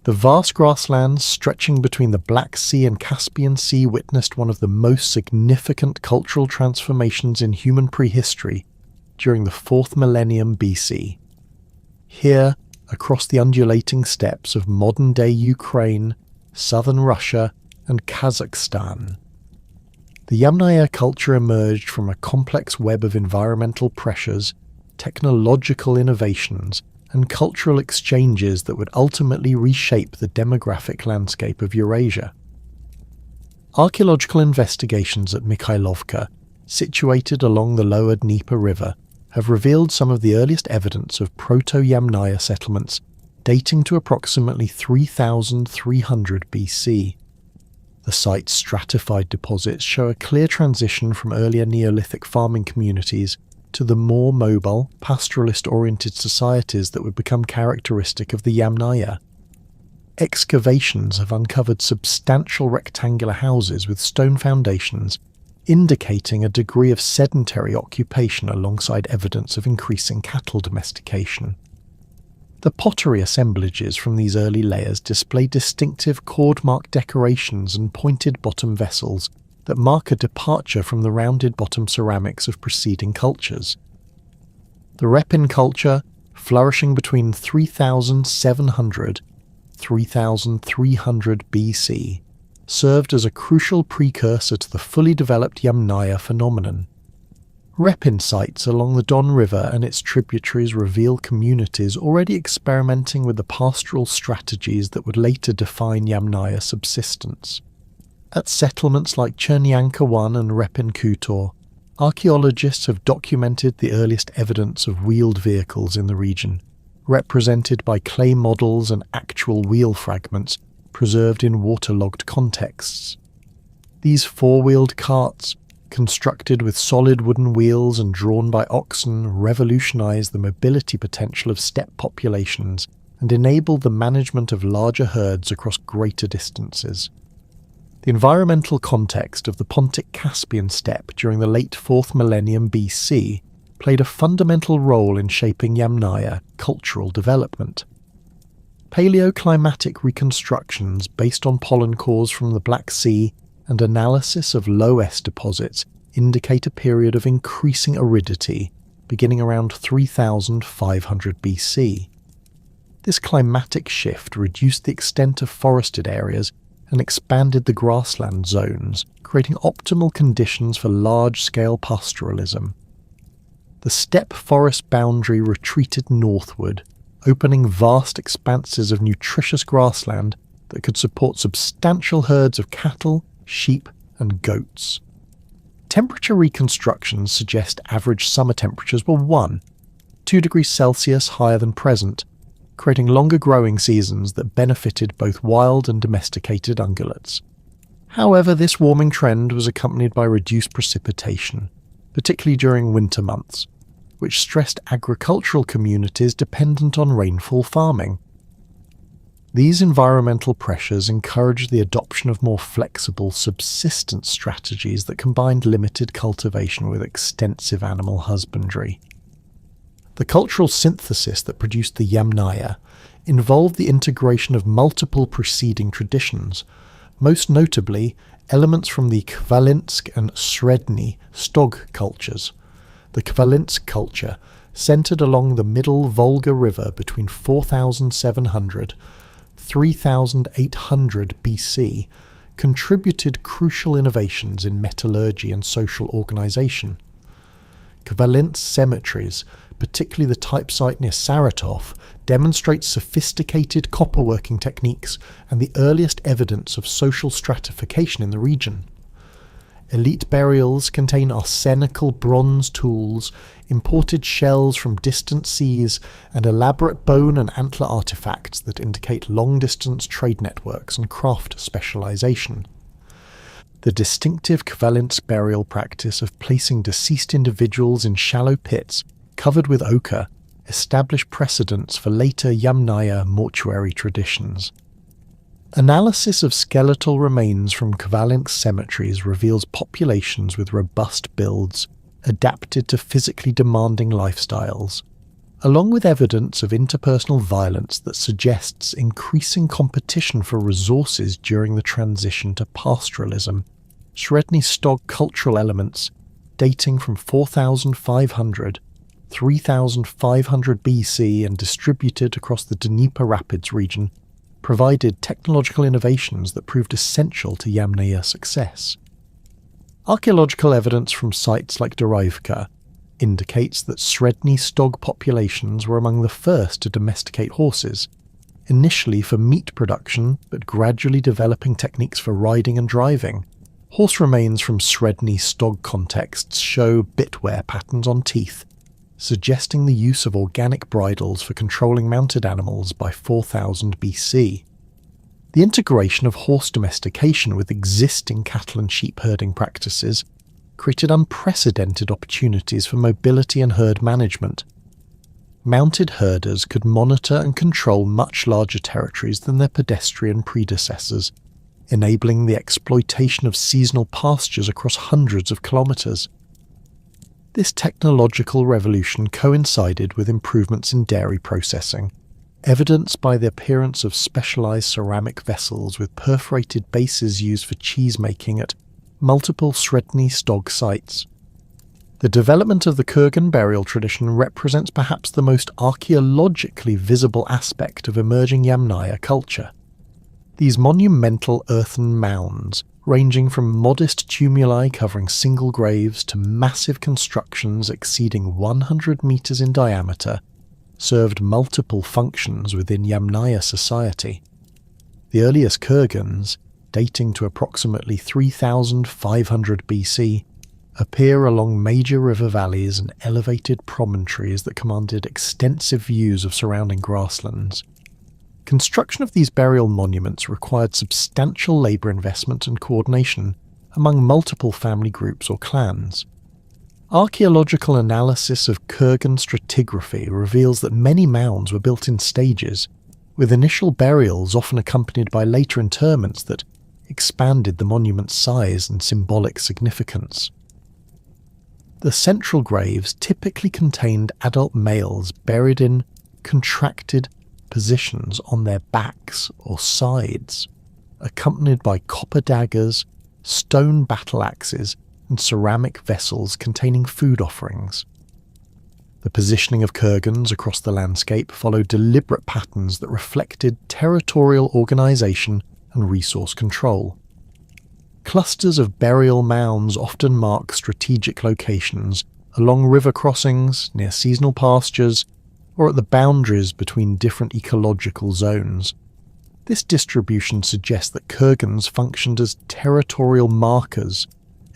The vast grasslands stretching between the Black Sea and Caspian Sea witnessed one of the most significant cultural transformations in human prehistory during the 4th millennium BC. Here, across the undulating steppes of modern-day Ukraine, southern Russia, and Kazakhstan, the Yamnaya culture emerged from a complex web of environmental pressures, technological innovations, and cultural exchanges that would ultimately reshape the demographic landscape of Eurasia. Archaeological investigations at Mikhailovka, situated along the lower Dnieper River, have revealed some of the earliest evidence of proto-Yamnaya settlements dating to approximately 3,300 BC. The site's stratified deposits show a clear transition from earlier Neolithic farming communities to the more mobile, pastoralist-oriented societies that would become characteristic of the Yamnaya. Excavations have uncovered substantial rectangular houses with stone foundations, indicating a degree of sedentary occupation alongside evidence of increasing cattle domestication. The pottery assemblages from these early layers display distinctive cord-marked decorations and pointed bottom vessels that mark a departure from the rounded bottom ceramics of preceding cultures. The Repin culture, flourishing between 3700 and 3300 BC, served as a crucial precursor to the fully developed Yamnaya phenomenon. Repin sites along the Don River and its tributaries reveal communities already experimenting with the pastoral strategies that would later define Yamnaya subsistence. At settlements like Chernyanka I and Repin Kutor, archaeologists have documented the earliest evidence of wheeled vehicles in the region, represented by clay models and actual wheel fragments preserved in waterlogged contexts. These four-wheeled carts, constructed with solid wooden wheels and drawn by oxen, revolutionized the mobility potential of steppe populations and enabled the management of larger herds across greater distances. The environmental context of the Pontic-Caspian steppe during the late 4th millennium BC played a fundamental role in shaping Yamnaya cultural development. Paleoclimatic reconstructions based on pollen cores from the Black Sea and analysis of low S deposits indicate a period of increasing aridity beginning around 3500 BC. This climatic shift reduced the extent of forested areas and expanded the grassland zones, creating optimal conditions for large-scale pastoralism. The steppe forest boundary retreated northward, opening vast expanses of nutritious grassland that could support substantial herds of cattle, sheep, and goats. Temperature reconstructions suggest average summer temperatures were 2 degrees Celsius higher than present, creating longer growing seasons that benefited both wild and domesticated ungulates. However, this warming trend was accompanied by reduced precipitation, particularly during winter months, which stressed agricultural communities dependent on rainfall farming. These environmental pressures encouraged the adoption of more flexible subsistence strategies that combined limited cultivation with extensive animal husbandry. The cultural synthesis that produced the Yamnaya involved the integration of multiple preceding traditions, most notably elements from the Khvalynsk and Sredny Stog cultures. The Khvalynsk culture, centered along the middle Volga River between 4700 and 3800 BC, contributed crucial innovations in metallurgy and social organization. Khvalynsk cemeteries, particularly the type site near Saratov, demonstrate sophisticated copperworking techniques and the earliest evidence of social stratification in the region. Elite burials contain arsenical bronze tools, imported shells from distant seas, and elaborate bone and antler artifacts that indicate long-distance trade networks and craft specialization. The distinctive Khvalynsk burial practice of placing deceased individuals in shallow pits covered with ochre established precedents for later Yamnaya mortuary traditions. Analysis of skeletal remains from Khvalynsk cemeteries reveals populations with robust builds, adapted to physically demanding lifestyles. along with evidence of interpersonal violence that suggests increasing competition for resources during the transition to pastoralism. Sredni Stog cultural elements, dating from 4500, 3500 BC and distributed across the Dnieper Rapids region, provided technological innovations that proved essential to Yamnaya success. Archaeological evidence from sites like Dorivka indicates that Sredni Stog populations were among the first to domesticate horses, initially for meat production but gradually developing techniques for riding and driving. Horse remains from Sredni Stog contexts show bitwear patterns on teeth, suggesting the use of organic bridles for controlling mounted animals by 4000 BC. The integration of horse domestication with existing cattle and sheep herding practices created unprecedented opportunities for mobility and herd management. Mounted herders could monitor and control much larger territories than their pedestrian predecessors, enabling the exploitation of seasonal pastures across hundreds of kilometres. This technological revolution coincided with improvements in dairy processing, evidenced by the appearance of specialised ceramic vessels with perforated bases used for cheese making at multiple Sredni Stog sites. The development of the kurgan burial tradition represents perhaps the most archaeologically visible aspect of emerging Yamnaya culture. These monumental earthen mounds, ranging from modest tumuli covering single graves to massive constructions exceeding 100 metres in diameter, served multiple functions within Yamnaya society. The earliest kurgans, dating to approximately 3500 BC, appear along major river valleys and elevated promontories that commanded extensive views of surrounding grasslands. Construction of these burial monuments required substantial labour investment and coordination among multiple family groups or clans. Archaeological analysis of kurgan stratigraphy reveals that many mounds were built in stages, with initial burials often accompanied by later interments that expanded the monument's size and symbolic significance. The central graves typically contained adult males buried in contracted positions on their backs or sides, accompanied by copper daggers, stone battle axes, and ceramic vessels containing food offerings. The positioning of kurgans across the landscape followed deliberate patterns that reflected territorial organisation and resource control. Clusters of burial mounds often mark strategic locations along river crossings, near seasonal pastures, or at the boundaries between different ecological zones. This distribution suggests that kurgans functioned as territorial markers,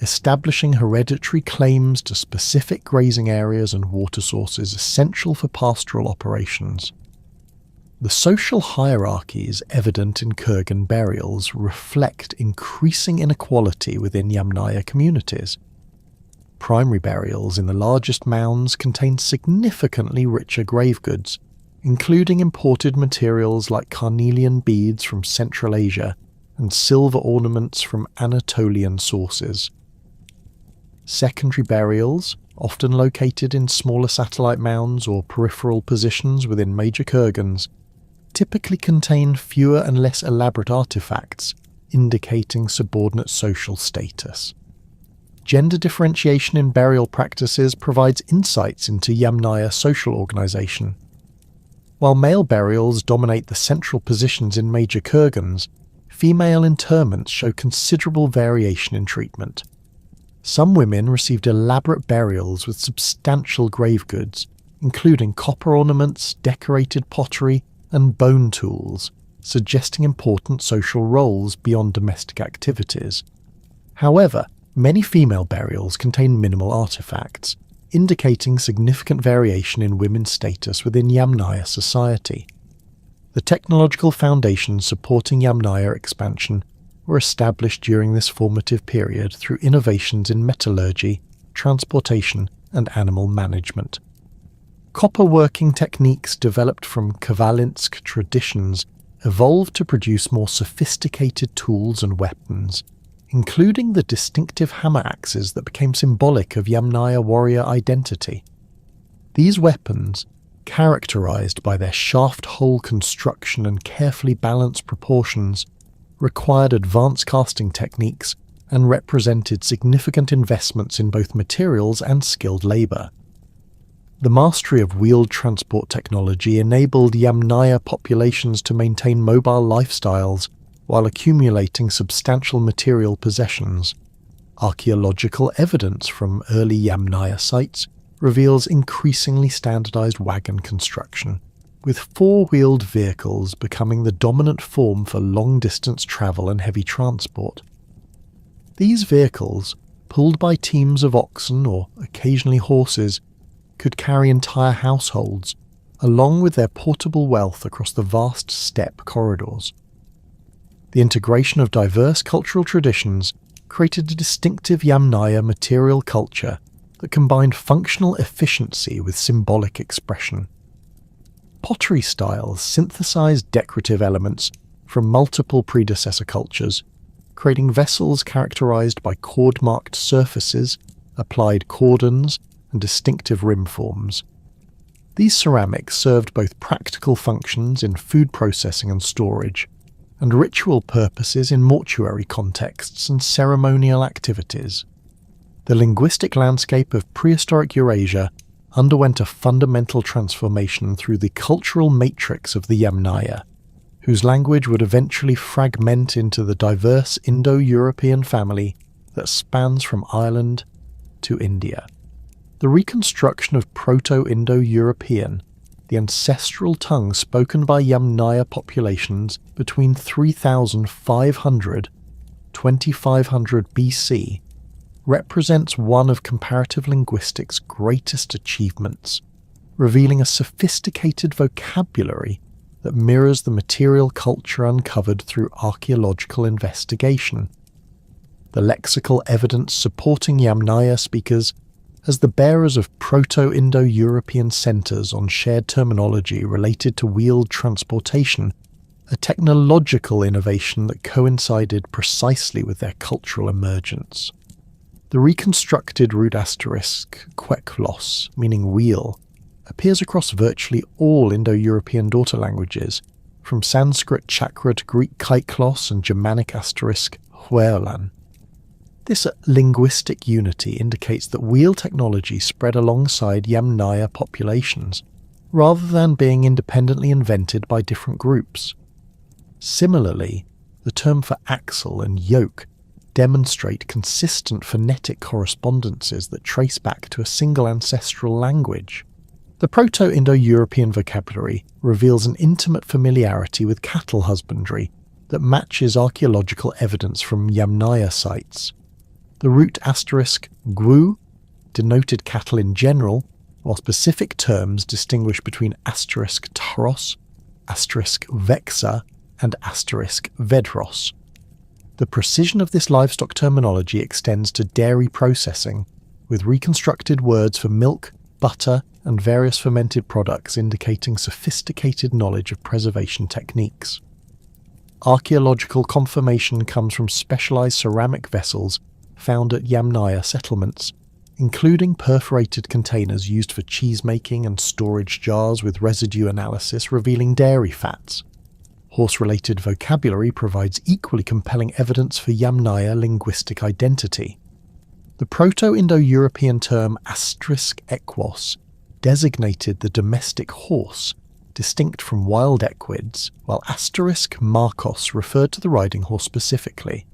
establishing hereditary claims to specific grazing areas and water sources essential for pastoral operations. The social hierarchies evident in kurgan burials reflect increasing inequality within Yamnaya communities. Primary burials in the largest mounds contained significantly richer grave goods, including imported materials like carnelian beads from Central Asia and silver ornaments from Anatolian sources. Secondary burials, often located in smaller satellite mounds or peripheral positions within major kurgans, typically contain fewer and less elaborate artifacts, indicating subordinate social status. Gender differentiation in burial practices provides insights into Yamnaya social organisation. While male burials dominate the central positions in major kurgans, female interments show considerable variation in treatment. Some women received elaborate burials with substantial grave goods, including copper ornaments, decorated pottery, and bone tools, suggesting important social roles beyond domestic activities. However, many female burials contain minimal artifacts, indicating significant variation in women's status within Yamnaya society. The technological foundations supporting Yamnaya expansion were established during this formative period through innovations in metallurgy, transportation, and animal management. Copper working techniques developed from Khvalynsk traditions evolved to produce more sophisticated tools and weapons, including the distinctive hammer axes that became symbolic of Yamnaya warrior identity. These weapons, characterized by their shaft-hole construction and carefully balanced proportions, required advanced casting techniques and represented significant investments in both materials and skilled labor. The mastery of wheeled transport technology enabled Yamnaya populations to maintain mobile lifestyles while accumulating substantial material possessions. Archaeological evidence from early Yamnaya sites reveals increasingly standardized wagon construction, with four-wheeled vehicles becoming the dominant form for long-distance travel and heavy transport. These vehicles, pulled by teams of oxen or occasionally horses, could carry entire households, along with their portable wealth across the vast steppe corridors. The integration of diverse cultural traditions created a distinctive Yamnaya material culture that combined functional efficiency with symbolic expression. Pottery styles synthesized decorative elements from multiple predecessor cultures, creating vessels characterized by cord-marked surfaces, applied cordons, and distinctive rim forms. These ceramics served both practical functions in food processing and storage, and ritual purposes in mortuary contexts and ceremonial activities. The linguistic landscape of prehistoric Eurasia underwent a fundamental transformation through the cultural matrix of the Yamnaya, whose language would eventually fragment into the diverse Indo-European family that spans from Ireland to India. The reconstruction of Proto-Indo-European, the ancestral tongue spoken by Yamnaya populations between 3,500–2,500 BC, represents one of comparative linguistics' greatest achievements, revealing a sophisticated vocabulary that mirrors the material culture uncovered through archaeological investigation. The lexical evidence supporting Yamnaya speakers as the bearers of Proto-Indo-European centers on shared terminology related to wheeled transportation, a technological innovation that coincided precisely with their cultural emergence. The reconstructed root asterisk kweklos, meaning wheel, appears across virtually all Indo-European daughter languages, from Sanskrit chakra to Greek kaiklos and Germanic asterisk huelan. This linguistic unity indicates that wheel technology spread alongside Yamnaya populations, rather than being independently invented by different groups. Similarly, the term for axle and yoke demonstrate consistent phonetic correspondences that trace back to a single ancestral language. The Proto-Indo-European vocabulary reveals an intimate familiarity with cattle husbandry that matches archaeological evidence from Yamnaya sites. The root asterisk gu denoted cattle in general, while specific terms distinguish between asterisk taros, asterisk vexa, and asterisk vedros. The precision of this livestock terminology extends to dairy processing, with reconstructed words for milk, butter, and various fermented products indicating sophisticated knowledge of preservation techniques. Archaeological confirmation comes from specialized ceramic vessels found at Yamnaya settlements, including perforated containers used for cheese-making and storage jars with residue analysis revealing dairy fats. Horse-related vocabulary provides equally compelling evidence for Yamnaya linguistic identity. The Proto-Indo-European term asterisk equos designated the domestic horse, distinct from wild equids, while asterisk markos referred to the riding horse specifically.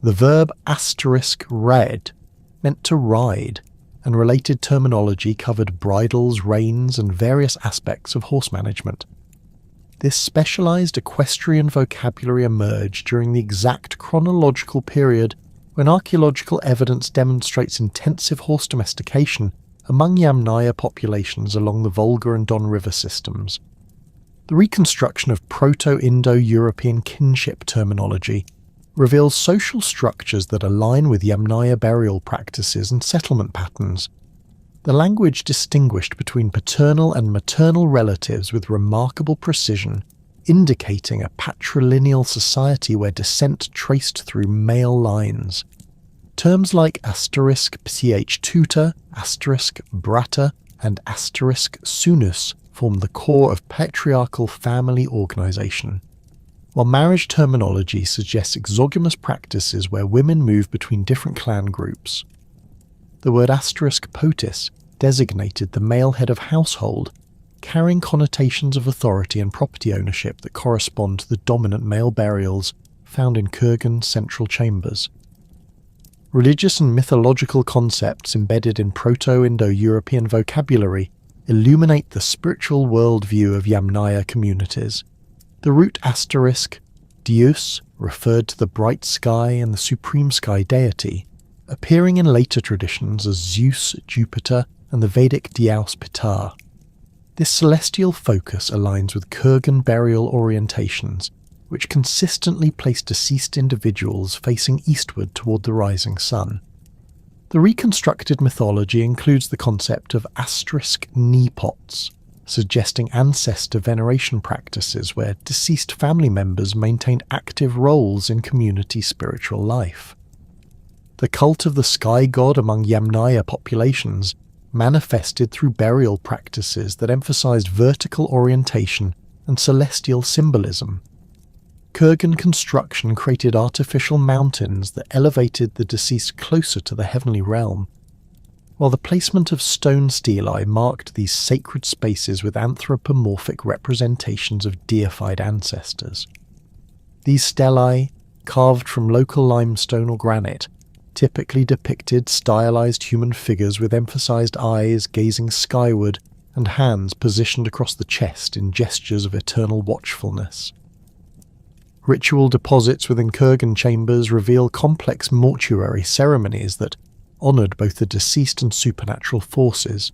The verb asterisk red meant to ride, and related terminology covered bridles, reins, and various aspects of horse management. This specialized equestrian vocabulary emerged during the exact chronological period when archaeological evidence demonstrates intensive horse domestication among Yamnaya populations along the Volga and Don River systems. The reconstruction of Proto-Indo-European kinship terminology reveals social structures that align with Yamnaya burial practices and settlement patterns. The language distinguished between paternal and maternal relatives with remarkable precision, indicating a patrilineal society where descent traced through male lines. Terms like asterisk pch tutor, asterisk brata, and asterisk sunus formed the core of patriarchal family organisation, while marriage terminology suggests exogamous practices where women move between different clan groups. The word *potis designated the male head of household, carrying connotations of authority and property ownership that correspond to the dominant male burials found in kurgan central chambers. Religious and mythological concepts embedded in Proto-Indo-European vocabulary illuminate the spiritual worldview of Yamnaya communities. The root Deus referred to the bright sky and the supreme sky deity, appearing in later traditions as Zeus, Jupiter, and the Vedic Dyaus Pitar. This celestial focus aligns with kurgan burial orientations, which consistently place deceased individuals facing eastward toward the rising sun. The reconstructed mythology includes the concept of knee pots, suggesting ancestor veneration practices where deceased family members maintained active roles in community spiritual life. The cult of the sky god among Yamnaya populations manifested through burial practices that emphasized vertical orientation and celestial symbolism. Kurgan construction created artificial mountains that elevated the deceased closer to the heavenly realm, while the placement of stone stelae marked these sacred spaces with anthropomorphic representations of deified ancestors. These stelae, carved from local limestone or granite, typically depicted stylized human figures with emphasized eyes gazing skyward and hands positioned across the chest in gestures of eternal watchfulness. Ritual deposits within kurgan chambers reveal complex mortuary ceremonies that honoured both the deceased and supernatural forces.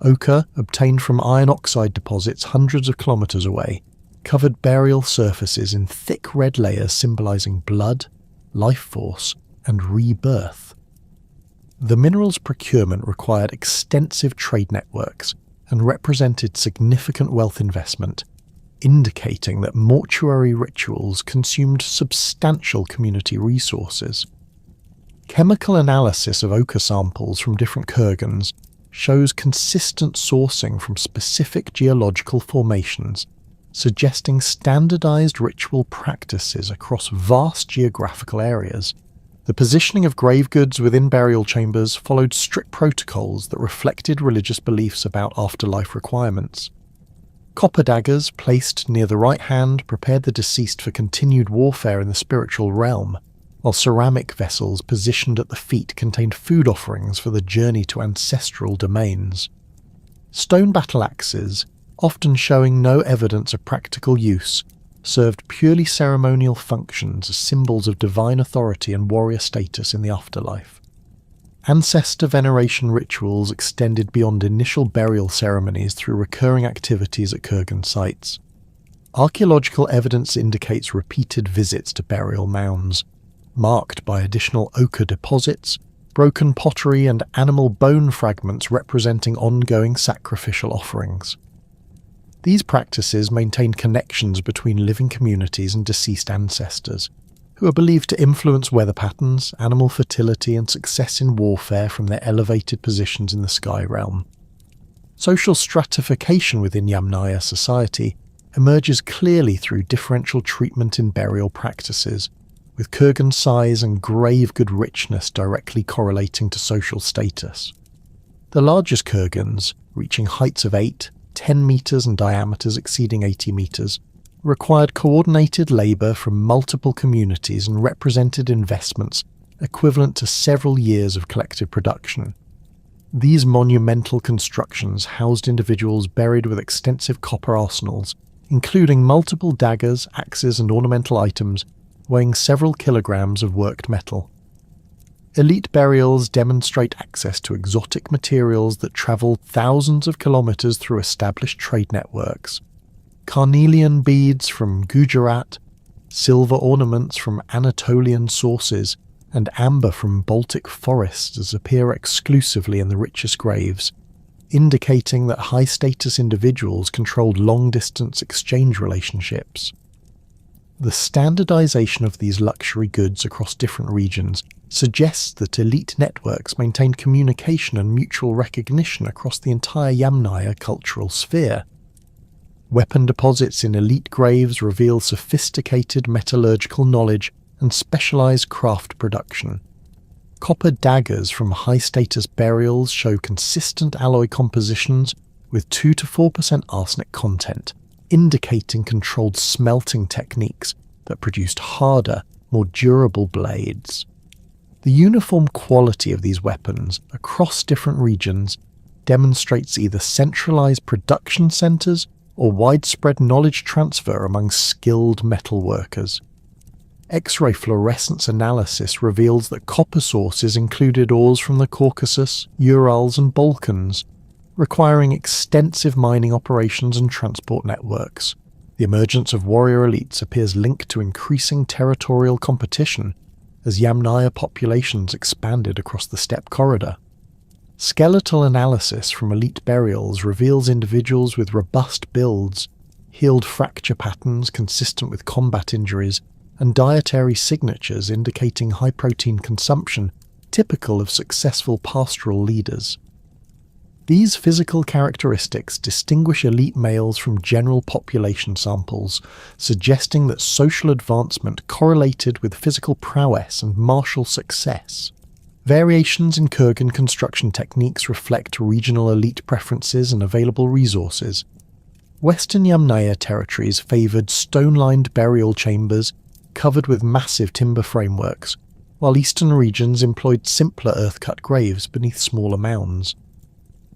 Ochre, obtained from iron oxide deposits hundreds of kilometres away, covered burial surfaces in thick red layers symbolising blood, life force, and rebirth. The mineral's procurement required extensive trade networks and represented significant wealth investment, indicating that mortuary rituals consumed substantial community resources. Chemical analysis of ochre samples from different kurgans shows consistent sourcing from specific geological formations, suggesting standardized ritual practices across vast geographical areas. The positioning of grave goods within burial chambers followed strict protocols that reflected religious beliefs about afterlife requirements. Copper daggers placed near the right hand prepared the deceased for continued warfare in the spiritual realm, while ceramic vessels positioned at the feet contained food offerings for the journey to ancestral domains. Stone battle axes, often showing no evidence of practical use, served purely ceremonial functions as symbols of divine authority and warrior status in the afterlife. Ancestor veneration rituals extended beyond initial burial ceremonies through recurring activities at kurgan sites. Archaeological evidence indicates repeated visits to burial mounds, marked by additional ochre deposits, broken pottery and animal bone fragments representing ongoing sacrificial offerings. These practices maintained connections between living communities and deceased ancestors, who are believed to influence weather patterns, animal fertility and success in warfare from their elevated positions in the sky realm. Social stratification within Yamnaya society emerges clearly through differential treatment in burial practices, with kurgan size and grave good richness directly correlating to social status. The largest kurgans, reaching heights of 10 metres and diameters exceeding 80 metres, required coordinated labour from multiple communities and represented investments equivalent to several years of collective production. These monumental constructions housed individuals buried with extensive copper arsenals, including multiple daggers, axes and ornamental items weighing several kilograms of worked metal. Elite burials demonstrate access to exotic materials that travel thousands of kilometres through established trade networks. Carnelian beads from Gujarat, silver ornaments from Anatolian sources, and amber from Baltic forests appear exclusively in the richest graves, indicating that high-status individuals controlled long-distance exchange relationships. The standardization of these luxury goods across different regions suggests that elite networks maintained communication and mutual recognition across the entire Yamnaya cultural sphere. Weapon deposits in elite graves reveal sophisticated metallurgical knowledge and specialized craft production. Copper daggers from high-status burials show consistent alloy compositions with 2 to 4% arsenic content, indicating controlled smelting techniques that produced harder, more durable blades. The uniform quality of these weapons across different regions demonstrates either centralized production centers or widespread knowledge transfer among skilled metalworkers. X-ray fluorescence analysis reveals that copper sources included ores from the Caucasus, Urals and Balkans, requiring extensive mining operations and transport networks. The emergence of warrior elites appears linked to increasing territorial competition as Yamnaya populations expanded across the steppe corridor. Skeletal analysis from elite burials reveals individuals with robust builds, healed fracture patterns consistent with combat injuries, and dietary signatures indicating high-protein consumption typical of successful pastoral leaders. These physical characteristics distinguish elite males from general population samples, suggesting that social advancement correlated with physical prowess and martial success. Variations in kurgan construction techniques reflect regional elite preferences and available resources. Western Yamnaya territories favoured stone-lined burial chambers covered with massive timber frameworks, while eastern regions employed simpler earth-cut graves beneath smaller mounds.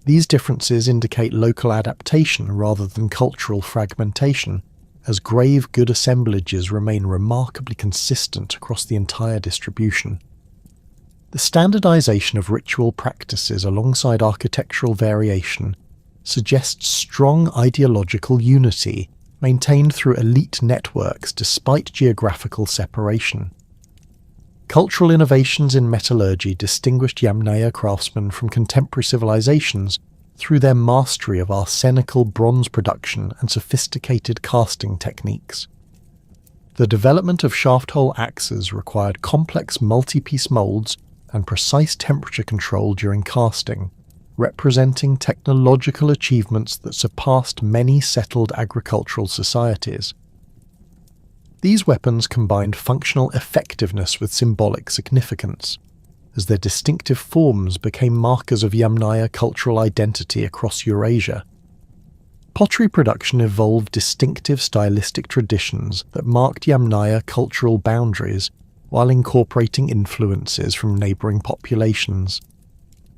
These differences indicate local adaptation rather than cultural fragmentation, as grave good assemblages remain remarkably consistent across the entire distribution. The standardization of ritual practices alongside architectural variation suggests strong ideological unity maintained through elite networks despite geographical separation. Cultural innovations in metallurgy distinguished Yamnaya craftsmen from contemporary civilizations through their mastery of arsenical bronze production and sophisticated casting techniques. The development of shaft-hole axes required complex multi-piece molds and precise temperature control during casting, representing technological achievements that surpassed many settled agricultural societies. These weapons combined functional effectiveness with symbolic significance, as their distinctive forms became markers of Yamnaya cultural identity across Eurasia. Pottery production evolved distinctive stylistic traditions that marked Yamnaya cultural boundaries while incorporating influences from neighbouring populations.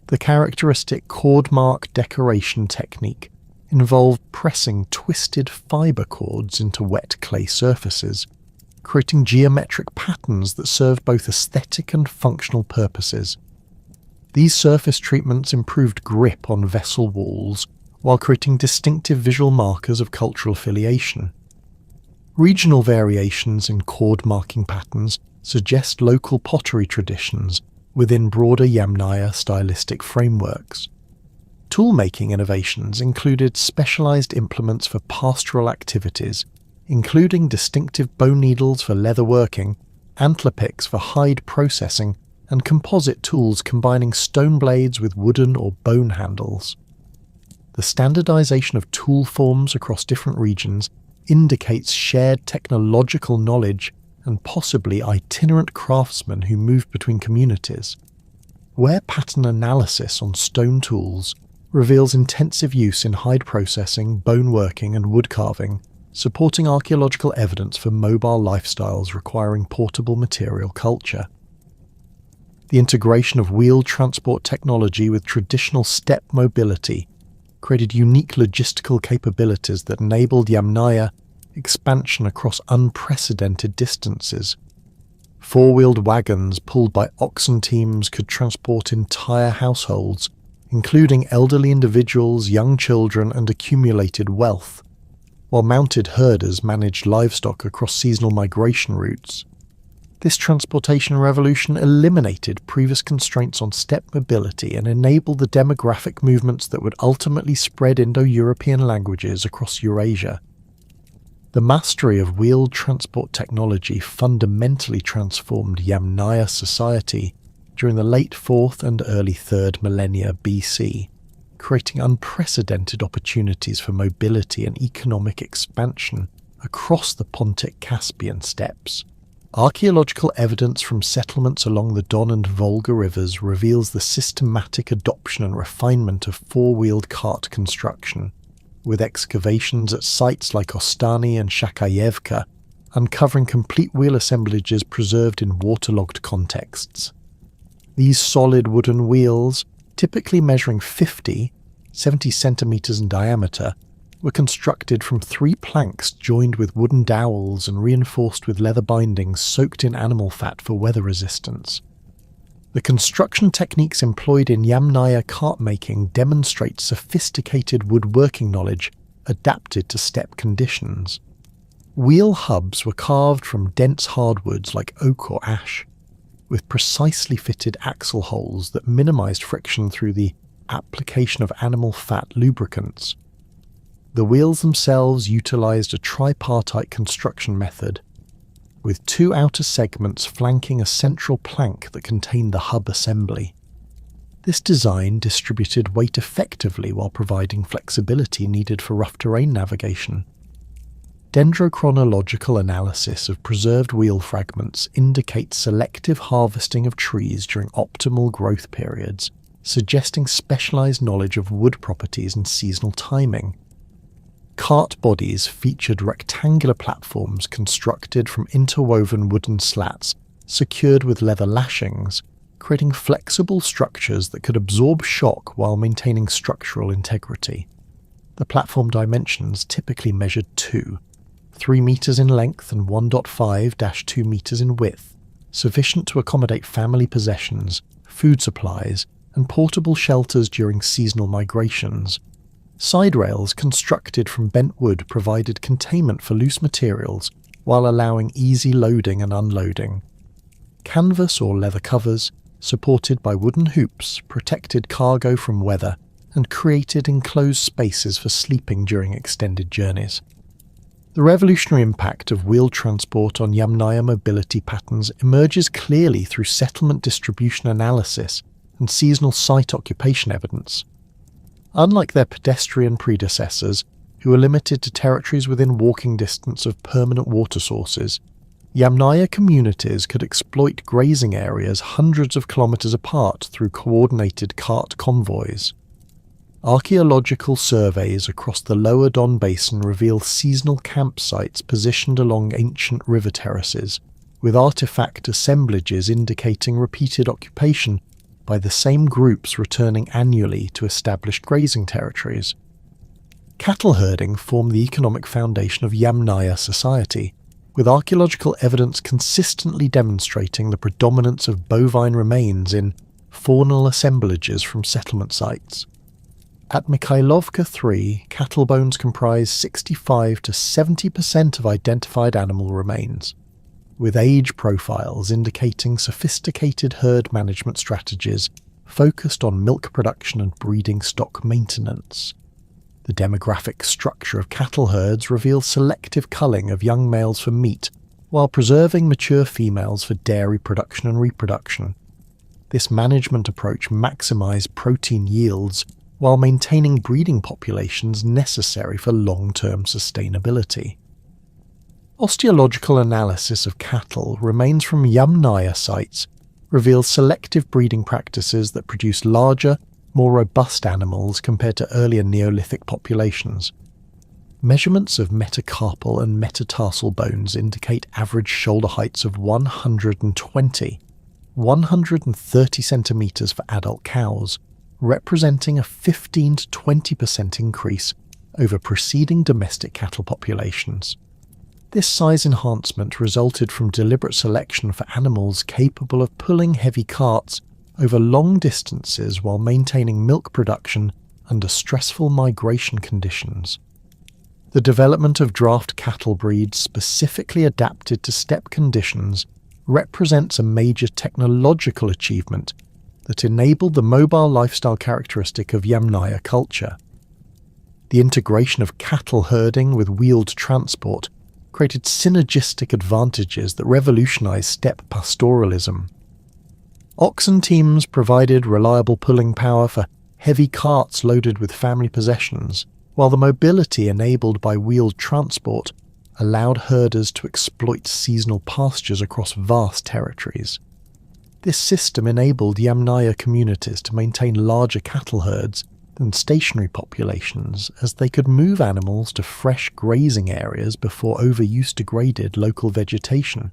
The characteristic cord mark decoration technique involved pressing twisted fibre cords into wet clay surfaces, creating geometric patterns that served both aesthetic and functional purposes. These surface treatments improved grip on vessel walls while creating distinctive visual markers of cultural affiliation. Regional variations in cord marking patterns suggest local pottery traditions within broader Yamnaya stylistic frameworks. Tool-making innovations included specialized implements for pastoral activities, including distinctive bone needles for leather working, antler picks for hide processing, and composite tools combining stone blades with wooden or bone handles. The standardization of tool forms across different regions indicates shared technological knowledge and possibly itinerant craftsmen who moved between communities. Wear pattern analysis on stone tools reveals intensive use in hide processing, bone working and wood carving, supporting archaeological evidence for mobile lifestyles requiring portable material culture. The integration of wheeled transport technology with traditional steppe mobility created unique logistical capabilities that enabled Yamnaya expansion across unprecedented distances. Four-wheeled wagons pulled by oxen teams could transport entire households, including elderly individuals, young children, and accumulated wealth, while mounted herders managed livestock across seasonal migration routes. This transportation revolution eliminated previous constraints on steppe mobility and enabled the demographic movements that would ultimately spread Indo-European languages across Eurasia. The mastery of wheeled transport technology fundamentally transformed Yamnaya society during the late 4th and early 3rd millennia BC, creating unprecedented opportunities for mobility and economic expansion across the Pontic-Caspian steppes. Archaeological evidence from settlements along the Don and Volga rivers reveals the systematic adoption and refinement of four-wheeled cart construction, with excavations at sites like Ostany and Shakayevka uncovering complete wheel assemblages preserved in waterlogged contexts. These solid wooden wheels, typically measuring 70 centimeters in diameter, were constructed from 3 planks joined with wooden dowels and reinforced with leather bindings soaked in animal fat for weather resistance. The construction techniques employed in Yamnaya cart making demonstrate sophisticated woodworking knowledge adapted to steppe conditions. Wheel hubs were carved from dense hardwoods like oak or ash, with precisely fitted axle holes that minimized friction through the application of animal fat lubricants. The wheels themselves utilized a tripartite construction method, with 2 outer segments flanking a central plank that contained the hub assembly. This design distributed weight effectively while providing flexibility needed for rough terrain navigation. Dendrochronological analysis of preserved wheel fragments indicates selective harvesting of trees during optimal growth periods, suggesting specialized knowledge of wood properties and seasonal timing. Cart bodies featured rectangular platforms constructed from interwoven wooden slats secured with leather lashings, creating flexible structures that could absorb shock while maintaining structural integrity. The platform dimensions typically measured 3 meters in length and 1.5-2 meters in width, sufficient to accommodate family possessions, food supplies, and portable shelters during seasonal migrations. Side rails constructed from bent wood provided containment for loose materials while allowing easy loading and unloading. Canvas or leather covers, supported by wooden hoops, protected cargo from weather and created enclosed spaces for sleeping during extended journeys. The revolutionary impact of wheeled transport on Yamnaya mobility patterns emerges clearly through settlement distribution analysis and seasonal site occupation evidence. Unlike their pedestrian predecessors, who were limited to territories within walking distance of permanent water sources, Yamnaya communities could exploit grazing areas hundreds of kilometers apart through coordinated cart convoys. Archaeological surveys across the lower Don Basin reveal seasonal campsites positioned along ancient river terraces, with artifact assemblages indicating repeated occupation by the same groups returning annually to established grazing territories. Cattle herding formed the economic foundation of Yamnaya society, with archaeological evidence consistently demonstrating the predominance of bovine remains in faunal assemblages from settlement sites. At Mikhailovka 3, cattle bones comprise 65 to 70% of identified animal remains, with age profiles indicating sophisticated herd management strategies focused on milk production and breeding stock maintenance. The demographic structure of cattle herds reveals selective culling of young males for meat, while preserving mature females for dairy production and reproduction. This management approach maximized protein yields while maintaining breeding populations necessary for long-term sustainability. Osteological analysis of cattle remains from Yamnaya sites reveals selective breeding practices that produce larger, more robust animals compared to earlier Neolithic populations. Measurements of metacarpal and metatarsal bones indicate average shoulder heights of 130 centimeters for adult cows, representing a 15 to 20% increase over preceding domestic cattle populations. This size enhancement resulted from deliberate selection for animals capable of pulling heavy carts over long distances while maintaining milk production under stressful migration conditions. The development of draft cattle breeds specifically adapted to steppe conditions represents a major technological achievement that enabled the mobile lifestyle characteristic of Yamnaya culture. The integration of cattle herding with wheeled transport created synergistic advantages that revolutionized steppe pastoralism. Oxen teams provided reliable pulling power for heavy carts loaded with family possessions, while the mobility enabled by wheeled transport allowed herders to exploit seasonal pastures across vast territories. This system enabled Yamnaya communities to maintain larger cattle herds than stationary populations, as they could move animals to fresh grazing areas before overuse degraded local vegetation.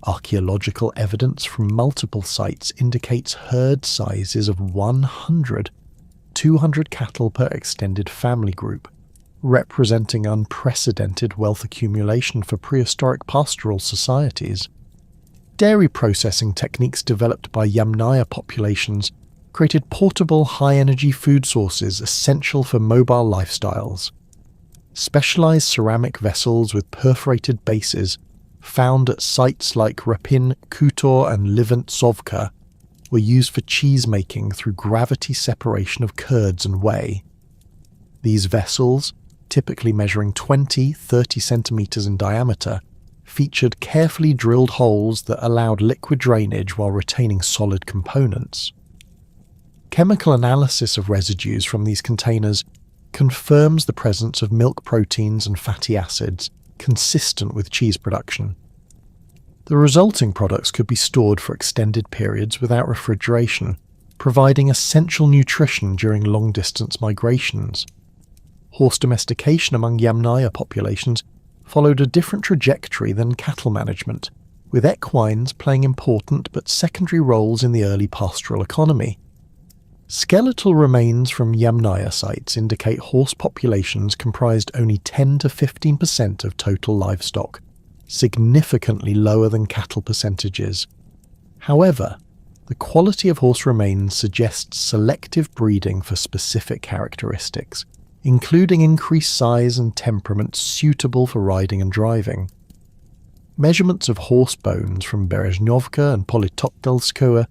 Archaeological evidence from multiple sites indicates herd sizes of 100, 200 cattle per extended family group, representing unprecedented wealth accumulation for prehistoric pastoral societies. Dairy processing techniques developed by Yamnaya populations created portable high-energy food sources essential for mobile lifestyles. Specialized ceramic vessels with perforated bases found at sites like Rapin, Kutor and Livent-Sovka were used for cheese-making through gravity separation of curds and whey. These vessels, typically measuring 20-30 centimeters in diameter, featured carefully drilled holes that allowed liquid drainage while retaining solid components. Chemical analysis of residues from these containers confirms the presence of milk proteins and fatty acids consistent with cheese production. The resulting products could be stored for extended periods without refrigeration, providing essential nutrition during long-distance migrations. Horse domestication among Yamnaya populations followed a different trajectory than cattle management, with equines playing important but secondary roles in the early pastoral economy. Skeletal remains from Yamnaya sites indicate horse populations comprised only 10 to 15% of total livestock, significantly lower than cattle percentages. However, the quality of horse remains suggests selective breeding for specific characteristics, including increased size and temperament suitable for riding and driving. Measurements of horse bones from Berezhnovka and Politotdelskoe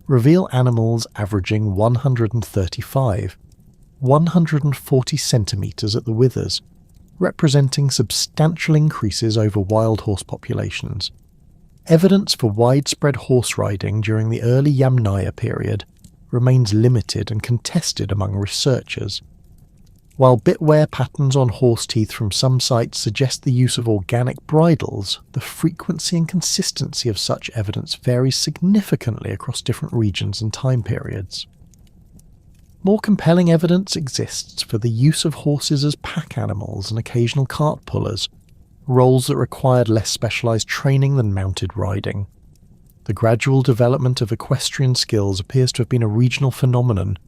reveal animals averaging 135, 140 centimeters at the withers, representing substantial increases over wild horse populations. Evidence for widespread horse riding during the early Yamnaya period remains limited and contested among researchers. While bit wear patterns on horse teeth from some sites suggest the use of organic bridles, the frequency and consistency of such evidence varies significantly across different regions and time periods. More compelling evidence exists for the use of horses as pack animals and occasional cart pullers, roles that required less specialized training than mounted riding. The gradual development of equestrian skills appears to have been a regional phenomenon,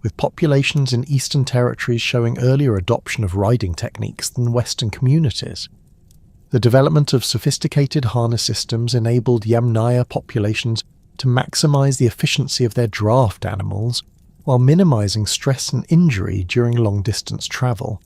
with populations in eastern territories showing earlier adoption of riding techniques than western communities. The development of sophisticated harness systems enabled Yamnaya populations to maximize the efficiency of their draft animals, while minimizing stress and injury during long-distance travel.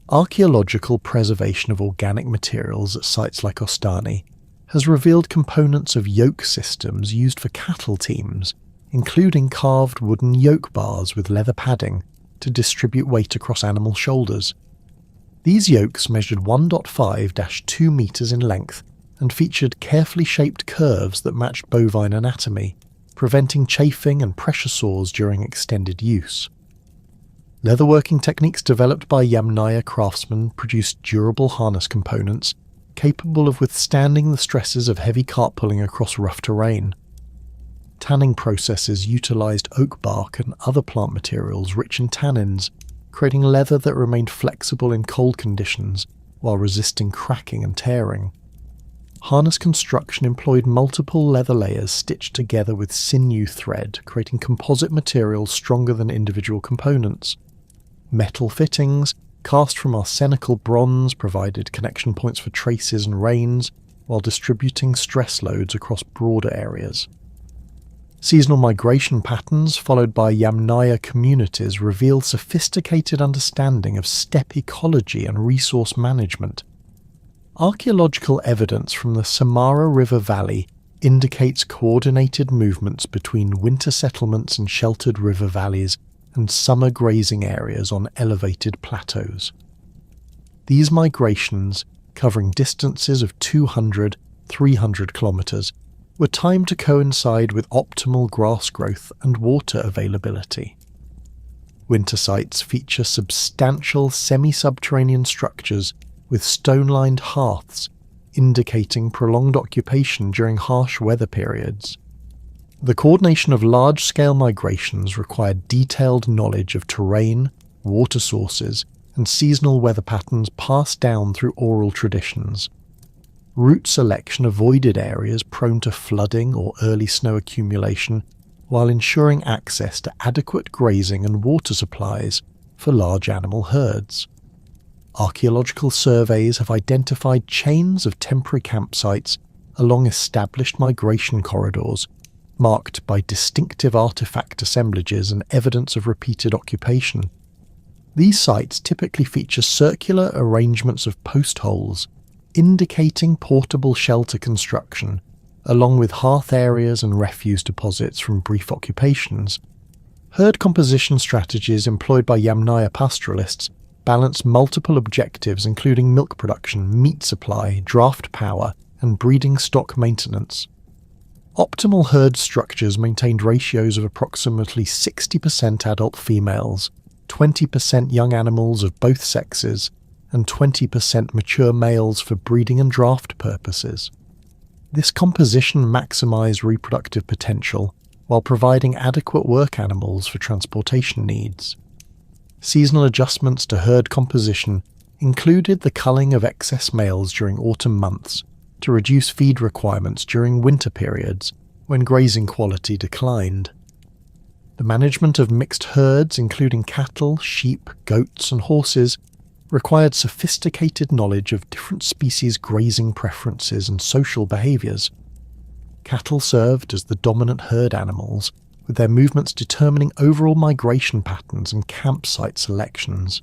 Archaeological preservation of organic materials at sites like Ostani has revealed components of yoke systems used for cattle teams, including carved wooden yoke bars with leather padding to distribute weight across animal shoulders. These yokes measured 1.5-2 meters in length and featured carefully shaped curves that matched bovine anatomy, preventing chafing and pressure sores during extended use. Leatherworking techniques developed by Yamnaya craftsmen produced durable harness components capable of withstanding the stresses of heavy cart pulling across rough terrain. Tanning processes utilized oak bark and other plant materials rich in tannins, creating leather that remained flexible in cold conditions while resisting cracking and tearing. Harness construction employed multiple leather layers stitched together with sinew thread, creating composite materials stronger than individual components. Metal fittings, cast from arsenical bronze, provided connection points for traces and reins, while distributing stress loads across broader areas. Seasonal migration patterns followed by Yamnaya communities reveal sophisticated understanding of steppe ecology and resource management. Archaeological evidence from the Samara River Valley indicates coordinated movements between winter settlements and sheltered river valleys and summer grazing areas on elevated plateaus. These migrations, covering distances of 200-300 kilometers, were timed to coincide with optimal grass growth and water availability. Winter sites feature substantial semi-subterranean structures with stone-lined hearths, indicating prolonged occupation during harsh weather periods. The coordination of large-scale migrations required detailed knowledge of terrain, water sources, and seasonal weather patterns passed down through oral traditions. Route selection avoided areas prone to flooding or early snow accumulation, while ensuring access to adequate grazing and water supplies for large animal herds. Archaeological surveys have identified chains of temporary campsites along established migration corridors, marked by distinctive artifact assemblages and evidence of repeated occupation. These sites typically feature circular arrangements of post holes, indicating portable shelter construction, along with hearth areas and refuse deposits from brief occupations. Herd composition strategies employed by Yamnaya pastoralists balance multiple objectives including milk production, meat supply, draft power, and breeding stock maintenance. Optimal herd structures maintained ratios of approximately 60% adult females, 20% young animals of both sexes, and 20% mature males for breeding and draft purposes. This composition maximised reproductive potential while providing adequate work animals for transportation needs. Seasonal adjustments to herd composition included the culling of excess males during autumn months to reduce feed requirements during winter periods when grazing quality declined. The management of mixed herds, including cattle, sheep, goats, and horses, required sophisticated knowledge of different species' grazing preferences and social behaviours. Cattle served as the dominant herd animals, with their movements determining overall migration patterns and campsite selections.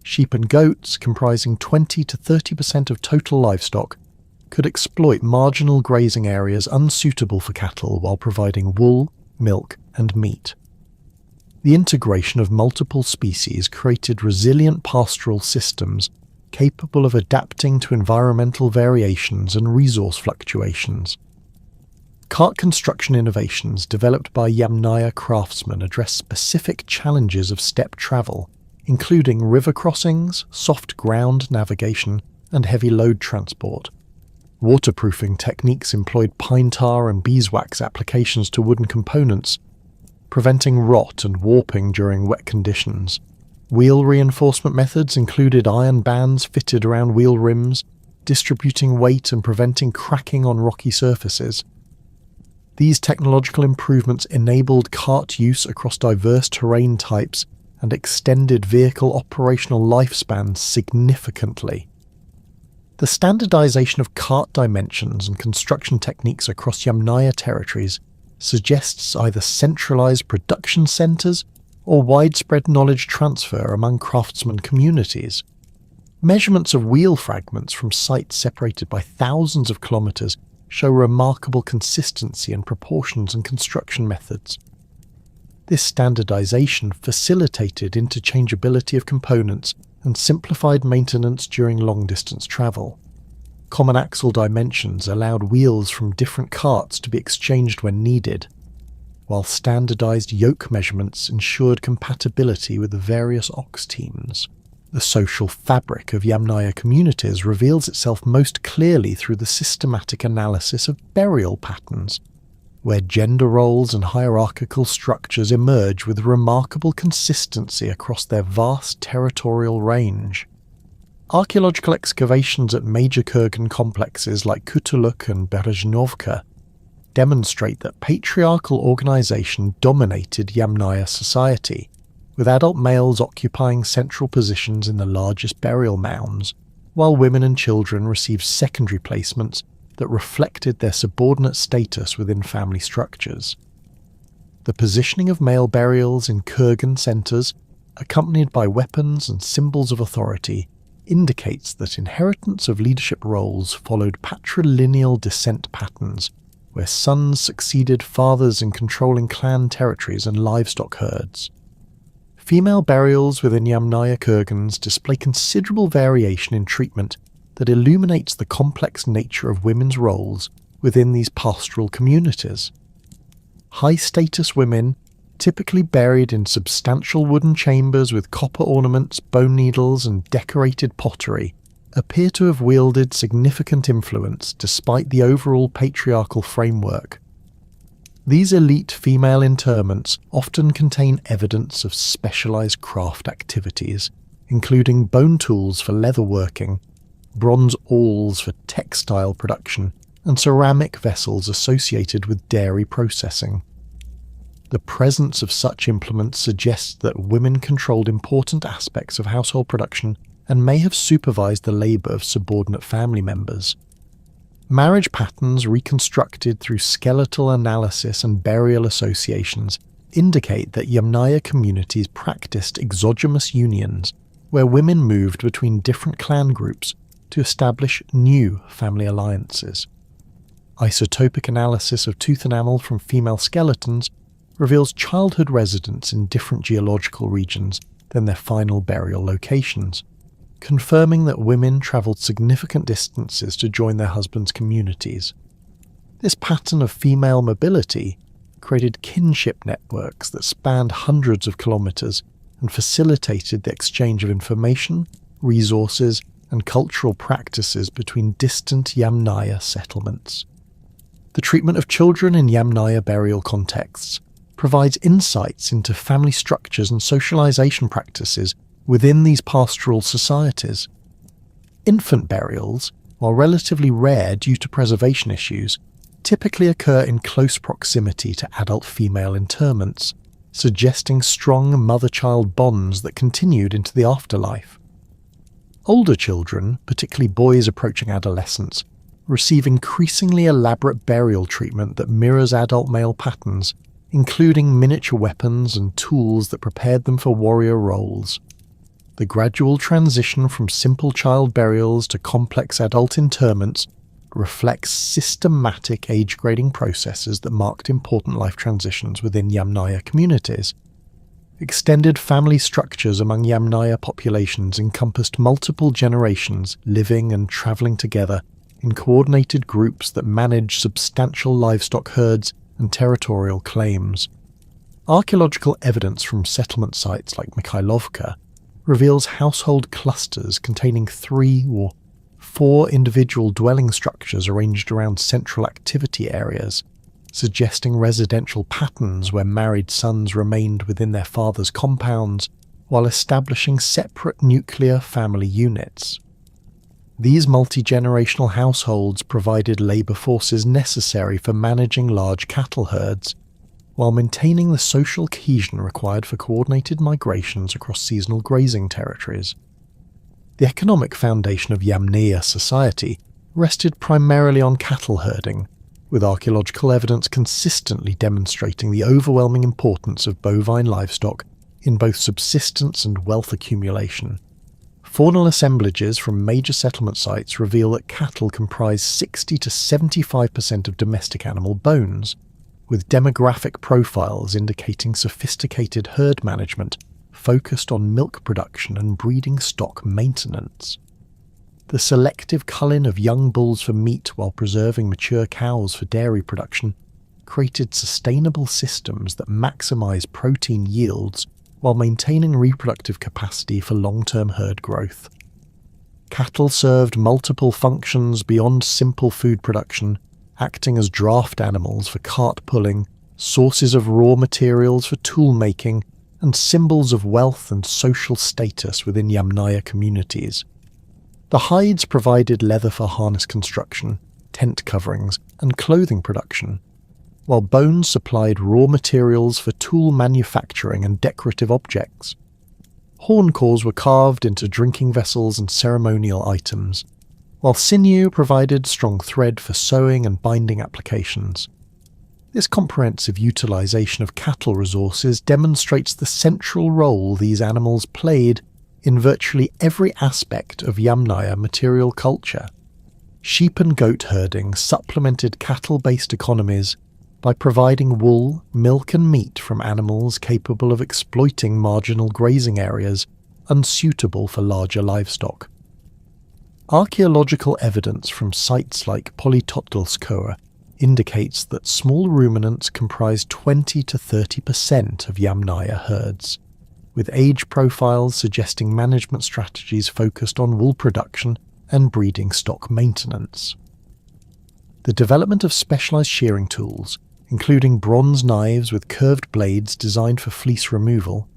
Sheep and goats, comprising 20 to 30% of total livestock, could exploit marginal grazing areas unsuitable for cattle while providing wool, milk, and meat. The integration of multiple species created resilient pastoral systems capable of adapting to environmental variations and resource fluctuations. Cart construction innovations developed by Yamnaya craftsmen address specific challenges of steppe travel, including river crossings, soft ground navigation, and heavy load transport. Waterproofing techniques employed pine tar and beeswax applications to wooden components, preventing rot and warping during wet conditions. Wheel reinforcement methods included iron bands fitted around wheel rims, distributing weight and preventing cracking on rocky surfaces. These technological improvements enabled cart use across diverse terrain types and extended vehicle operational lifespans significantly. The standardization of cart dimensions and construction techniques across Yamnaya territories suggests either centralized production centers or widespread knowledge transfer among craftsman communities. Measurements of wheel fragments from sites separated by thousands of kilometers show remarkable consistency in proportions and construction methods. This standardization facilitated interchangeability of components and simplified maintenance during long-distance travel. Common axle dimensions allowed wheels from different carts to be exchanged when needed, while standardized yoke measurements ensured compatibility with the various ox teams. The social fabric of Yamnaya communities reveals itself most clearly through the systematic analysis of burial patterns, where gender roles and hierarchical structures emerge with remarkable consistency across their vast territorial range. Archaeological excavations at major kurgan complexes like Kutuluk and Berezhnovka demonstrate that patriarchal organization dominated Yamnaya society, with adult males occupying central positions in the largest burial mounds, while women and children received secondary placements that reflected their subordinate status within family structures. The positioning of male burials in kurgan centers, accompanied by weapons and symbols of authority, indicates that inheritance of leadership roles followed patrilineal descent patterns, where sons succeeded fathers in controlling clan territories and livestock herds. Female burials within Yamnaya kurgans display considerable variation in treatment that illuminates the complex nature of women's roles within these pastoral communities. High-status women, typically buried in substantial wooden chambers with copper ornaments, bone needles, and decorated pottery, appear to have wielded significant influence despite the overall patriarchal framework. These elite female interments often contain evidence of specialized craft activities, including bone tools for leatherworking, bronze awls for textile production, and ceramic vessels associated with dairy processing. The presence of such implements suggests that women controlled important aspects of household production and may have supervised the labour of subordinate family members. Marriage patterns reconstructed through skeletal analysis and burial associations indicate that Yamnaya communities practiced exogamous unions, where women moved between different clan groups to establish new family alliances. Isotopic analysis of tooth enamel from female skeletons reveals childhood residence in different geological regions than their final burial locations, confirming that women travelled significant distances to join their husbands' communities. This pattern of female mobility created kinship networks that spanned hundreds of kilometres and facilitated the exchange of information, resources, and cultural practices between distant Yamnaya settlements. The treatment of children in Yamnaya burial contexts provides insights into family structures and socialisation practices within these pastoral societies. Infant burials, while relatively rare due to preservation issues, typically occur in close proximity to adult female interments, suggesting strong mother-child bonds that continued into the afterlife. Older children, particularly boys approaching adolescence, receive increasingly elaborate burial treatment that mirrors adult male patterns, including miniature weapons and tools that prepared them for warrior roles. The gradual transition from simple child burials to complex adult interments reflects systematic age-grading processes that marked important life transitions within Yamnaya communities. Extended family structures among Yamnaya populations encompassed multiple generations living and travelling together in coordinated groups that managed substantial livestock herds and territorial claims. Archaeological evidence from settlement sites like Mikhailovka reveals household clusters containing 3 or 4 individual dwelling structures arranged around central activity areas, suggesting residential patterns where married sons remained within their father's compounds while establishing separate nuclear family units. These multi-generational households provided labour forces necessary for managing large cattle herds, while maintaining the social cohesion required for coordinated migrations across seasonal grazing territories. The economic foundation of Yamnaya society rested primarily on cattle herding, with archaeological evidence consistently demonstrating the overwhelming importance of bovine livestock in both subsistence and wealth accumulation. Faunal assemblages from major settlement sites reveal that cattle comprise 60 to 75% of domestic animal bones, with demographic profiles indicating sophisticated herd management focused on milk production and breeding stock maintenance. The selective culling of young bulls for meat while preserving mature cows for dairy production created sustainable systems that maximize protein yields while maintaining reproductive capacity for long-term herd growth. Cattle served multiple functions beyond simple food production, acting as draft animals for cart pulling, sources of raw materials for tool making, and symbols of wealth and social status within Yamnaya communities. The hides provided leather for harness construction, tent coverings, and clothing production, while bones supplied raw materials for tool manufacturing and decorative objects. Horn cores were carved into drinking vessels and ceremonial items, while sinew provided strong thread for sewing and binding applications. This comprehensive utilization of cattle resources demonstrates the central role these animals played in virtually every aspect of Yamnaya material culture. Sheep and goat herding supplemented cattle-based economies by providing wool, milk and meat from animals capable of exploiting marginal grazing areas unsuitable for larger livestock. Archaeological evidence from sites like Pontic-Caspian indicates that small ruminants comprise 20 to 30% of Yamnaya herds, with age profiles suggesting management strategies focused on wool production and breeding stock maintenance. The development of specialized shearing tools, including bronze knives with curved blades designed for fleece removal,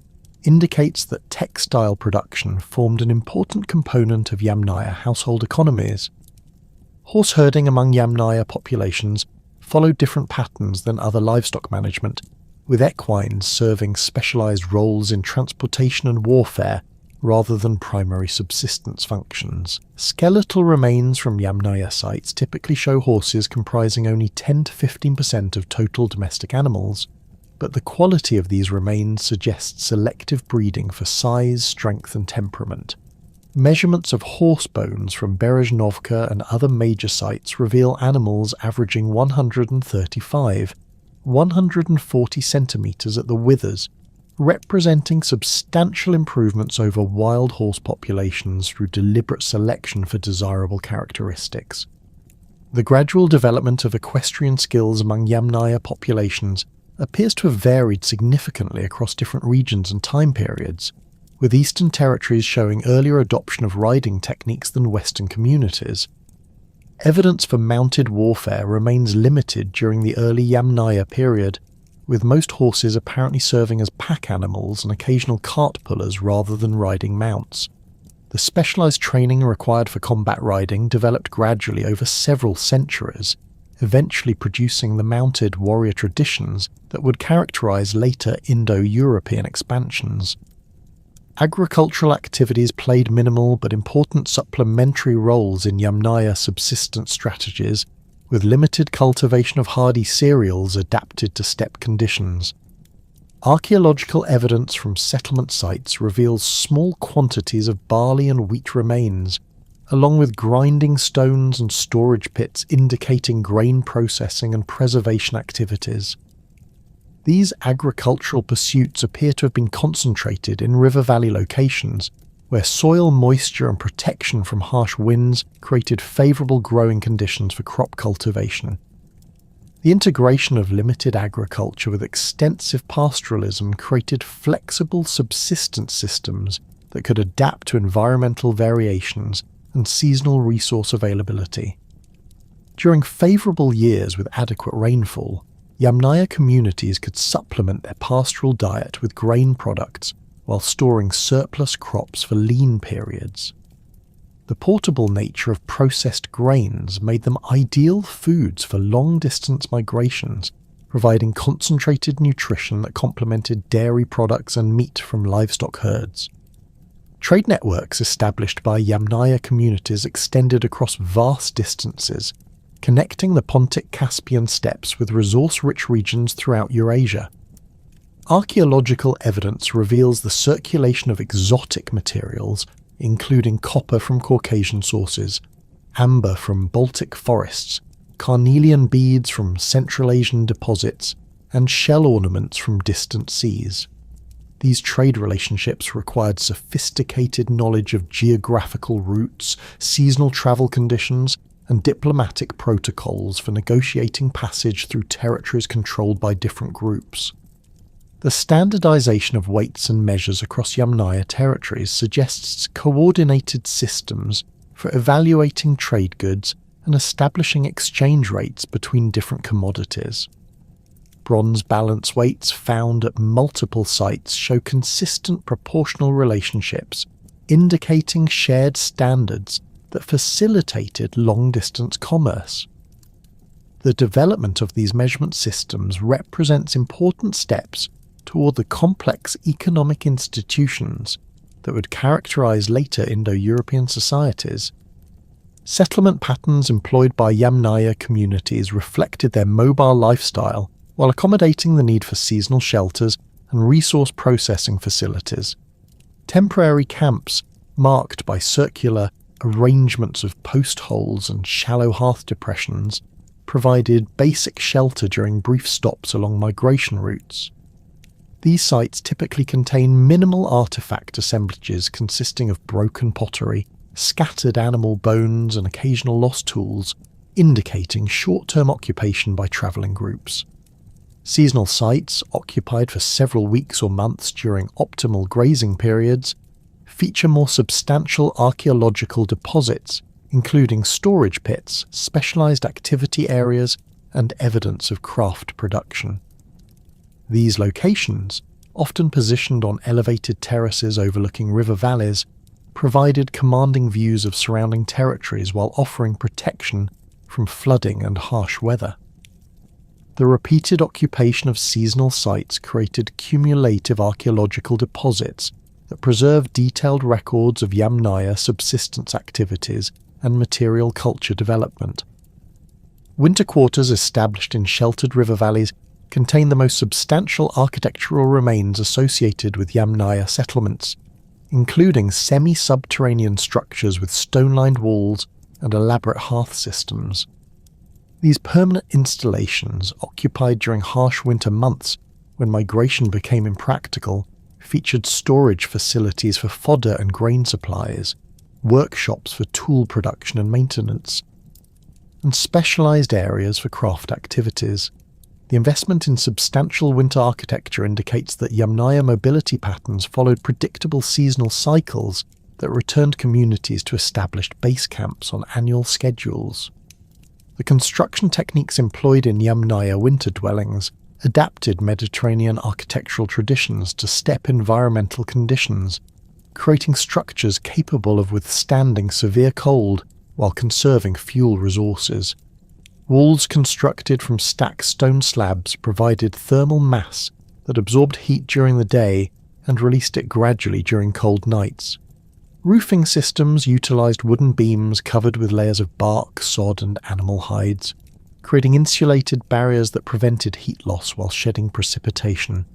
indicates that textile production formed an important component of Yamnaya household economies. Horse herding among Yamnaya populations followed different patterns than other livestock management, with equines serving specialized roles in transportation and warfare rather than primary subsistence functions. Skeletal remains from Yamnaya sites typically show horses comprising only 10 to 15% of total domestic animals, but the quality of these remains suggests selective breeding for size, strength and temperament. Measurements of horse bones from Berezhnovka and other major sites reveal animals averaging 140 centimetres at the withers, representing substantial improvements over wild horse populations through deliberate selection for desirable characteristics. The gradual development of equestrian skills among Yamnaya populations appears to have varied significantly across different regions and time periods, with eastern territories showing earlier adoption of riding techniques than western communities. Evidence for mounted warfare remains limited during the early Yamnaya period, with most horses apparently serving as pack animals and occasional cart pullers rather than riding mounts. The specialized training required for combat riding developed gradually over several centuries, eventually producing the mounted warrior traditions that would characterize later Indo-European expansions. Agricultural activities played minimal but important supplementary roles in Yamnaya subsistence strategies, with limited cultivation of hardy cereals adapted to steppe conditions. Archaeological evidence from settlement sites reveals small quantities of barley and wheat remains, along with grinding stones and storage pits indicating grain processing and preservation activities. These agricultural pursuits appear to have been concentrated in river valley locations, where soil moisture and protection from harsh winds created favourable growing conditions for crop cultivation. The integration of limited agriculture with extensive pastoralism created flexible subsistence systems that could adapt to environmental variations and seasonal resource availability. During favourable years with adequate rainfall, Yamnaya communities could supplement their pastoral diet with grain products while storing surplus crops for lean periods. The portable nature of processed grains made them ideal foods for long-distance migrations, providing concentrated nutrition that complemented dairy products and meat from livestock herds. Trade networks established by Yamnaya communities extended across vast distances, connecting the Pontic-Caspian steppes with resource-rich regions throughout Eurasia. Archaeological evidence reveals the circulation of exotic materials, including copper from Caucasian sources, amber from Baltic forests, carnelian beads from Central Asian deposits, and shell ornaments from distant seas. These trade relationships required sophisticated knowledge of geographical routes, seasonal travel conditions, and diplomatic protocols for negotiating passage through territories controlled by different groups. The standardization of weights and measures across Yamnaya territories suggests coordinated systems for evaluating trade goods and establishing exchange rates between different commodities. Bronze balance weights found at multiple sites show consistent proportional relationships, indicating shared standards that facilitated long-distance commerce. The development of these measurement systems represents important steps toward the complex economic institutions that would characterize later Indo-European societies. Settlement patterns employed by Yamnaya communities reflected their mobile lifestyle while accommodating the need for seasonal shelters and resource processing facilities. Temporary camps, marked by circular arrangements of post holes and shallow hearth depressions, provided basic shelter during brief stops along migration routes. These sites typically contain minimal artifact assemblages consisting of broken pottery, scattered animal bones and occasional lost tools, indicating short-term occupation by travelling groups. Seasonal sites, occupied for several weeks or months during optimal grazing periods, feature more substantial archaeological deposits, including storage pits, specialised activity areas, and evidence of craft production. These locations, often positioned on elevated terraces overlooking river valleys, provided commanding views of surrounding territories while offering protection from flooding and harsh weather. The repeated occupation of seasonal sites created cumulative archaeological deposits that preserve detailed records of Yamnaya subsistence activities and material culture development. Winter quarters established in sheltered river valleys contain the most substantial architectural remains associated with Yamnaya settlements, including semi-subterranean structures with stone-lined walls and elaborate hearth systems. These permanent installations, occupied during harsh winter months when migration became impractical, featured storage facilities for fodder and grain supplies, workshops for tool production and maintenance, and specialised areas for craft activities. The investment in substantial winter architecture indicates that Yamnaya mobility patterns followed predictable seasonal cycles that returned communities to established base camps on annual schedules. The construction techniques employed in Yamnaya winter dwellings adapted Mediterranean architectural traditions to steppe environmental conditions, creating structures capable of withstanding severe cold while conserving fuel resources. Walls constructed from stacked stone slabs provided thermal mass that absorbed heat during the day and released it gradually during cold nights. Roofing systems utilized wooden beams covered with layers of bark, sod, and animal hides, creating insulated barriers that prevented heat loss while shedding precipitation.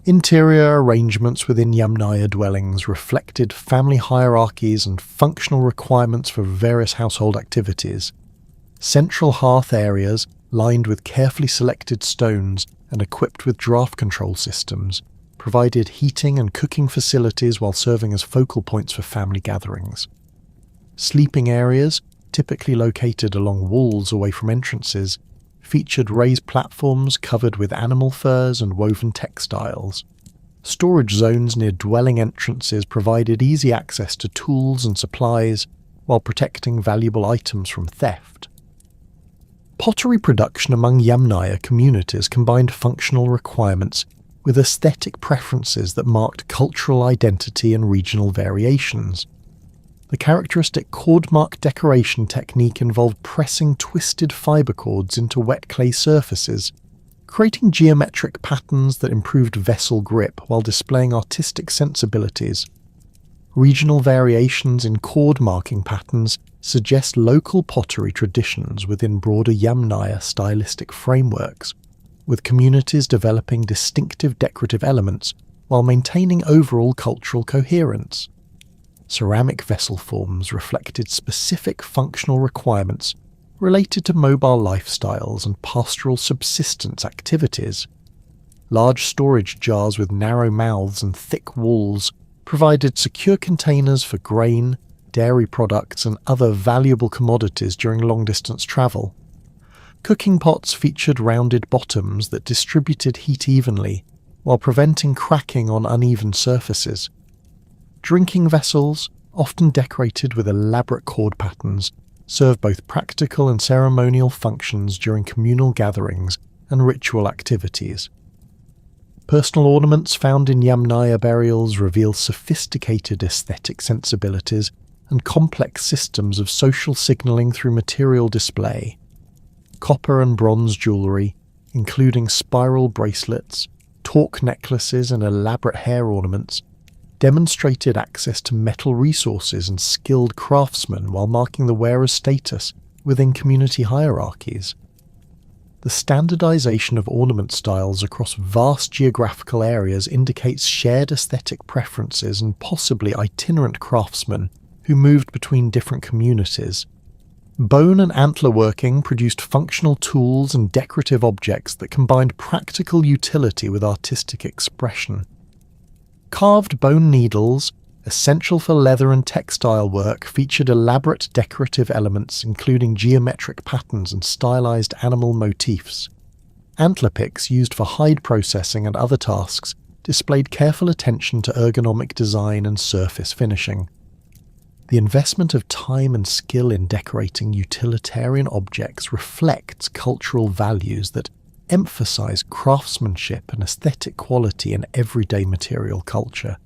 Interior arrangements within Yamnaya dwellings reflected family hierarchies and functional requirements for various household activities. Central hearth areas, lined with carefully selected stones and equipped with draft control systems, provided heating and cooking facilities while serving as focal points for family gatherings. Sleeping areas, typically located along walls away from entrances, featured raised platforms covered with animal furs and woven textiles. Storage zones near dwelling entrances provided easy access to tools and supplies while protecting valuable items from theft. Pottery production among Yamnaya communities combined functional requirements with aesthetic preferences that marked cultural identity and regional variations. The characteristic cord-mark decoration technique involved pressing twisted fibre cords into wet clay surfaces, creating geometric patterns that improved vessel grip while displaying artistic sensibilities. Regional variations in cord marking patterns suggest local pottery traditions within broader Yamnaya stylistic frameworks, with communities developing distinctive decorative elements while maintaining overall cultural coherence. Ceramic vessel forms reflected specific functional requirements related to mobile lifestyles and pastoral subsistence activities. Large storage jars with narrow mouths and thick walls provided secure containers for grain, dairy products, and other valuable commodities during long-distance travel. Cooking pots featured rounded bottoms that distributed heat evenly, while preventing cracking on uneven surfaces. Drinking vessels, often decorated with elaborate cord patterns, serve both practical and ceremonial functions during communal gatherings and ritual activities. Personal ornaments found in Yamnaya burials reveal sophisticated aesthetic sensibilities and complex systems of social signalling through material display. Copper and bronze jewellery, including spiral bracelets, torque necklaces and elaborate hair ornaments, demonstrated access to metal resources and skilled craftsmen while marking the wearer's status within community hierarchies. The standardization of ornament styles across vast geographical areas indicates shared aesthetic preferences and possibly itinerant craftsmen who moved between different communities. Bone and antler working produced functional tools and decorative objects that combined practical utility with artistic expression. Carved bone needles, essential for leather and textile work, featured elaborate decorative elements including geometric patterns and stylized animal motifs. Antler picks used for hide processing and other tasks displayed careful attention to ergonomic design and surface finishing. The investment of time and skill in decorating utilitarian objects reflects cultural values that emphasize craftsmanship and aesthetic quality in everyday material culture.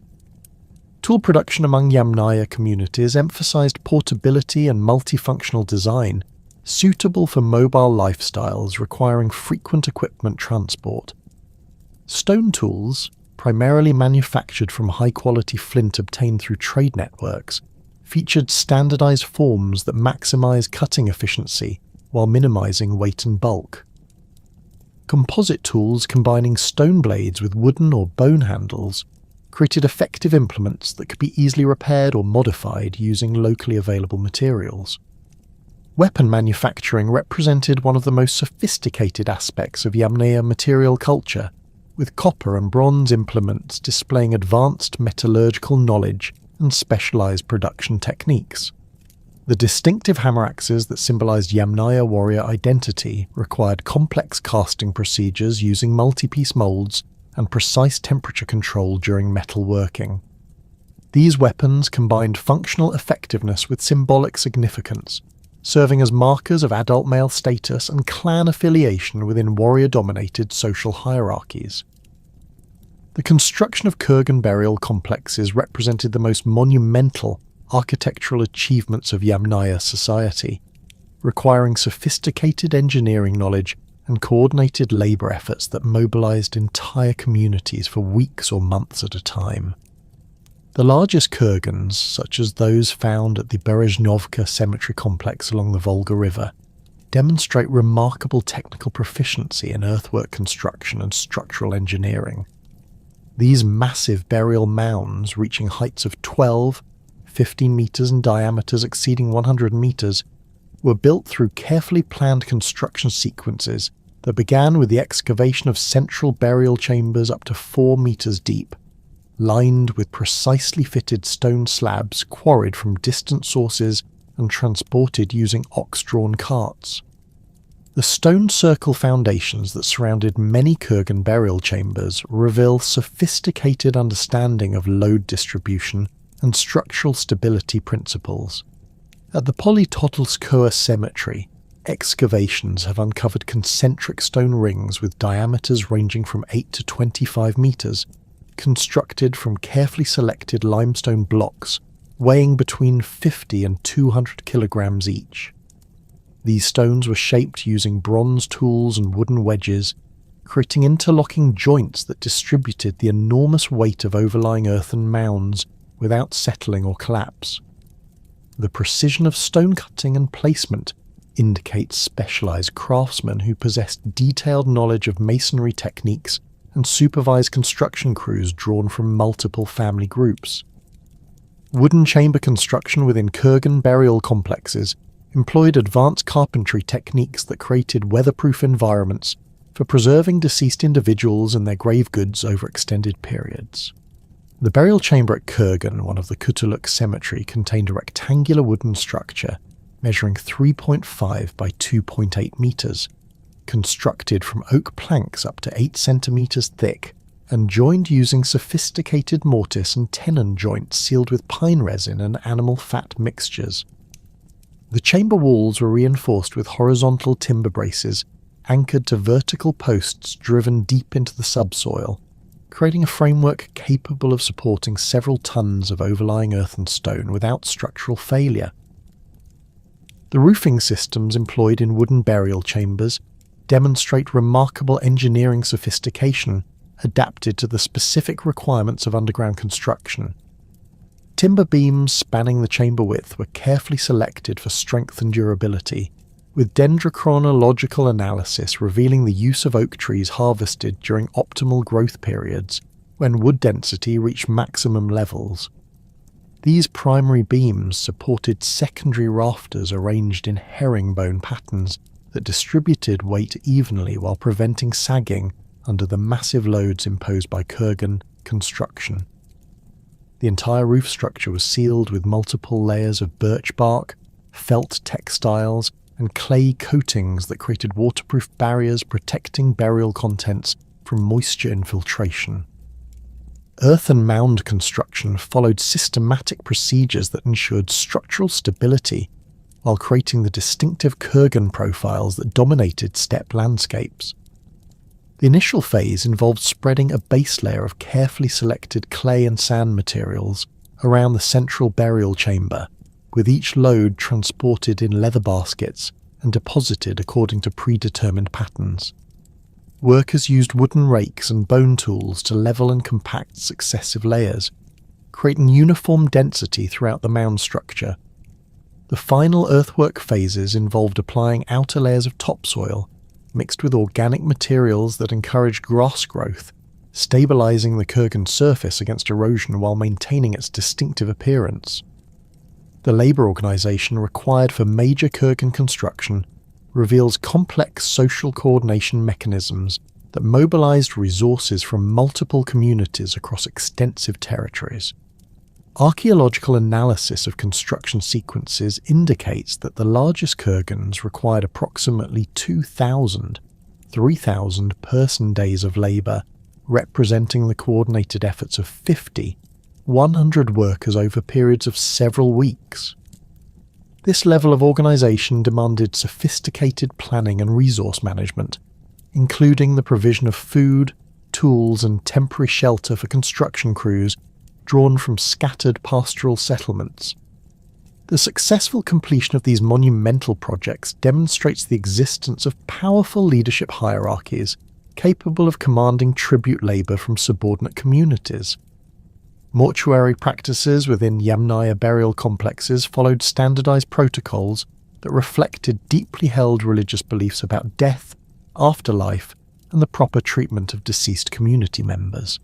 Tool production among Yamnaya communities emphasized portability and multifunctional design, suitable for mobile lifestyles requiring frequent equipment transport. Stone tools, primarily manufactured from high-quality flint obtained through trade networks, featured standardized forms that maximize cutting efficiency while minimizing weight and bulk. Composite tools combining stone blades with wooden or bone handles created effective implements that could be easily repaired or modified using locally available materials. Weapon manufacturing represented one of the most sophisticated aspects of Yamnaya material culture, with copper and bronze implements displaying advanced metallurgical knowledge and specialized production techniques. The distinctive hammer axes that symbolized Yamnaya warrior identity required complex casting procedures using multi-piece molds and precise temperature control during metal working. These weapons combined functional effectiveness with symbolic significance, serving as markers of adult male status and clan affiliation within warrior-dominated social hierarchies. The construction of kurgan burial complexes represented the most monumental architectural achievements of Yamnaya society, requiring sophisticated engineering knowledge and coordinated labour efforts that mobilised entire communities for weeks or months at a time. The largest kurgans, such as those found at the Berezhnovka cemetery complex along the Volga River, demonstrate remarkable technical proficiency in earthwork construction and structural engineering. These massive burial mounds, reaching heights of 12, 15 metres and diameters exceeding 100 metres, were built through carefully planned construction sequences that began with the excavation of central burial chambers up to 4 metres deep, lined with precisely fitted stone slabs quarried from distant sources and transported using ox-drawn carts. The stone circle foundations that surrounded many kurgan burial chambers reveal sophisticated understanding of load distribution and structural stability principles. At the Pontic-Caspian cemetery, excavations have uncovered concentric stone rings with diameters ranging from 8 to 25 metres, constructed from carefully selected limestone blocks weighing between 50 and 200 kilograms each. These stones were shaped using bronze tools and wooden wedges, creating interlocking joints that distributed the enormous weight of overlying earthen mounds without settling or collapse. The precision of stone cutting and placement indicates specialized craftsmen who possessed detailed knowledge of masonry techniques and supervised construction crews drawn from multiple family groups. Wooden chamber construction within kurgan burial complexes employed advanced carpentry techniques that created weatherproof environments for preserving deceased individuals and their grave goods over extended periods. The burial chamber at Kurgan, one of the Kutuluk cemetery, contained a rectangular wooden structure measuring 3.5 by 2.8 metres, constructed from oak planks up to 8 centimetres thick and joined using sophisticated mortise and tenon joints sealed with pine resin and animal fat mixtures. The chamber walls were reinforced with horizontal timber braces anchored to vertical posts driven deep into the subsoil, creating a framework capable of supporting several tons of overlying earth and stone without structural failure. The roofing systems employed in wooden burial chambers demonstrate remarkable engineering sophistication adapted to the specific requirements of underground construction. Timber beams spanning the chamber width were carefully selected for strength and durability, with dendrochronological analysis revealing the use of oak trees harvested during optimal growth periods, when wood density reached maximum levels. These primary beams supported secondary rafters arranged in herringbone patterns that distributed weight evenly while preventing sagging under the massive loads imposed by kurgan construction. The entire roof structure was sealed with multiple layers of birch bark, felt textiles, and clay coatings that created waterproof barriers protecting burial contents from moisture infiltration. Earth and mound construction followed systematic procedures that ensured structural stability while creating the distinctive kurgan profiles that dominated steppe landscapes. The initial phase involved spreading a base layer of carefully selected clay and sand materials around the central burial chamber, with each load transported in leather baskets and deposited according to predetermined patterns. Workers used wooden rakes and bone tools to level and compact successive layers, creating uniform density throughout the mound structure. The final earthwork phases involved applying outer layers of topsoil mixed with organic materials that encouraged grass growth, stabilizing the kurgan surface against erosion while maintaining its distinctive appearance. The labour organisation required for major kurgan construction reveals complex social coordination mechanisms that mobilised resources from multiple communities across extensive territories. Archaeological analysis of construction sequences indicates that the largest kurgans required approximately 2,000, 3,000 person days of labour, representing the coordinated efforts of 50, 100 workers over periods of several weeks. This level of organisation demanded sophisticated planning and resource management, including the provision of food, tools and temporary shelter for construction crews drawn from scattered pastoral settlements. The successful completion of these monumental projects demonstrates the existence of powerful leadership hierarchies capable of commanding tribute labour from subordinate communities. Mortuary practices within Yamnaya burial complexes followed standardised protocols that reflected deeply held religious beliefs about death, afterlife, and the proper treatment of deceased community members.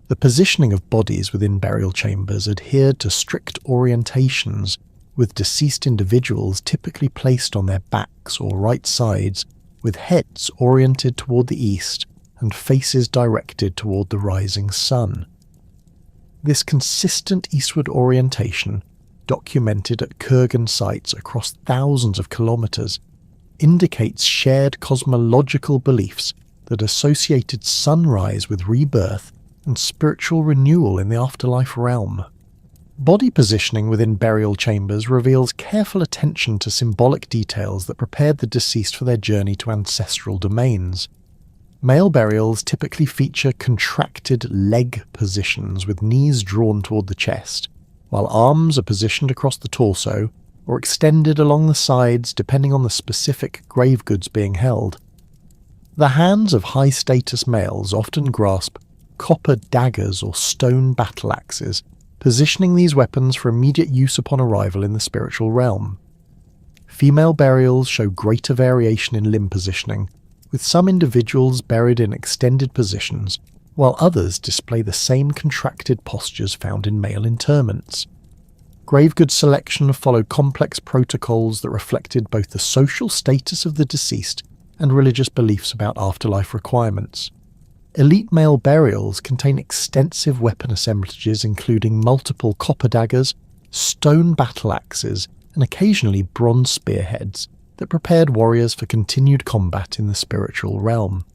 The positioning of bodies within burial chambers adhered to strict orientations, with deceased individuals typically placed on their backs or right sides, with heads oriented toward the east and faces directed toward the rising sun. This consistent eastward orientation, documented at kurgan sites across thousands of kilometres, indicates shared cosmological beliefs that associated sunrise with rebirth and spiritual renewal in the afterlife realm. Body positioning within burial chambers reveals careful attention to symbolic details that prepared the deceased for their journey to ancestral domains. Male burials typically feature contracted leg positions with knees drawn toward the chest, while arms are positioned across the torso or extended along the sides depending on the specific grave goods being held. The hands of high-status males often grasp copper daggers or stone battle axes, positioning these weapons for immediate use upon arrival in the spiritual realm. Female burials show greater variation in limb positioning, with some individuals buried in extended positions, while others display the same contracted postures found in male interments. Gravegoods selection followed complex protocols that reflected both the social status of the deceased and religious beliefs about afterlife requirements. Elite male burials contain extensive weapon assemblages including multiple copper daggers, stone battle axes, and occasionally bronze spearheads that prepared warriors for continued combat in the spiritual realm.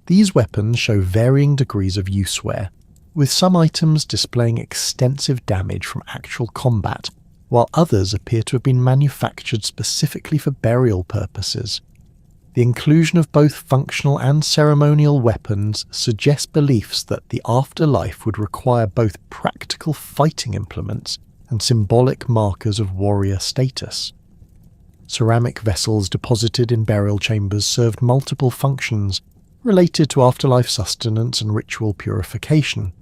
These weapons show varying degrees of use wear, with some items displaying extensive damage from actual combat, while others appear to have been manufactured specifically for burial purposes. The inclusion of both functional and ceremonial weapons suggests beliefs that the afterlife would require both practical fighting implements and symbolic markers of warrior status. Ceramic vessels deposited in burial chambers served multiple functions related to afterlife sustenance and ritual purification.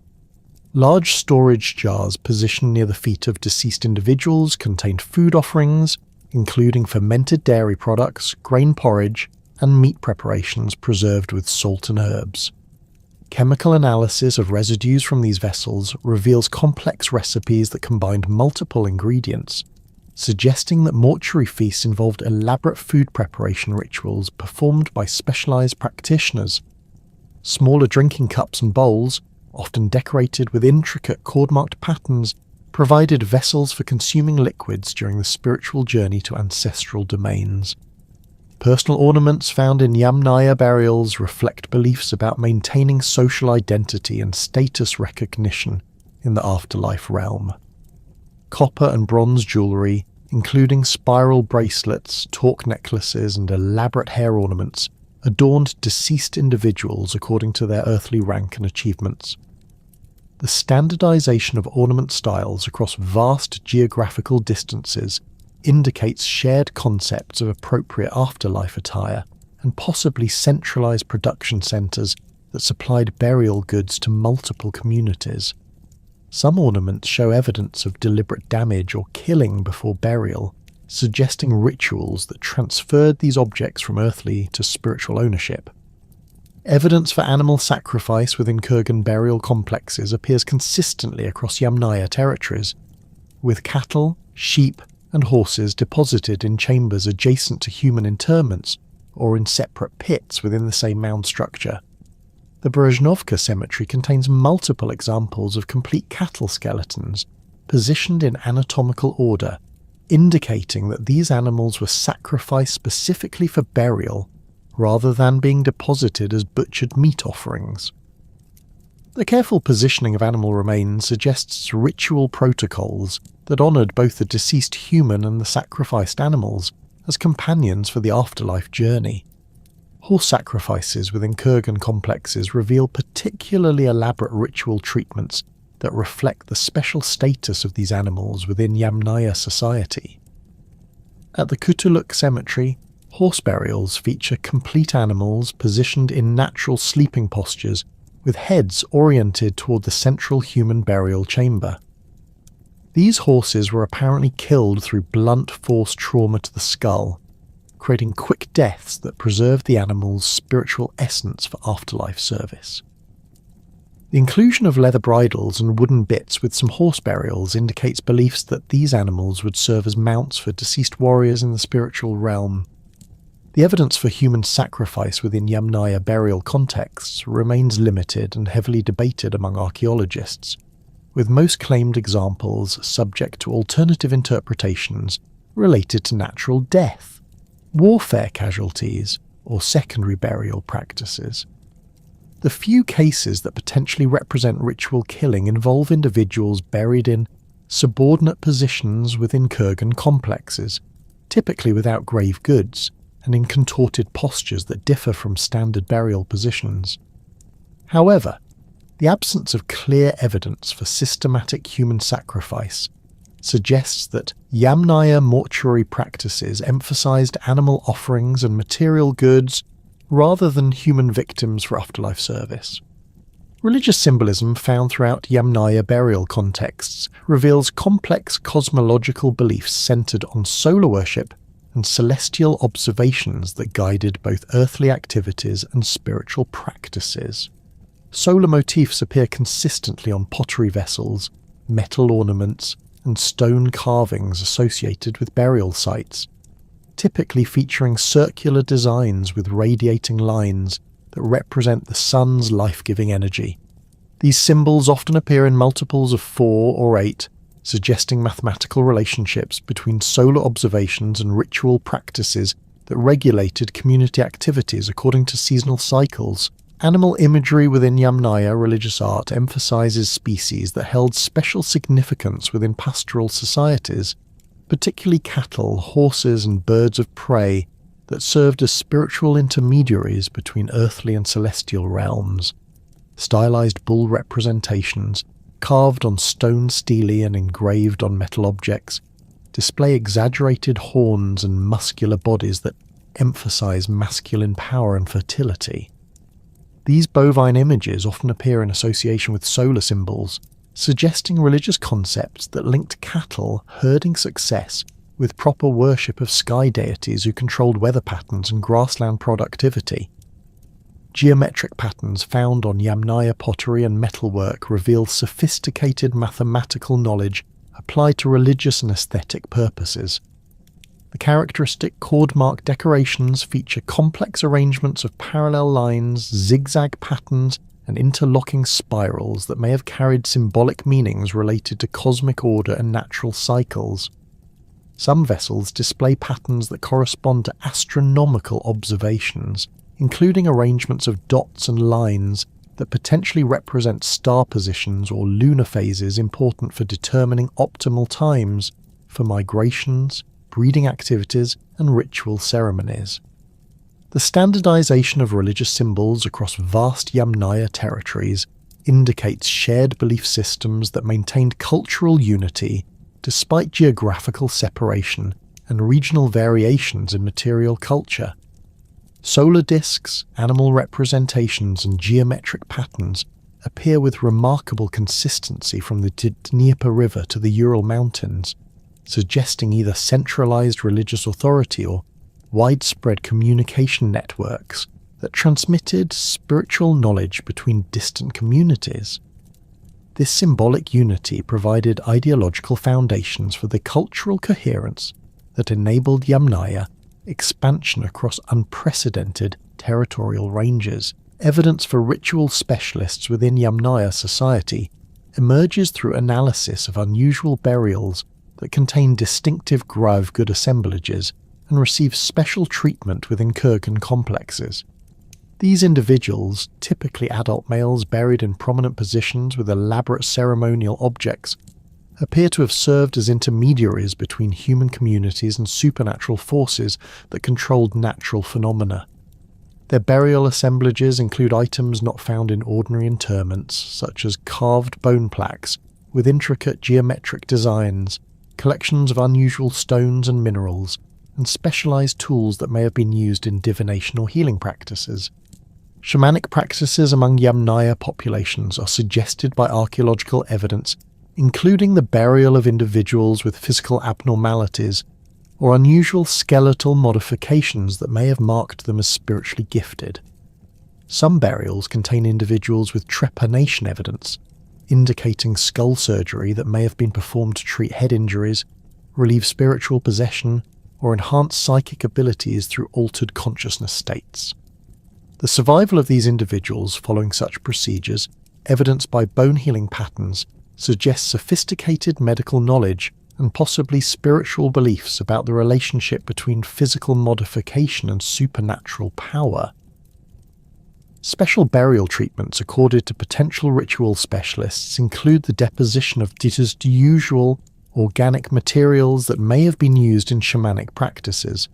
Large storage jars positioned near the feet of deceased individuals contained food offerings, including fermented dairy products, grain porridge, and meat preparations preserved with salt and herbs. Chemical analysis of residues from these vessels reveals complex recipes that combined multiple ingredients, suggesting that mortuary feasts involved elaborate food preparation rituals performed by specialized practitioners. Smaller drinking cups and bowls, often decorated with intricate cord-marked patterns, provided vessels for consuming liquids during the spiritual journey to ancestral domains. Personal ornaments found in Yamnaya burials reflect beliefs about maintaining social identity and status recognition in the afterlife realm. Copper and bronze jewellery, including spiral bracelets, torque necklaces and elaborate hair ornaments, adorned deceased individuals according to their earthly rank and achievements. The standardization of ornament styles across vast geographical distances indicates shared concepts of appropriate afterlife attire and possibly centralized production centers that supplied burial goods to multiple communities. Some ornaments show evidence of deliberate damage or killing before burial, suggesting rituals that transferred these objects from earthly to spiritual ownership. Evidence for animal sacrifice within kurgan burial complexes appears consistently across Yamnaya territories, with cattle, sheep, and horses deposited in chambers adjacent to human interments or in separate pits within the same mound structure. The Berezhnovka cemetery contains multiple examples of complete cattle skeletons, positioned in anatomical order, indicating that these animals were sacrificed specifically for burial rather than being deposited as butchered meat offerings. The careful positioning of animal remains suggests ritual protocols that honoured both the deceased human and the sacrificed animals as companions for the afterlife journey. Horse sacrifices within kurgan complexes reveal particularly elaborate ritual treatments that reflect the special status of these animals within Yamnaya society. At the Kutuluk cemetery, horse burials feature complete animals positioned in natural sleeping postures with heads oriented toward the central human burial chamber. These horses were apparently killed through blunt force trauma to the skull, creating quick deaths that preserved the animal's spiritual essence for afterlife service. The inclusion of leather bridles and wooden bits with some horse burials indicates beliefs that these animals would serve as mounts for deceased warriors in the spiritual realm. The evidence for human sacrifice within Yamnaya burial contexts remains limited and heavily debated among archaeologists, with most claimed examples subject to alternative interpretations related to natural death, warfare casualties, or secondary burial practices. The few cases that potentially represent ritual killing involve individuals buried in subordinate positions within kurgan complexes, typically without grave goods, and in contorted postures that differ from standard burial positions. However, the absence of clear evidence for systematic human sacrifice suggests that Yamnaya mortuary practices emphasized animal offerings and material goods rather than human victims for afterlife service. Religious symbolism found throughout Yamnaya burial contexts reveals complex cosmological beliefs centered on solar worship and celestial observations that guided both earthly activities and spiritual practices. Solar motifs appear consistently on pottery vessels, metal ornaments, and stone carvings associated with burial sites, typically featuring circular designs with radiating lines that represent the sun's life-giving energy. These symbols often appear in multiples of 4 or 8, suggesting mathematical relationships between solar observations and ritual practices that regulated community activities according to seasonal cycles. Animal imagery within Yamnaya religious art emphasizes species that held special significance within pastoral societies, particularly cattle, horses, and birds of prey that served as spiritual intermediaries between earthly and celestial realms. Stylized bull representations, carved on stone stele and engraved on metal objects, display exaggerated horns and muscular bodies that emphasize masculine power and fertility. These bovine images often appear in association with solar symbols, suggesting religious concepts that linked cattle herding success with proper worship of sky deities who controlled weather patterns and grassland productivity. Geometric patterns found on Yamnaya pottery and metalwork reveal sophisticated mathematical knowledge applied to religious and aesthetic purposes. The characteristic cord-mark decorations feature complex arrangements of parallel lines, zigzag patterns, and interlocking spirals that may have carried symbolic meanings related to cosmic order and natural cycles. Some vessels display patterns that correspond to astronomical observations, including arrangements of dots and lines that potentially represent star positions or lunar phases important for determining optimal times for migrations, breeding activities, and ritual ceremonies. The standardization of religious symbols across vast Yamnaya territories indicates shared belief systems that maintained cultural unity despite geographical separation and regional variations in material culture. Solar discs, animal representations, and geometric patterns appear with remarkable consistency from the Dnieper River to the Ural Mountains, suggesting either centralized religious authority or widespread communication networks that transmitted spiritual knowledge between distant communities. This symbolic unity provided ideological foundations for the cultural coherence that enabled Yamnaya expansion across unprecedented territorial ranges. Evidence for ritual specialists within Yamnaya society emerges through analysis of unusual burials that contain distinctive Gravgud assemblages and receive special treatment within kurgan complexes. These individuals, typically adult males buried in prominent positions with elaborate ceremonial objects, appear to have served as intermediaries between human communities and supernatural forces that controlled natural phenomena. Their burial assemblages include items not found in ordinary interments, such as carved bone plaques with intricate geometric designs, collections of unusual stones and minerals, and specialized tools that may have been used in divination or healing practices. Shamanic practices among Yamnaya populations are suggested by archaeological evidence, including the burial of individuals with physical abnormalities or unusual skeletal modifications that may have marked them as spiritually gifted. Some burials contain individuals with trepanation evidence, indicating skull surgery that may have been performed to treat head injuries, relieve spiritual possession, or enhance psychic abilities through altered consciousness states. The survival of these individuals following such procedures, evidenced by bone healing patterns, suggests sophisticated medical knowledge and possibly spiritual beliefs about the relationship between physical modification and supernatural power. Special burial treatments accorded to potential ritual specialists include the deposition of usual organic materials that may have been used in shamanic practices.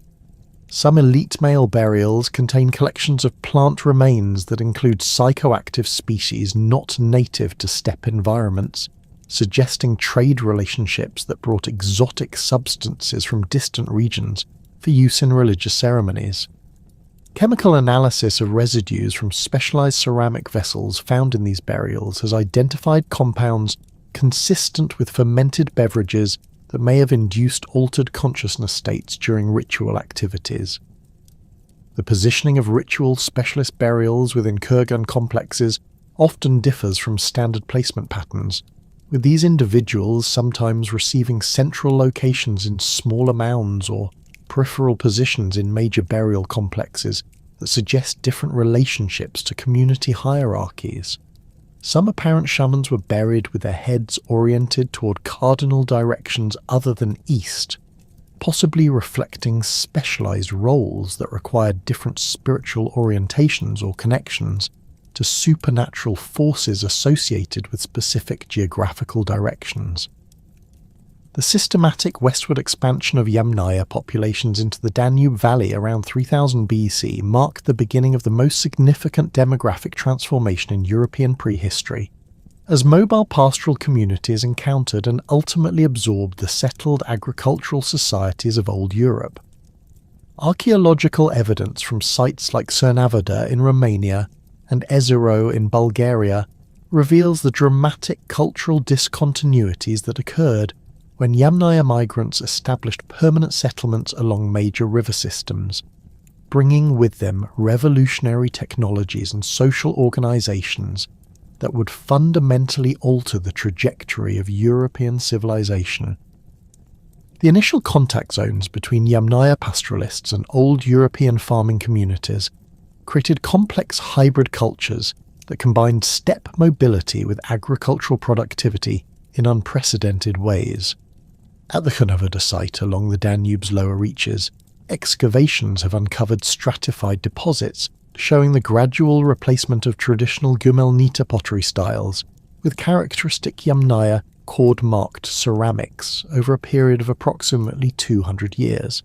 Some elite male burials contain collections of plant remains that include psychoactive species not native to steppe environments, suggesting trade relationships that brought exotic substances from distant regions for use in religious ceremonies. Chemical analysis of residues from specialized ceramic vessels found in these burials has identified compounds consistent with fermented beverages that may have induced altered consciousness states during ritual activities. The positioning of ritual specialist burials within kurgan complexes often differs from standard placement patterns, with these individuals sometimes receiving central locations in smaller mounds or peripheral positions in major burial complexes that suggest different relationships to community hierarchies. Some apparent shamans were buried with their heads oriented toward cardinal directions other than east, possibly reflecting specialized roles that required different spiritual orientations or connections to supernatural forces associated with specific geographical directions. The systematic westward expansion of Yamnaya populations into the Danube Valley around 3000 BC marked the beginning of the most significant demographic transformation in European prehistory, as mobile pastoral communities encountered and ultimately absorbed the settled agricultural societies of old Europe. Archaeological evidence from sites like Cernavoda in Romania and Ezero in Bulgaria reveals the dramatic cultural discontinuities that occurred when Yamnaya migrants established permanent settlements along major river systems, bringing with them revolutionary technologies and social organizations that would fundamentally alter the trajectory of European civilization. The initial contact zones between Yamnaya pastoralists and old European farming communities created complex hybrid cultures that combined steppe mobility with agricultural productivity in unprecedented ways. At the Hunavada site along the Danube's lower reaches, excavations have uncovered stratified deposits showing the gradual replacement of traditional Gumelnita pottery styles with characteristic Yamnaya cord-marked ceramics over a period of approximately 200 years.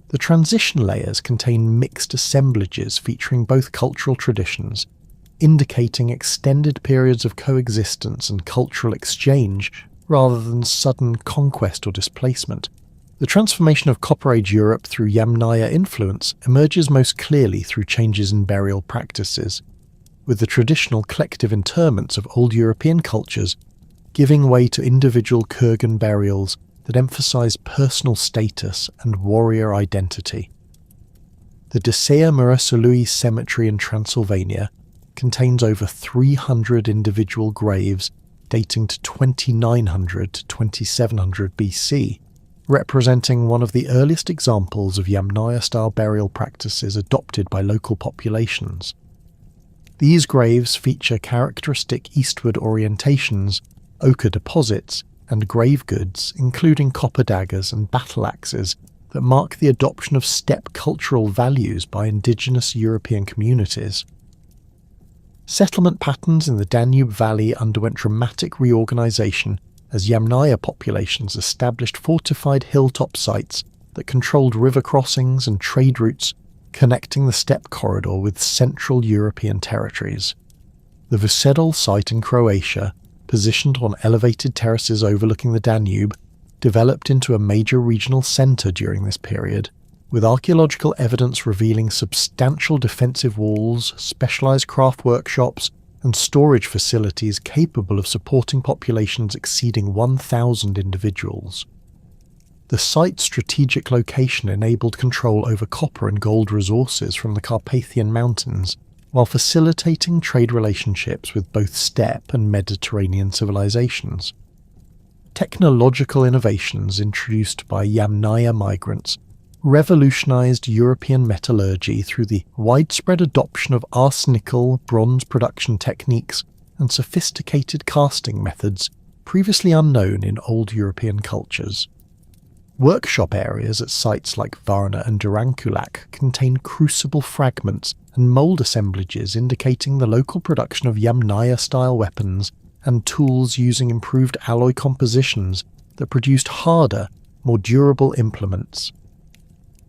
The transition layers contain mixed assemblages featuring both cultural traditions, indicating extended periods of coexistence and cultural exchange rather than sudden conquest or displacement. The transformation of Copper Age Europe through Yamnaya influence emerges most clearly through changes in burial practices, with the traditional collective interments of old European cultures giving way to individual kurgan burials that emphasize personal status and warrior identity. The Desea Murasalui cemetery in Transylvania contains over 300 individual graves dating to 2900 to 2700 BC, representing one of the earliest examples of Yamnaya-style burial practices adopted by local populations. These graves feature characteristic eastward orientations, ochre deposits, and grave goods, including copper daggers and battle axes, that mark the adoption of steppe cultural values by indigenous European communities. Settlement patterns in the Danube Valley underwent dramatic reorganization as Yamnaya populations established fortified hilltop sites that controlled river crossings and trade routes connecting the steppe corridor with Central European territories. The Vucedol site in Croatia, positioned on elevated terraces overlooking the Danube, developed into a major regional centre during this period, with archaeological evidence revealing substantial defensive walls, specialised craft workshops, and storage facilities capable of supporting populations exceeding 1,000 individuals. The site's strategic location enabled control over copper and gold resources from the Carpathian Mountains, while facilitating trade relationships with both steppe and Mediterranean civilizations. Technological innovations introduced by Yamnaya migrants revolutionized European metallurgy through the widespread adoption of arsenical bronze production techniques and sophisticated casting methods previously unknown in old European cultures. Workshop areas at sites like Varna and Durankulak contain crucible fragments and mould assemblages indicating the local production of Yamnaya-style weapons and tools using improved alloy compositions that produced harder, more durable implements.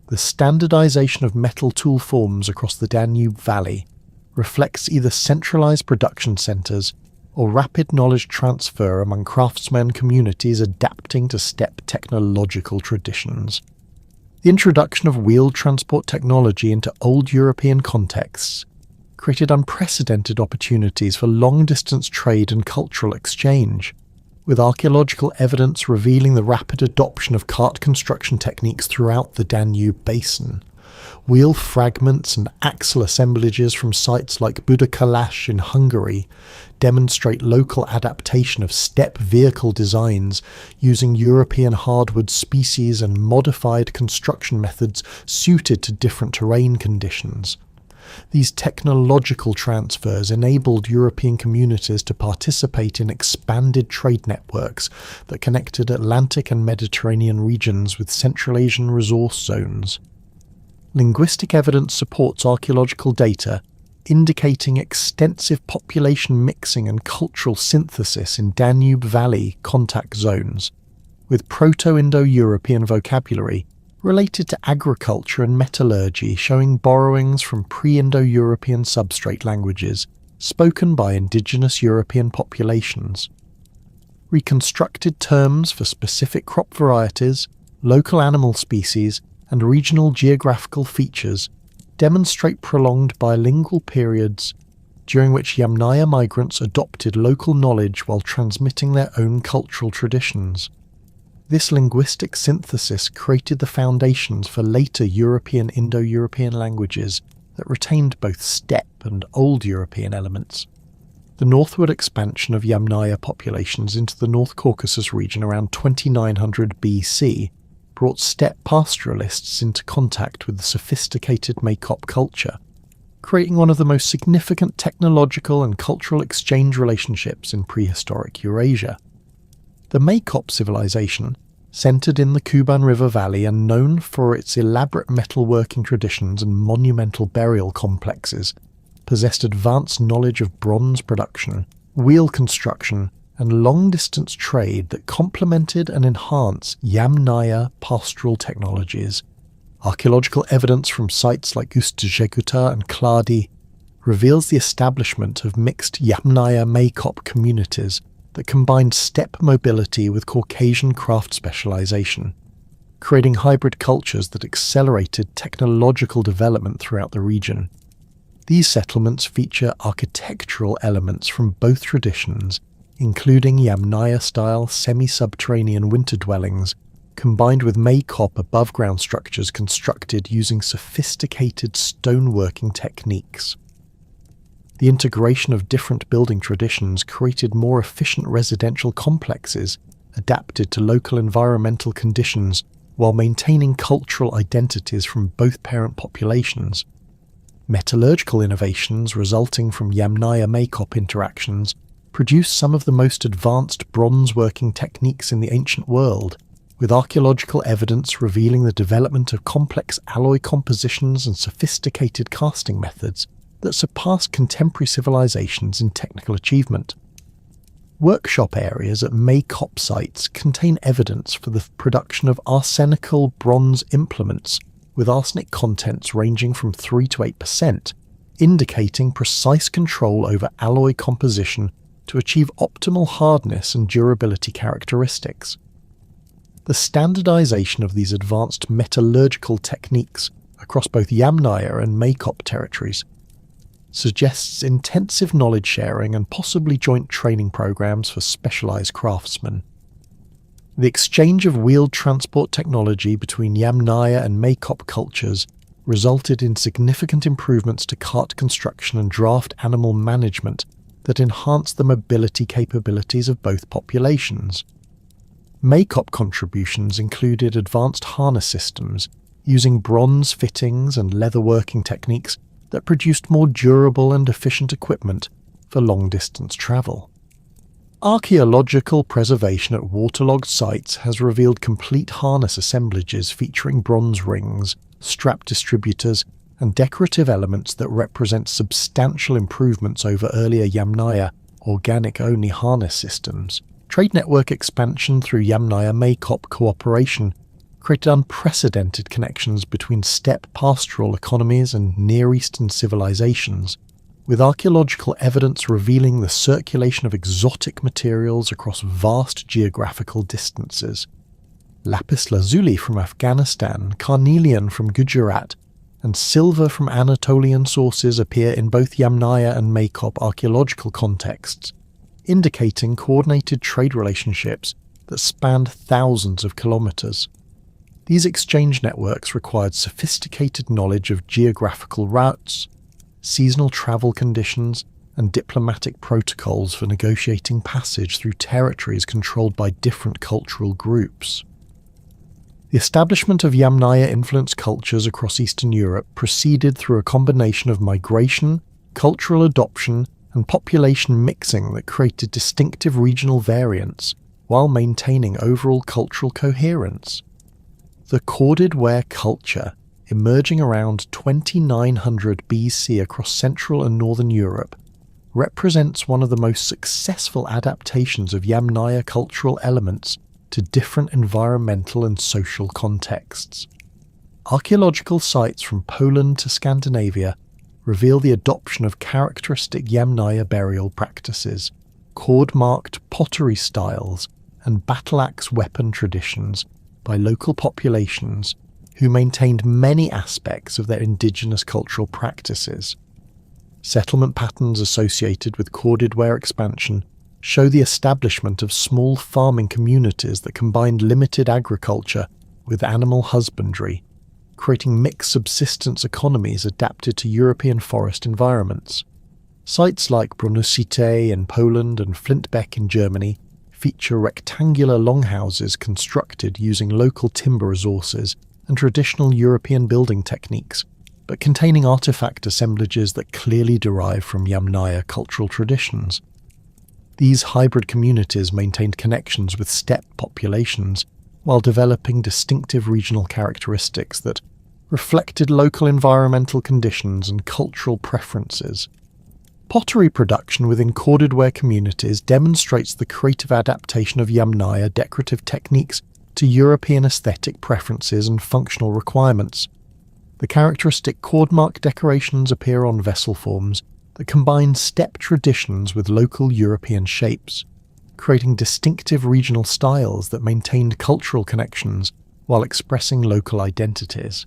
The standardization of metal tool forms across the Danube Valley reflects either centralized production centers or rapid knowledge transfer among craftsmen communities adapting to steppe technological traditions. The introduction of wheeled transport technology into old European contexts created unprecedented opportunities for long-distance trade and cultural exchange, with archaeological evidence revealing the rapid adoption of cart construction techniques throughout the Danube basin. Wheel fragments and axle assemblages from sites like Budakalash in Hungary demonstrate local adaptation of steppe vehicle designs using European hardwood species and modified construction methods suited to different terrain conditions. These technological transfers enabled European communities to participate in expanded trade networks that connected Atlantic and Mediterranean regions with Central Asian resource zones. Linguistic evidence supports archaeological data indicating extensive population mixing and cultural synthesis in Danube Valley contact zones, with Proto-Indo-European vocabulary related to agriculture and metallurgy showing borrowings from pre-Indo-European substrate languages spoken by indigenous European populations. Reconstructed terms for specific crop varieties, local animal species, and regional geographical features demonstrate prolonged bilingual periods during which Yamnaya migrants adopted local knowledge while transmitting their own cultural traditions. This linguistic synthesis created the foundations for later European Indo-European languages that retained both steppe and Old European elements. The northward expansion of Yamnaya populations into the North Caucasus region around 2900 BC brought steppe pastoralists into contact with the sophisticated Maykop culture. creating one of the most significant technological and cultural exchange relationships in prehistoric Eurasia. The Maykop civilization, centered in the Kuban River Valley and known for its elaborate metalworking traditions and monumental burial complexes, possessed advanced knowledge of bronze production, wheel construction, and long-distance trade that complemented and enhanced Yamnaya pastoral technologies. Archaeological evidence from sites like Ust-Jekuta and Kladi reveals the establishment of mixed Yamnaya-Maykop communities that combined steppe mobility with Caucasian craft specialization, creating hybrid cultures that accelerated technological development throughout the region. These settlements feature architectural elements from both traditions, including Yamnaya-style semi-subterranean winter dwellings, combined with Maykop above-ground structures constructed using sophisticated stoneworking techniques. The integration of different building traditions created more efficient residential complexes adapted to local environmental conditions while maintaining cultural identities from both parent populations. Metallurgical innovations resulting from Yamnaya-Maykop interactions produced some of the most advanced bronze-working techniques in the ancient world, with archaeological evidence revealing the development of complex alloy compositions and sophisticated casting methods that surpassed contemporary civilizations in technical achievement. Workshop areas at Maykop sites contain evidence for the production of arsenical bronze implements with arsenic contents ranging from 3 to 8%, indicating precise control over alloy composition to achieve optimal hardness and durability characteristics. The standardization of these advanced metallurgical techniques across both Yamnaya and Maykop territories suggests intensive knowledge sharing and possibly joint training programs for specialized craftsmen. The exchange of wheeled transport technology between Yamnaya and Maykop cultures resulted in significant improvements to cart construction and draft animal management that enhanced the mobility capabilities of both populations. Maykop contributions included advanced harness systems using bronze fittings and leatherworking techniques that produced more durable and efficient equipment for long-distance travel. Archaeological preservation at waterlogged sites has revealed complete harness assemblages featuring bronze rings, strap distributors, and decorative elements that represent substantial improvements over earlier Yamnaya organic-only harness systems. Trade network expansion through Yamnaya-Maykop cooperation created unprecedented connections between steppe pastoral economies and Near Eastern civilizations, with archaeological evidence revealing the circulation of exotic materials across vast geographical distances. Lapis lazuli from Afghanistan, carnelian from Gujarat, and silver from Anatolian sources appear in both Yamnaya and Maykop archaeological contexts, indicating coordinated trade relationships that spanned thousands of kilometers. These exchange networks required sophisticated knowledge of geographical routes, seasonal travel conditions, and diplomatic protocols for negotiating passage through territories controlled by different cultural groups. The establishment of Yamnaya-influenced cultures across Eastern Europe proceeded through a combination of migration, cultural adoption, and population mixing that created distinctive regional variants while maintaining overall cultural coherence. The corded ware culture, emerging around 2900 BC across Central and Northern Europe, represents one of the most successful adaptations of Yamnaya cultural elements to different environmental and social contexts. Archaeological sites from Poland to Scandinavia reveal the adoption of characteristic Yamnaya burial practices, cord-marked pottery styles, and battle-axe weapon traditions by local populations who maintained many aspects of their indigenous cultural practices. Settlement patterns associated with corded ware expansion show the establishment of small farming communities that combined limited agriculture with animal husbandry, creating mixed subsistence economies adapted to European forest environments. Sites like Brunusite in Poland and Flintbeck in Germany feature rectangular longhouses constructed using local timber resources and traditional European building techniques, but containing artifact assemblages that clearly derive from Yamnaya cultural traditions. These hybrid communities maintained connections with steppe populations while developing distinctive regional characteristics that reflected local environmental conditions and cultural preferences. Pottery production within corded-ware communities demonstrates the creative adaptation of Yamnaya decorative techniques to European aesthetic preferences and functional requirements. The characteristic cord-mark decorations appear on vessel forms that combine steppe traditions with local European shapes, creating distinctive regional styles that maintained cultural connections while expressing local identities.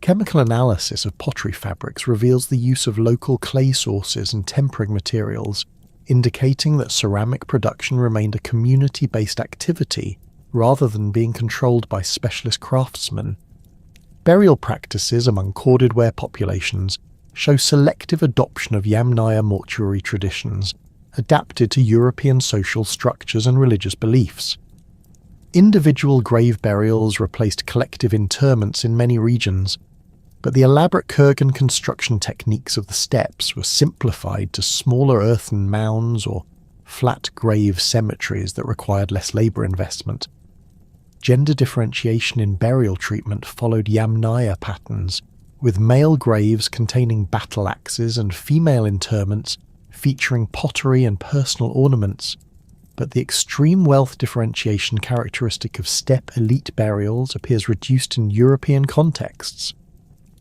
Chemical analysis of pottery fabrics reveals the use of local clay sources and tempering materials, indicating that ceramic production remained a community-based activity rather than being controlled by specialist craftsmen. Burial practices among corded-ware populations show selective adoption of Yamnaya mortuary traditions, adapted to European social structures and religious beliefs. Individual grave burials replaced collective interments in many regions, but the elaborate kurgan construction techniques of the steppes were simplified to smaller earthen mounds or flat grave cemeteries that required less labour investment. Gender differentiation in burial treatment followed Yamnaya patterns, with male graves containing battle axes and female interments featuring pottery and personal ornaments, but the extreme wealth differentiation characteristic of steppe elite burials appears reduced in European contexts.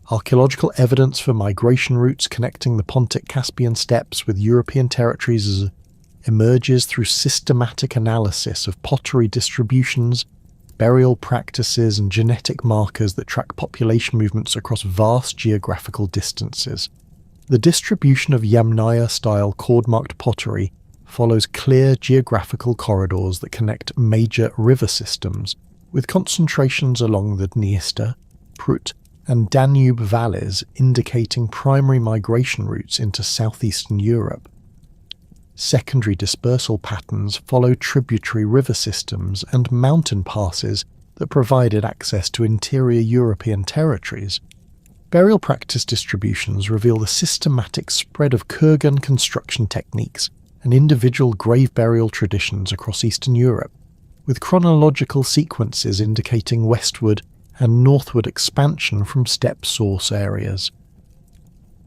Archaeological evidence for migration routes connecting the Pontic-Caspian steppes with European territories emerges through systematic analysis of pottery distributions, burial practices and genetic markers that track population movements across vast geographical distances. The distribution of Yamnaya-style cord-marked pottery follows clear geographical corridors that connect major river systems, with concentrations along the Dniester, Prut, and Danube valleys indicating primary migration routes into southeastern Europe. Secondary dispersal patterns follow tributary river systems and mountain passes that provided access to interior European territories. Burial practice distributions reveal the systematic spread of kurgan construction techniques and individual grave burial traditions across Eastern Europe, with chronological sequences indicating westward and northward expansion from steppe source areas.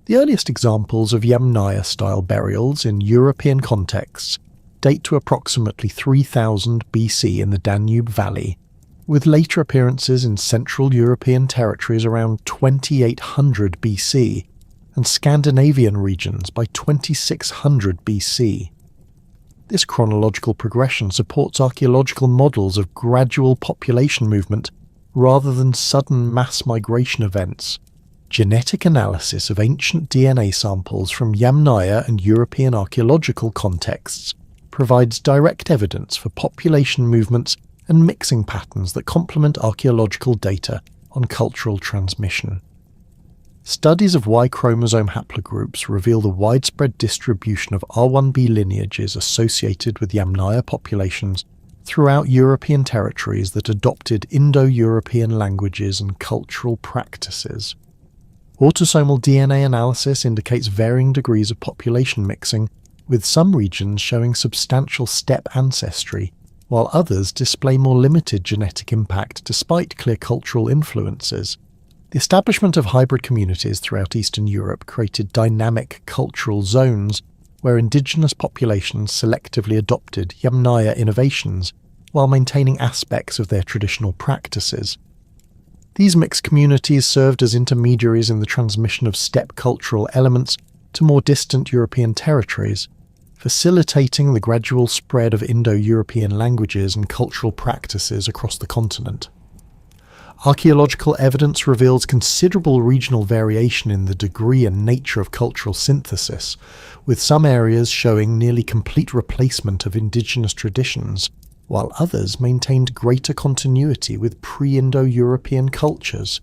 The earliest examples of Yamnaya-style burials in European contexts date to approximately 3000 BC in the Danube Valley, with later appearances in Central European territories around 2800 BC and Scandinavian regions by 2600 BC. This chronological progression supports archaeological models of gradual population movement rather than sudden mass migration events. Genetic analysis of ancient DNA samples from Yamnaya and European archaeological contexts provides direct evidence for population movements and mixing patterns that complement archaeological data on cultural transmission. Studies of Y chromosome haplogroups reveal the widespread distribution of R1b lineages associated with Yamnaya populations throughout European territories that adopted Indo-European languages and cultural practices. Autosomal DNA analysis indicates varying degrees of population mixing, with some regions showing substantial steppe ancestry, while others display more limited genetic impact despite clear cultural influences. The establishment of hybrid communities throughout Eastern Europe created dynamic cultural zones where indigenous populations selectively adopted Yamnaya innovations while maintaining aspects of their traditional practices. These mixed communities served as intermediaries in the transmission of steppe cultural elements to more distant European territories, facilitating the gradual spread of Indo-European languages and cultural practices across the continent. Archaeological evidence reveals considerable regional variation in the degree and nature of cultural synthesis, with some areas showing nearly complete replacement of indigenous traditions, while others maintained greater continuity with pre-Indo-European cultures.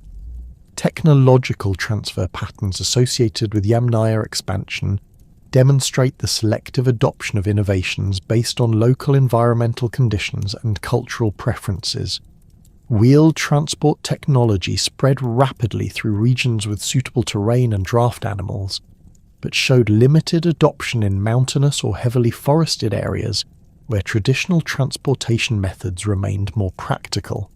Technological transfer patterns associated with Yamnaya expansion demonstrate the selective adoption of innovations based on local environmental conditions and cultural preferences. Wheeled transport technology spread rapidly through regions with suitable terrain and draft animals, but showed limited adoption in mountainous or heavily forested areas where traditional transportation methods remained more practical.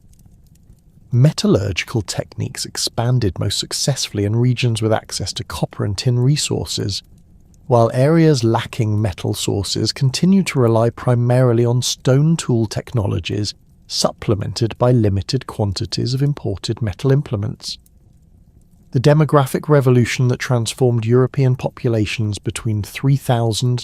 Metallurgical techniques expanded most successfully in regions with access to copper and tin resources, while areas lacking metal sources continued to rely primarily on stone tool technologies supplemented by limited quantities of imported metal implements. The demographic revolution that transformed European populations between 3000 and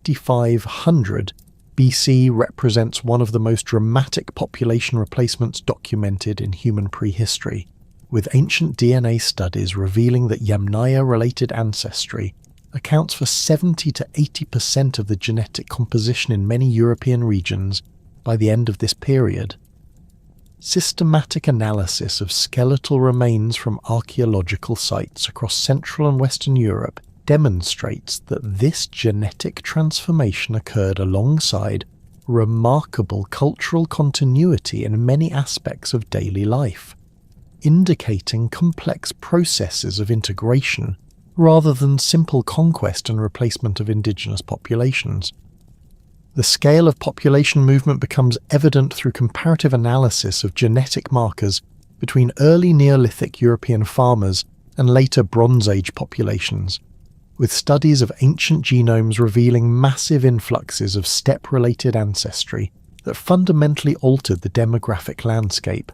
2500 BC represents one of the most dramatic population replacements documented in human prehistory, with ancient DNA studies revealing that Yamnaya-related ancestry accounts for 70 to 80% of the genetic composition in many European regions by the end of this period. Systematic analysis of skeletal remains from archaeological sites across Central and Western Europe demonstrates that this genetic transformation occurred alongside remarkable cultural continuity in many aspects of daily life, indicating complex processes of integration rather than simple conquest and replacement of indigenous populations. The scale of population movement becomes evident through comparative analysis of genetic markers between early Neolithic European farmers and later Bronze Age populations, with studies of ancient genomes revealing massive influxes of steppe-related ancestry that fundamentally altered the demographic landscape.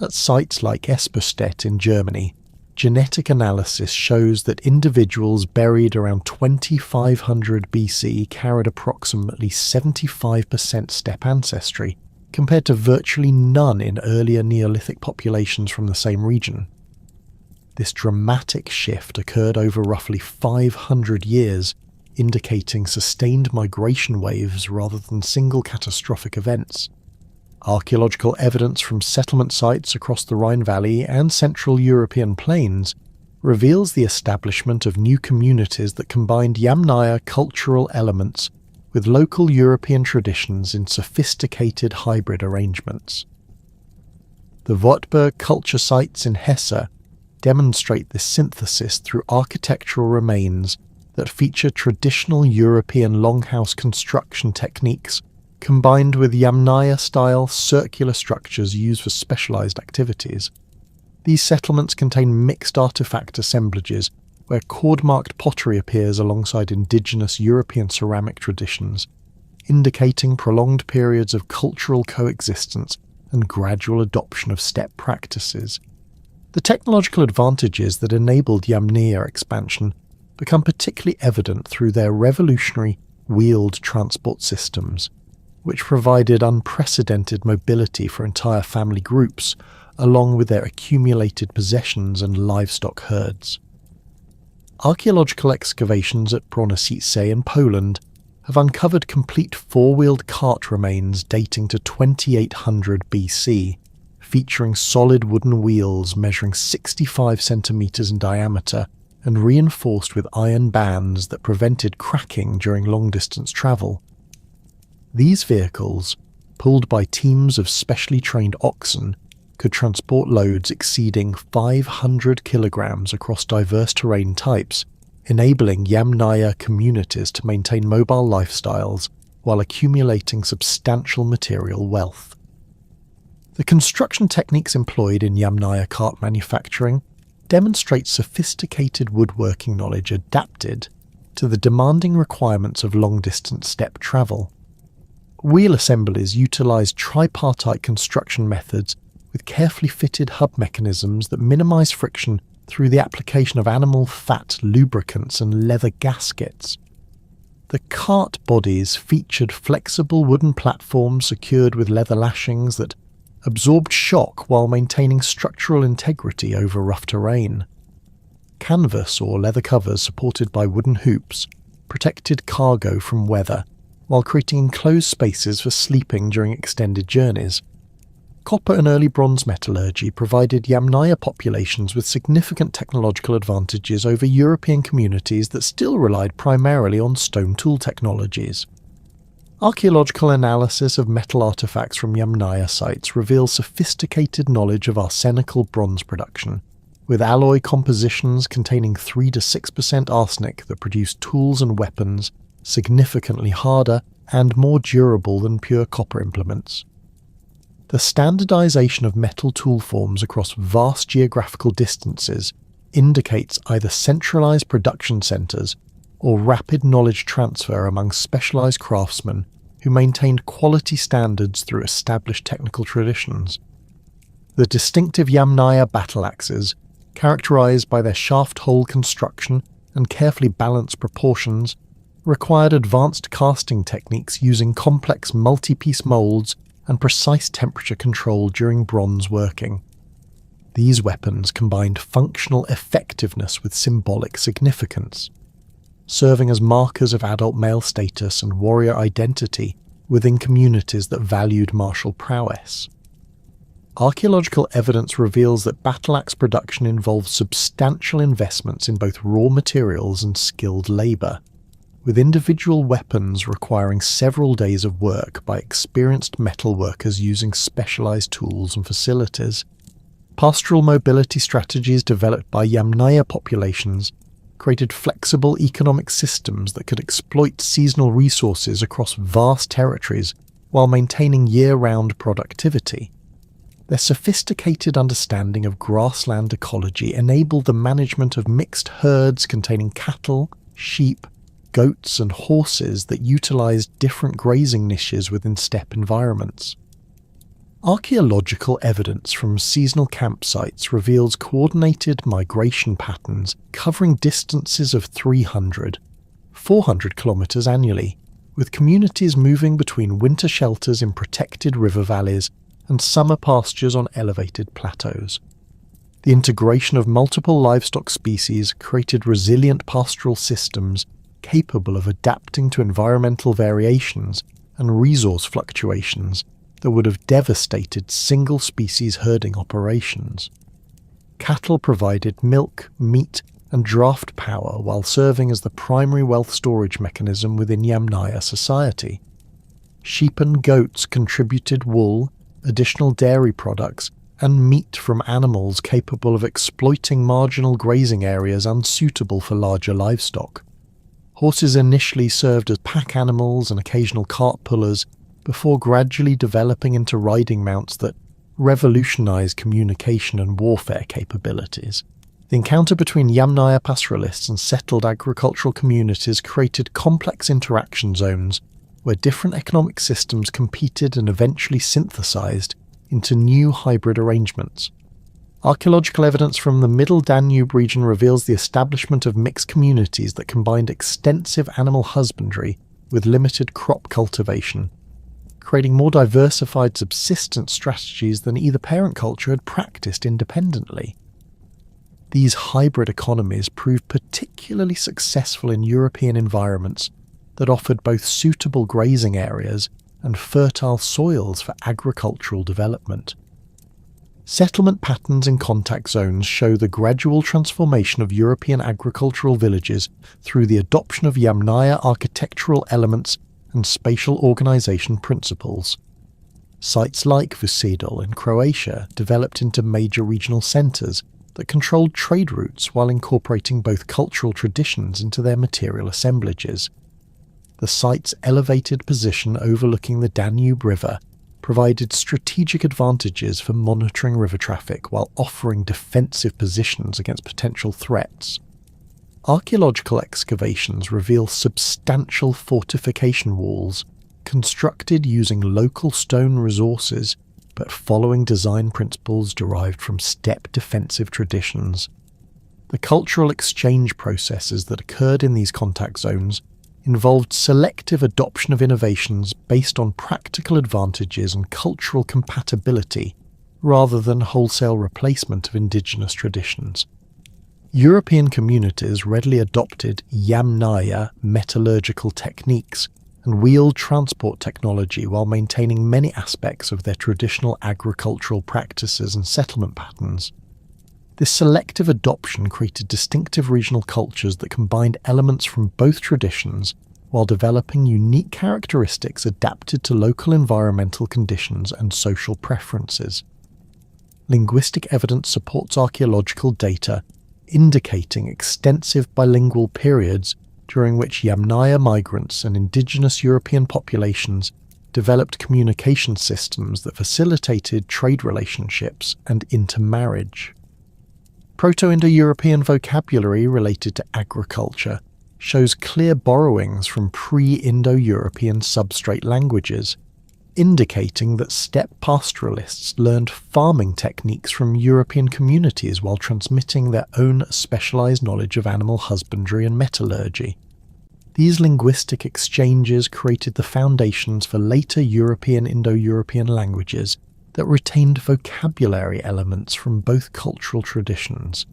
At sites like Esperstedt in Germany, genetic analysis shows that individuals buried around 2500 BC carried approximately 75% steppe ancestry, compared to virtually none in earlier Neolithic populations from the same region. This dramatic shift occurred over roughly 500 years, indicating sustained migration waves rather than single catastrophic events. Archaeological evidence from settlement sites across the Rhine Valley and Central European plains reveals the establishment of new communities that combined Yamnaya cultural elements with local European traditions in sophisticated hybrid arrangements. The Wartburg culture sites in Hesse demonstrate this synthesis through architectural remains that feature traditional European longhouse construction techniques combined with Yamnaya-style circular structures used for specialized activities. These settlements contain mixed artifact assemblages where cord-marked pottery appears alongside indigenous European ceramic traditions, indicating prolonged periods of cultural coexistence and gradual adoption of steppe practices. The technological advantages that enabled Yamnaya expansion become particularly evident through their revolutionary wheeled transport systems, which provided unprecedented mobility for entire family groups, along with their accumulated possessions and livestock herds. Archaeological excavations at Bronice in Poland have uncovered complete four-wheeled cart remains dating to 2800 BC, featuring solid wooden wheels measuring 65 centimeters in diameter and reinforced with iron bands that prevented cracking during long-distance travel. These vehicles, pulled by teams of specially trained oxen, could transport loads exceeding 500 kilograms across diverse terrain types, enabling Yamnaya communities to maintain mobile lifestyles while accumulating substantial material wealth. The construction techniques employed in Yamnaya cart manufacturing demonstrate sophisticated woodworking knowledge adapted to the demanding requirements of long-distance steppe travel. Wheel assemblies utilize tripartite construction methods with carefully fitted hub mechanisms that minimize friction through the application of animal fat lubricants and leather gaskets. The cart bodies featured flexible wooden platforms secured with leather lashings that absorbed shock while maintaining structural integrity over rough terrain. Canvas or leather covers supported by wooden hoops protected cargo from weather, while creating enclosed spaces for sleeping during extended journeys. Copper and early bronze metallurgy provided Yamnaya populations with significant technological advantages over European communities that still relied primarily on stone tool technologies. Archaeological analysis of metal artifacts from Yamnaya sites reveals sophisticated knowledge of arsenical bronze production, with alloy compositions containing 3 to 6% arsenic that produce tools and weapons significantly harder and more durable than pure copper implements. The standardization of metal tool forms across vast geographical distances indicates either centralized production centers or rapid knowledge transfer among specialized craftsmen who maintained quality standards through established technical traditions. The distinctive Yamnaya battle axes, characterized by their shaft-hole construction and carefully balanced proportions, required advanced casting techniques using complex multi-piece molds and precise temperature control during bronze working. These weapons combined functional effectiveness with symbolic significance, serving as markers of adult male status and warrior identity within communities that valued martial prowess. Archaeological evidence reveals that battle axe production involved substantial investments in both raw materials and skilled labour, with individual weapons requiring several days of work by experienced metal workers using specialised tools and facilities. Pastoral mobility strategies developed by Yamnaya populations created flexible economic systems that could exploit seasonal resources across vast territories while maintaining year-round productivity. Their sophisticated understanding of grassland ecology enabled the management of mixed herds containing cattle, sheep, goats and horses that utilized different grazing niches within steppe environments. Archaeological evidence from seasonal campsites reveals coordinated migration patterns covering distances of 300, 400 kilometers annually, with communities moving between winter shelters in protected river valleys and summer pastures on elevated plateaus. The integration of multiple livestock species created resilient pastoral systems capable of adapting to environmental variations and resource fluctuations that would have devastated single-species herding operations. Cattle provided milk, meat, and draft power while serving as the primary wealth storage mechanism within Yamnaya society. Sheep and goats contributed wool, additional dairy products, and meat from animals capable of exploiting marginal grazing areas unsuitable for larger livestock. Horses initially served as pack animals and occasional cart pullers, before gradually developing into riding mounts that revolutionized communication and warfare capabilities. The encounter between Yamnaya pastoralists and settled agricultural communities created complex interaction zones where different economic systems competed and eventually synthesized into new hybrid arrangements. Archaeological evidence from the Middle Danube region reveals the establishment of mixed communities that combined extensive animal husbandry with limited crop cultivation, creating more diversified subsistence strategies than either parent culture had practiced independently. These hybrid economies proved particularly successful in European environments that offered both suitable grazing areas and fertile soils for agricultural development. Settlement patterns in contact zones show the gradual transformation of European agricultural villages through the adoption of Yamnaya architectural elements and spatial organization principles. Sites like Vucedol in Croatia developed into major regional centers that controlled trade routes while incorporating both cultural traditions into their material assemblages. The site's elevated position overlooking the Danube River provided strategic advantages for monitoring river traffic while offering defensive positions against potential threats. Archaeological excavations reveal substantial fortification walls constructed using local stone resources but following design principles derived from steppe defensive traditions. The cultural exchange processes that occurred in these contact zones involved selective adoption of innovations based on practical advantages and cultural compatibility rather than wholesale replacement of indigenous traditions. European communities readily adopted Yamnaya metallurgical techniques and wheeled transport technology while maintaining many aspects of their traditional agricultural practices and settlement patterns. This selective adoption created distinctive regional cultures that combined elements from both traditions while developing unique characteristics adapted to local environmental conditions and social preferences. Linguistic evidence supports archaeological data indicating extensive bilingual periods during which Yamnaya migrants and indigenous European populations developed communication systems that facilitated trade relationships and intermarriage. Proto-Indo-European vocabulary related to agriculture shows clear borrowings from pre-Indo-European substrate languages, indicating that steppe pastoralists learned farming techniques from European communities while transmitting their own specialized knowledge of animal husbandry and metallurgy. These linguistic exchanges created the foundations for later European Indo-European languages that retained vocabulary elements from both cultural traditions.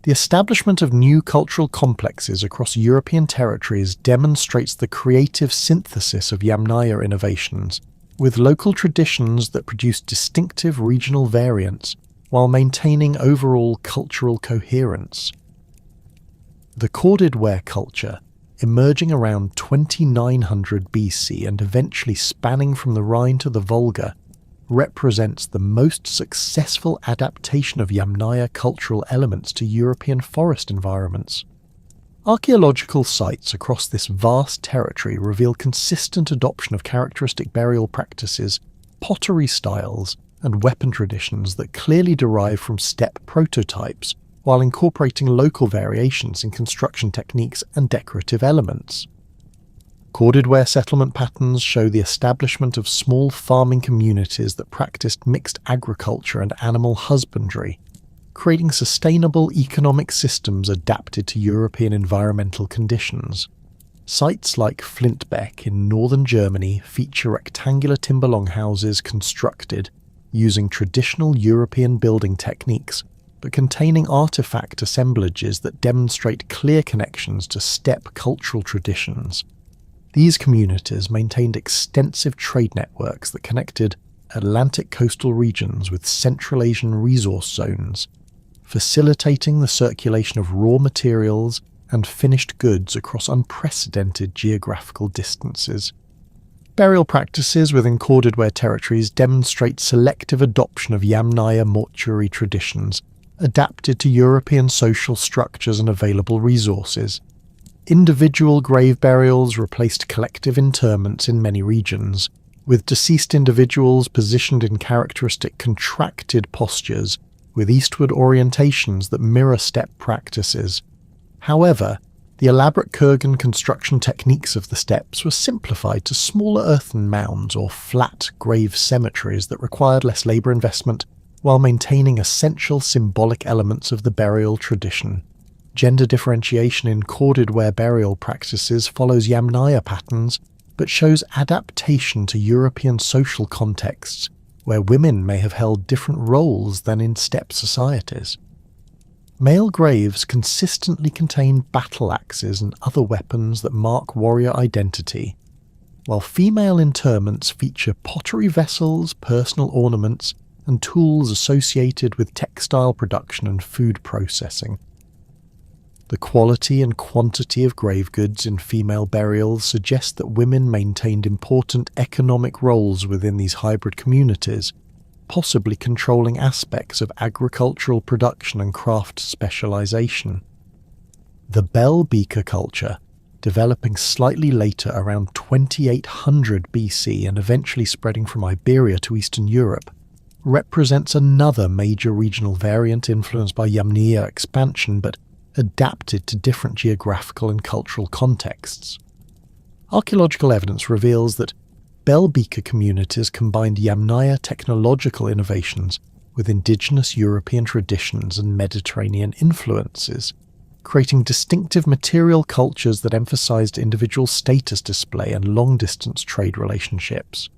The establishment of new cultural complexes across European territories demonstrates the creative synthesis of Yamnaya innovations, with local traditions that produce distinctive regional variants while maintaining overall cultural coherence. The corded ware culture, emerging around 2900 BC and eventually spanning from the Rhine to the Volga, represents the most successful adaptation of Yamnaya cultural elements to European forest environments. Archaeological sites across this vast territory reveal consistent adoption of characteristic burial practices, pottery styles, and weapon traditions that clearly derive from steppe prototypes, while incorporating local variations in construction techniques and decorative elements. Corded ware settlement patterns show the establishment of small farming communities that practiced mixed agriculture and animal husbandry, creating sustainable economic systems adapted to European environmental conditions. Sites like Flintbeck in northern Germany feature rectangular timber longhouses constructed using traditional European building techniques, but containing artifact assemblages that demonstrate clear connections to steppe cultural traditions. These communities maintained extensive trade networks that connected Atlantic coastal regions with Central Asian resource zones, facilitating the circulation of raw materials and finished goods across unprecedented geographical distances. Burial practices within corded ware territories demonstrate selective adoption of Yamnaya mortuary traditions, adapted to European social structures and available resources. Individual grave burials replaced collective interments in many regions, with deceased individuals positioned in characteristic contracted postures with eastward orientations that mirror steppe practices. However, the elaborate kurgan construction techniques of the steppes were simplified to smaller earthen mounds or flat grave cemeteries that required less labour investment while maintaining essential symbolic elements of the burial tradition. Gender differentiation in corded ware burial practices follows Yamnaya patterns, but shows adaptation to European social contexts, where women may have held different roles than in steppe societies. Male graves consistently contain battle axes and other weapons that mark warrior identity, while female interments feature pottery vessels, personal ornaments, and tools associated with textile production and food processing. The quality and quantity of grave goods in female burials suggest that women maintained important economic roles within these hybrid communities, possibly controlling aspects of agricultural production and craft specialization. The bell beaker culture, developing slightly later around 2800 BC and eventually spreading from Iberia to Eastern Europe, represents another major regional variant influenced by Yamnaya expansion but adapted to different geographical and cultural contexts. Archaeological evidence reveals that bell beaker communities combined Yamnaya technological innovations with indigenous European traditions and Mediterranean influences, creating distinctive material cultures that emphasized individual status display and long-distance trade relationships.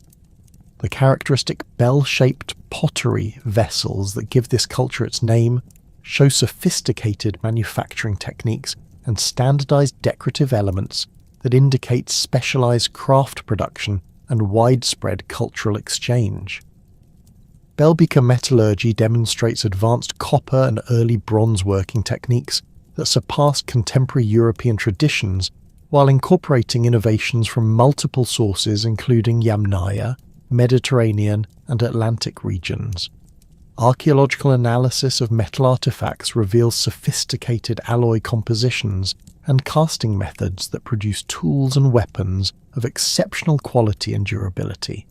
The characteristic bell-shaped pottery vessels that give this culture its name show sophisticated manufacturing techniques and standardized decorative elements that indicate specialized craft production and widespread cultural exchange. Bell beaker metallurgy demonstrates advanced copper and early bronze working techniques that surpassed contemporary European traditions while incorporating innovations from multiple sources including Yamnaya, Mediterranean and Atlantic regions. Archaeological analysis of metal artifacts reveals sophisticated alloy compositions and casting methods that produce tools and weapons of exceptional quality and durability.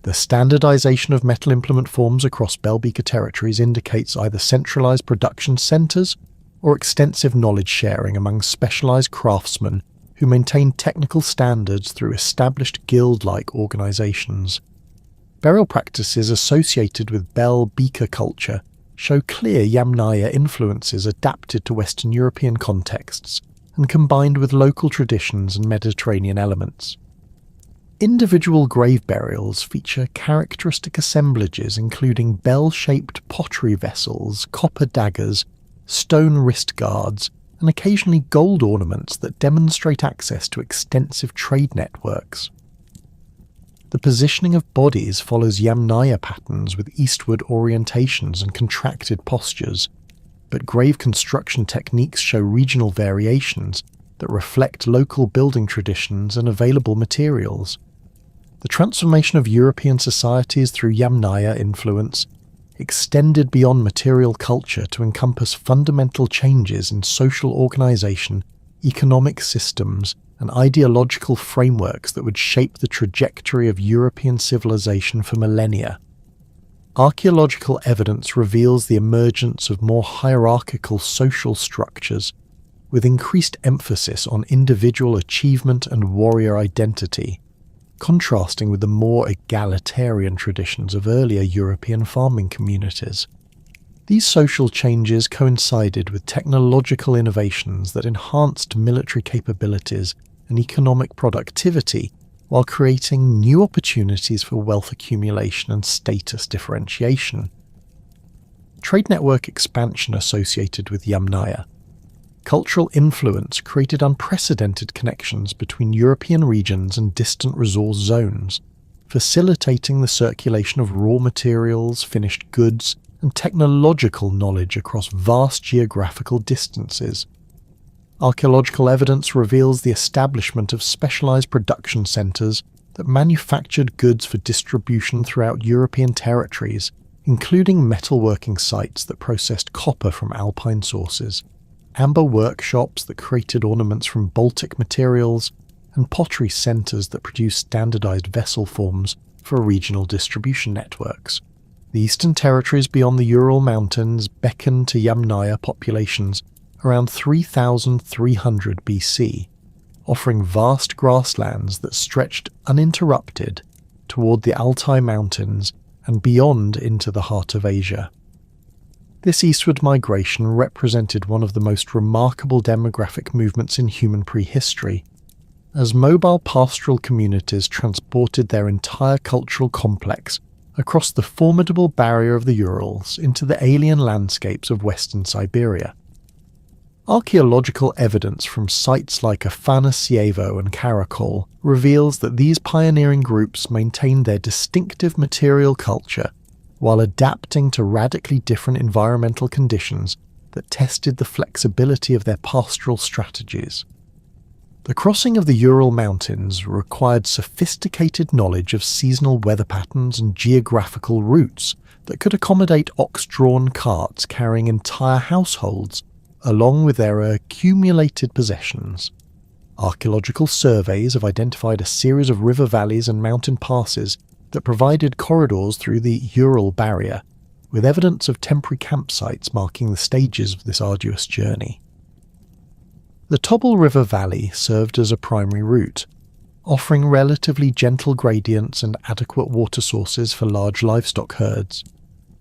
The standardization of metal implement forms across Belbeaker territories indicates either centralized production centers or extensive knowledge sharing among specialized craftsmen who maintain technical standards through established guild-like organizations. Burial practices associated with Belbeaker culture show clear Yamnaya influences adapted to Western European contexts and combined with local traditions and Mediterranean elements. Individual grave burials feature characteristic assemblages including bell-shaped pottery vessels, copper daggers, stone wrist guards, and occasionally gold ornaments that demonstrate access to extensive trade networks. The positioning of bodies follows Yamnaya patterns with eastward orientations and contracted postures, but grave construction techniques show regional variations that reflect local building traditions and available materials. The transformation of European societies through Yamnaya influence extended beyond material culture to encompass fundamental changes in social organization, economic systems, and ideological frameworks that would shape the trajectory of European civilization for millennia. Archaeological evidence reveals the emergence of more hierarchical social structures, with increased emphasis on individual achievement and warrior identity, contrasting with the more egalitarian traditions of earlier European farming communities. These social changes coincided with technological innovations that enhanced military capabilities and economic productivity while creating new opportunities for wealth accumulation and status differentiation. Trade network expansion associated with Yamnaya. Cultural influence created unprecedented connections between European regions and distant resource zones, facilitating the circulation of raw materials, finished goods, and technological knowledge across vast geographical distances. Archaeological evidence reveals the establishment of specialized production centers that manufactured goods for distribution throughout European territories, including metalworking sites that processed copper from alpine sources, amber workshops that created ornaments from Baltic materials, and pottery centers that produced standardized vessel forms for regional distribution networks. The eastern territories beyond the Ural Mountains beckoned to Yamnaya populations around 3,300 BC, offering vast grasslands that stretched uninterrupted toward the Altai Mountains and beyond into the heart of Asia. This eastward migration represented one of the most remarkable demographic movements in human prehistory, as mobile pastoral communities transported their entire cultural complex across the formidable barrier of the Urals into the alien landscapes of western Siberia. Archaeological evidence from sites like Afanasyevo and Karakol reveals that these pioneering groups maintained their distinctive material culture while adapting to radically different environmental conditions that tested the flexibility of their pastoral strategies. The crossing of the Ural Mountains required sophisticated knowledge of seasonal weather patterns and geographical routes that could accommodate ox-drawn carts carrying entire households along with their accumulated possessions. Archaeological surveys have identified a series of river valleys and mountain passes that provided corridors through the Ural barrier, with evidence of temporary campsites marking the stages of this arduous journey. The Tobol River Valley served as a primary route, offering relatively gentle gradients and adequate water sources for large livestock herds,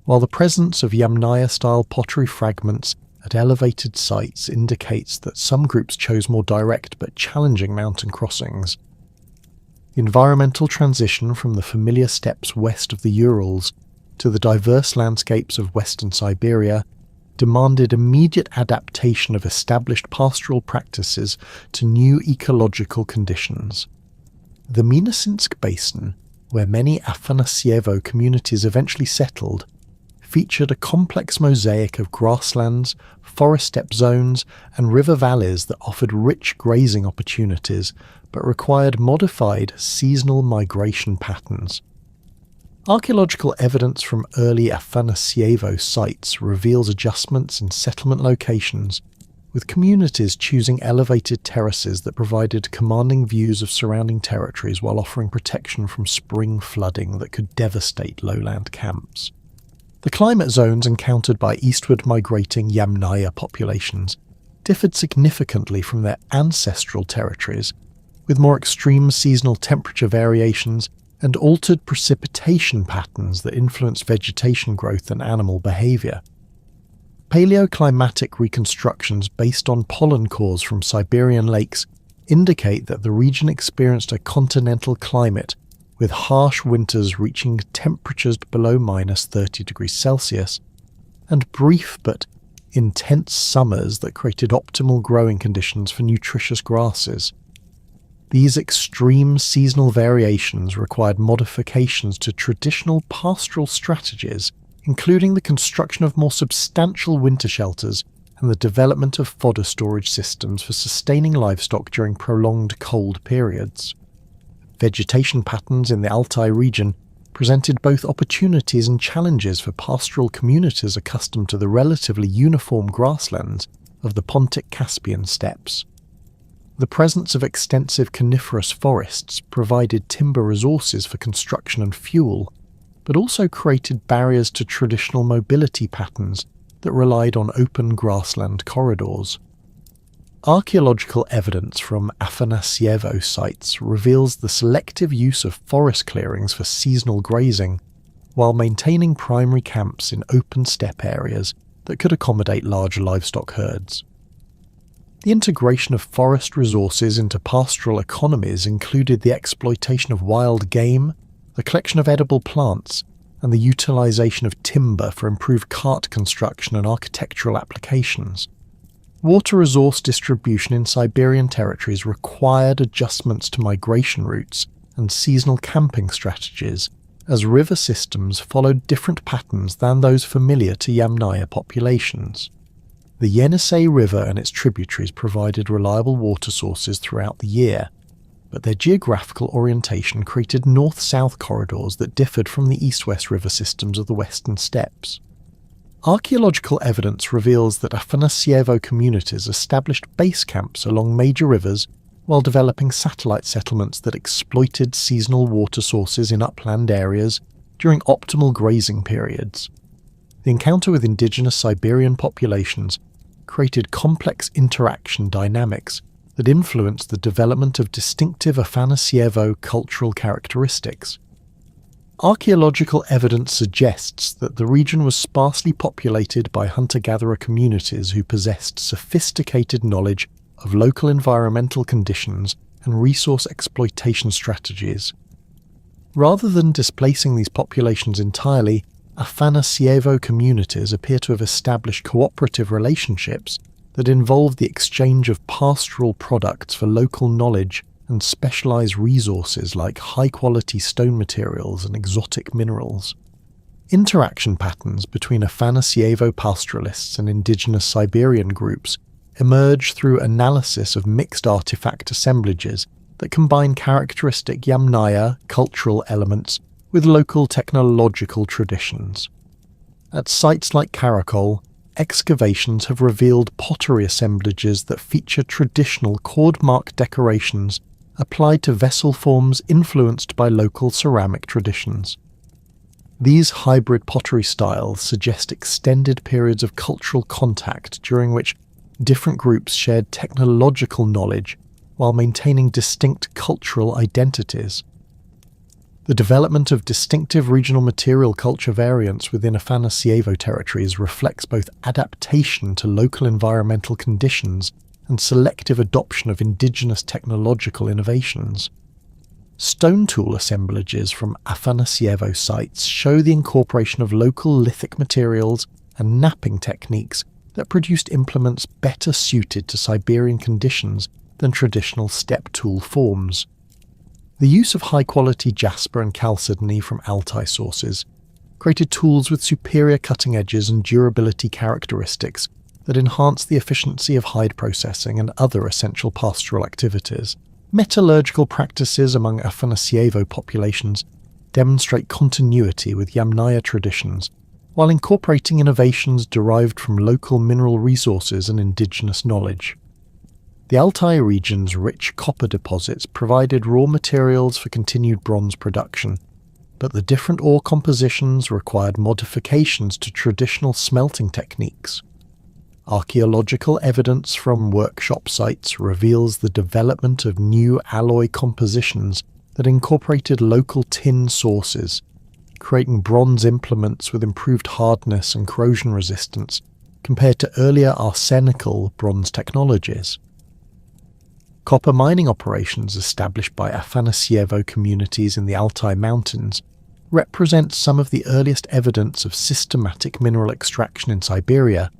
while the presence of Yamnaya-style pottery fragments at elevated sites indicates that some groups chose more direct but challenging mountain crossings. The environmental transition from the familiar steppes west of the Urals to the diverse landscapes of western Siberia demanded immediate adaptation of established pastoral practices to new ecological conditions. The Minasinsk Basin, where many Afanasyevo communities eventually settled, featured a complex mosaic of grasslands, forest steppe zones, and river valleys that offered rich grazing opportunities but required modified seasonal migration patterns. Archaeological evidence from early Afanasyevo sites reveals adjustments in settlement locations, with communities choosing elevated terraces that provided commanding views of surrounding territories while offering protection from spring flooding that could devastate lowland camps. The climate zones encountered by eastward migrating Yamnaya populations differed significantly from their ancestral territories, with more extreme seasonal temperature variations and altered precipitation patterns that influenced vegetation growth and animal behaviour. Paleoclimatic reconstructions based on pollen cores from Siberian lakes indicate that the region experienced a continental climate, with harsh winters reaching temperatures below -30°C, and brief but intense summers that created optimal growing conditions for nutritious grasses. These extreme seasonal variations required modifications to traditional pastoral strategies, including the construction of more substantial winter shelters and the development of fodder storage systems for sustaining livestock during prolonged cold periods. Vegetation patterns in the Altai region presented both opportunities and challenges for pastoral communities accustomed to the relatively uniform grasslands of the Pontic-Caspian steppes. The presence of extensive coniferous forests provided timber resources for construction and fuel, but also created barriers to traditional mobility patterns that relied on open grassland corridors. Archaeological evidence from Afanasyevo sites reveals the selective use of forest clearings for seasonal grazing, while maintaining primary camps in open steppe areas that could accommodate larger livestock herds. The integration of forest resources into pastoral economies included the exploitation of wild game, the collection of edible plants, and the utilization of timber for improved cart construction and architectural applications. Water resource distribution in Siberian territories required adjustments to migration routes and seasonal camping strategies, as river systems followed different patterns than those familiar to Yamnaya populations. The Yenisei River and its tributaries provided reliable water sources throughout the year, but their geographical orientation created north-south corridors that differed from the east-west river systems of the western steppes. Archaeological evidence reveals that Afanasyevo communities established base camps along major rivers while developing satellite settlements that exploited seasonal water sources in upland areas during optimal grazing periods. The encounter with indigenous Siberian populations created complex interaction dynamics that influenced the development of distinctive Afanasyevo cultural characteristics. Archaeological evidence suggests that the region was sparsely populated by hunter-gatherer communities who possessed sophisticated knowledge of local environmental conditions and resource exploitation strategies. Rather than displacing these populations entirely, Afanasyevo communities appear to have established cooperative relationships that involved the exchange of pastoral products for local knowledge and specialized resources like high-quality stone materials and exotic minerals. Interaction patterns between Afanasyevo pastoralists and indigenous Siberian groups emerge through analysis of mixed artifact assemblages that combine characteristic Yamnaya cultural elements with local technological traditions. At sites like Karakol, excavations have revealed pottery assemblages that feature traditional cord-mark decorations applied to vessel forms influenced by local ceramic traditions. These hybrid pottery styles suggest extended periods of cultural contact during which different groups shared technological knowledge while maintaining distinct cultural identities. The development of distinctive regional material culture variants within Afanasyevo territories reflects both adaptation to local environmental conditions and selective adoption of indigenous technological innovations. Stone tool assemblages from Afanasyevo sites show the incorporation of local lithic materials and knapping techniques that produced implements better suited to Siberian conditions than traditional steppe tool forms. The use of high-quality jasper and chalcedony from Altai sources created tools with superior cutting edges and durability characteristics that enhance the efficiency of hide processing and other essential pastoral activities. Metallurgical practices among Afanasyevo populations demonstrate continuity with Yamnaya traditions, while incorporating innovations derived from local mineral resources and indigenous knowledge. The Altai region's rich copper deposits provided raw materials for continued bronze production, but the different ore compositions required modifications to traditional smelting techniques. Archaeological evidence from workshop sites reveals the development of new alloy compositions that incorporated local tin sources, creating bronze implements with improved hardness and corrosion resistance compared to earlier arsenical bronze technologies. Copper mining operations established by Afanasyevo communities in the Altai Mountains represent some of the earliest evidence of systematic mineral extraction in Siberia,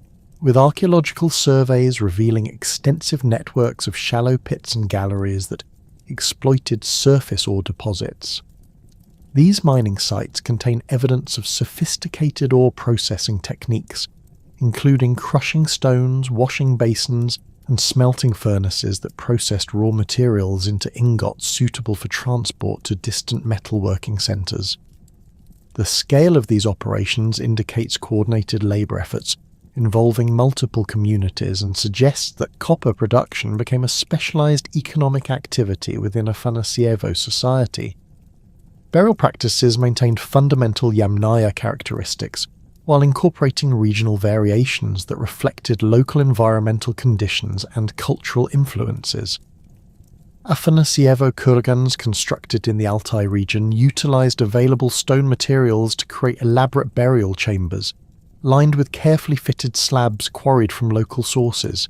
with archaeological surveys revealing extensive networks of shallow pits and galleries that exploited surface ore deposits. These mining sites contain evidence of sophisticated ore processing techniques, including crushing stones, washing basins, and smelting furnaces that processed raw materials into ingots suitable for transport to distant metalworking centres. The scale of these operations indicates coordinated labour efforts involving multiple communities and suggests that copper production became a specialised economic activity within Afanasyevo society. Burial practices maintained fundamental Yamnaya characteristics, while incorporating regional variations that reflected local environmental conditions and cultural influences. Afanasyevo kurgans constructed in the Altai region utilised available stone materials to create elaborate burial chambers, lined with carefully fitted slabs quarried from local sources.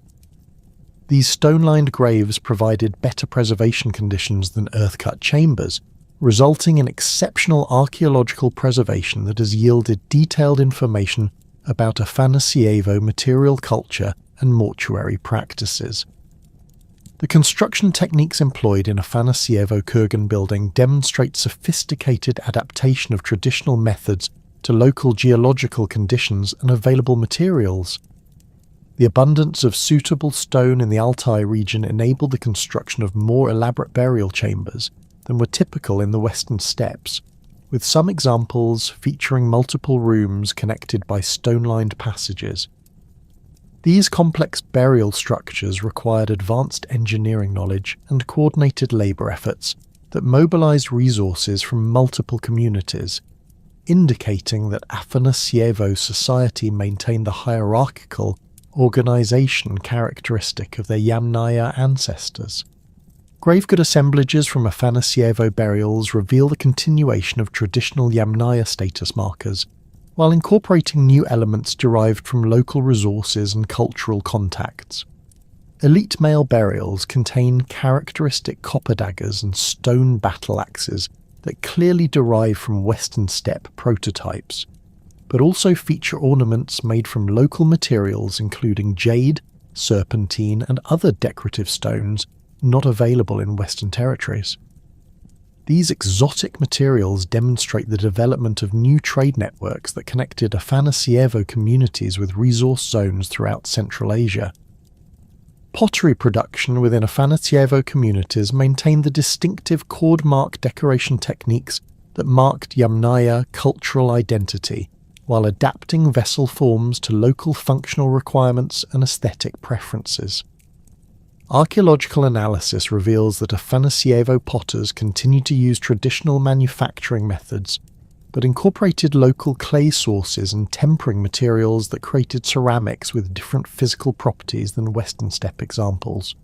These stone-lined graves provided better preservation conditions than earth-cut chambers, resulting in exceptional archaeological preservation that has yielded detailed information about Afanasyevo material culture and mortuary practices. The construction techniques employed in Afanasyevo kurgan building demonstrate sophisticated adaptation of traditional methods to local geological conditions and available materials. The abundance of suitable stone in the Altai region enabled the construction of more elaborate burial chambers than were typical in the western steppes, with some examples featuring multiple rooms connected by stone-lined passages. These complex burial structures required advanced engineering knowledge and coordinated labour efforts that mobilised resources from multiple communities, indicating that Afanasyevo society maintained the hierarchical organisation characteristic of their Yamnaya ancestors. Gravegood assemblages from Afanasyevo burials reveal the continuation of traditional Yamnaya status markers, while incorporating new elements derived from local resources and cultural contacts. Elite male burials contain characteristic copper daggers and stone battle axes that clearly derive from Western steppe prototypes, but also feature ornaments made from local materials including jade, serpentine, and other decorative stones not available in Western territories. These exotic materials demonstrate the development of new trade networks that connected Afanasyevo communities with resource zones throughout Central Asia. Pottery production within Afanasyevo communities maintained the distinctive cord mark decoration techniques that marked Yamnaya cultural identity, while adapting vessel forms to local functional requirements and aesthetic preferences. Archaeological analysis reveals that Afanasyevo potters continued to use traditional manufacturing methods, but incorporated local clay sources and tempering materials that created ceramics with different physical properties than Western steppe examples.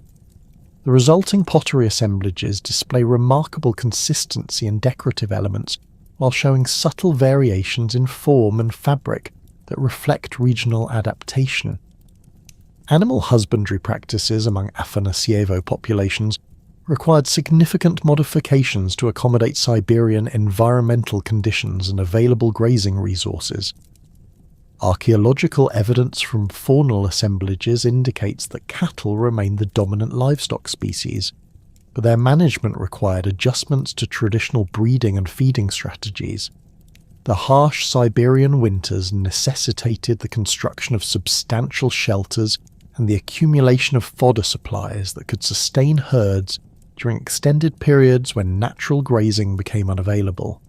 The resulting pottery assemblages display remarkable consistency in decorative elements, while showing subtle variations in form and fabric that reflect regional adaptation. Animal husbandry practices among Afanasyevo populations required significant modifications to accommodate Siberian environmental conditions and available grazing resources. Archaeological evidence from faunal assemblages indicates that cattle remained the dominant livestock species, but their management required adjustments to traditional breeding and feeding strategies. The harsh Siberian winters necessitated the construction of substantial shelters and the accumulation of fodder supplies that could sustain herds during extended periods when natural grazing became unavailable.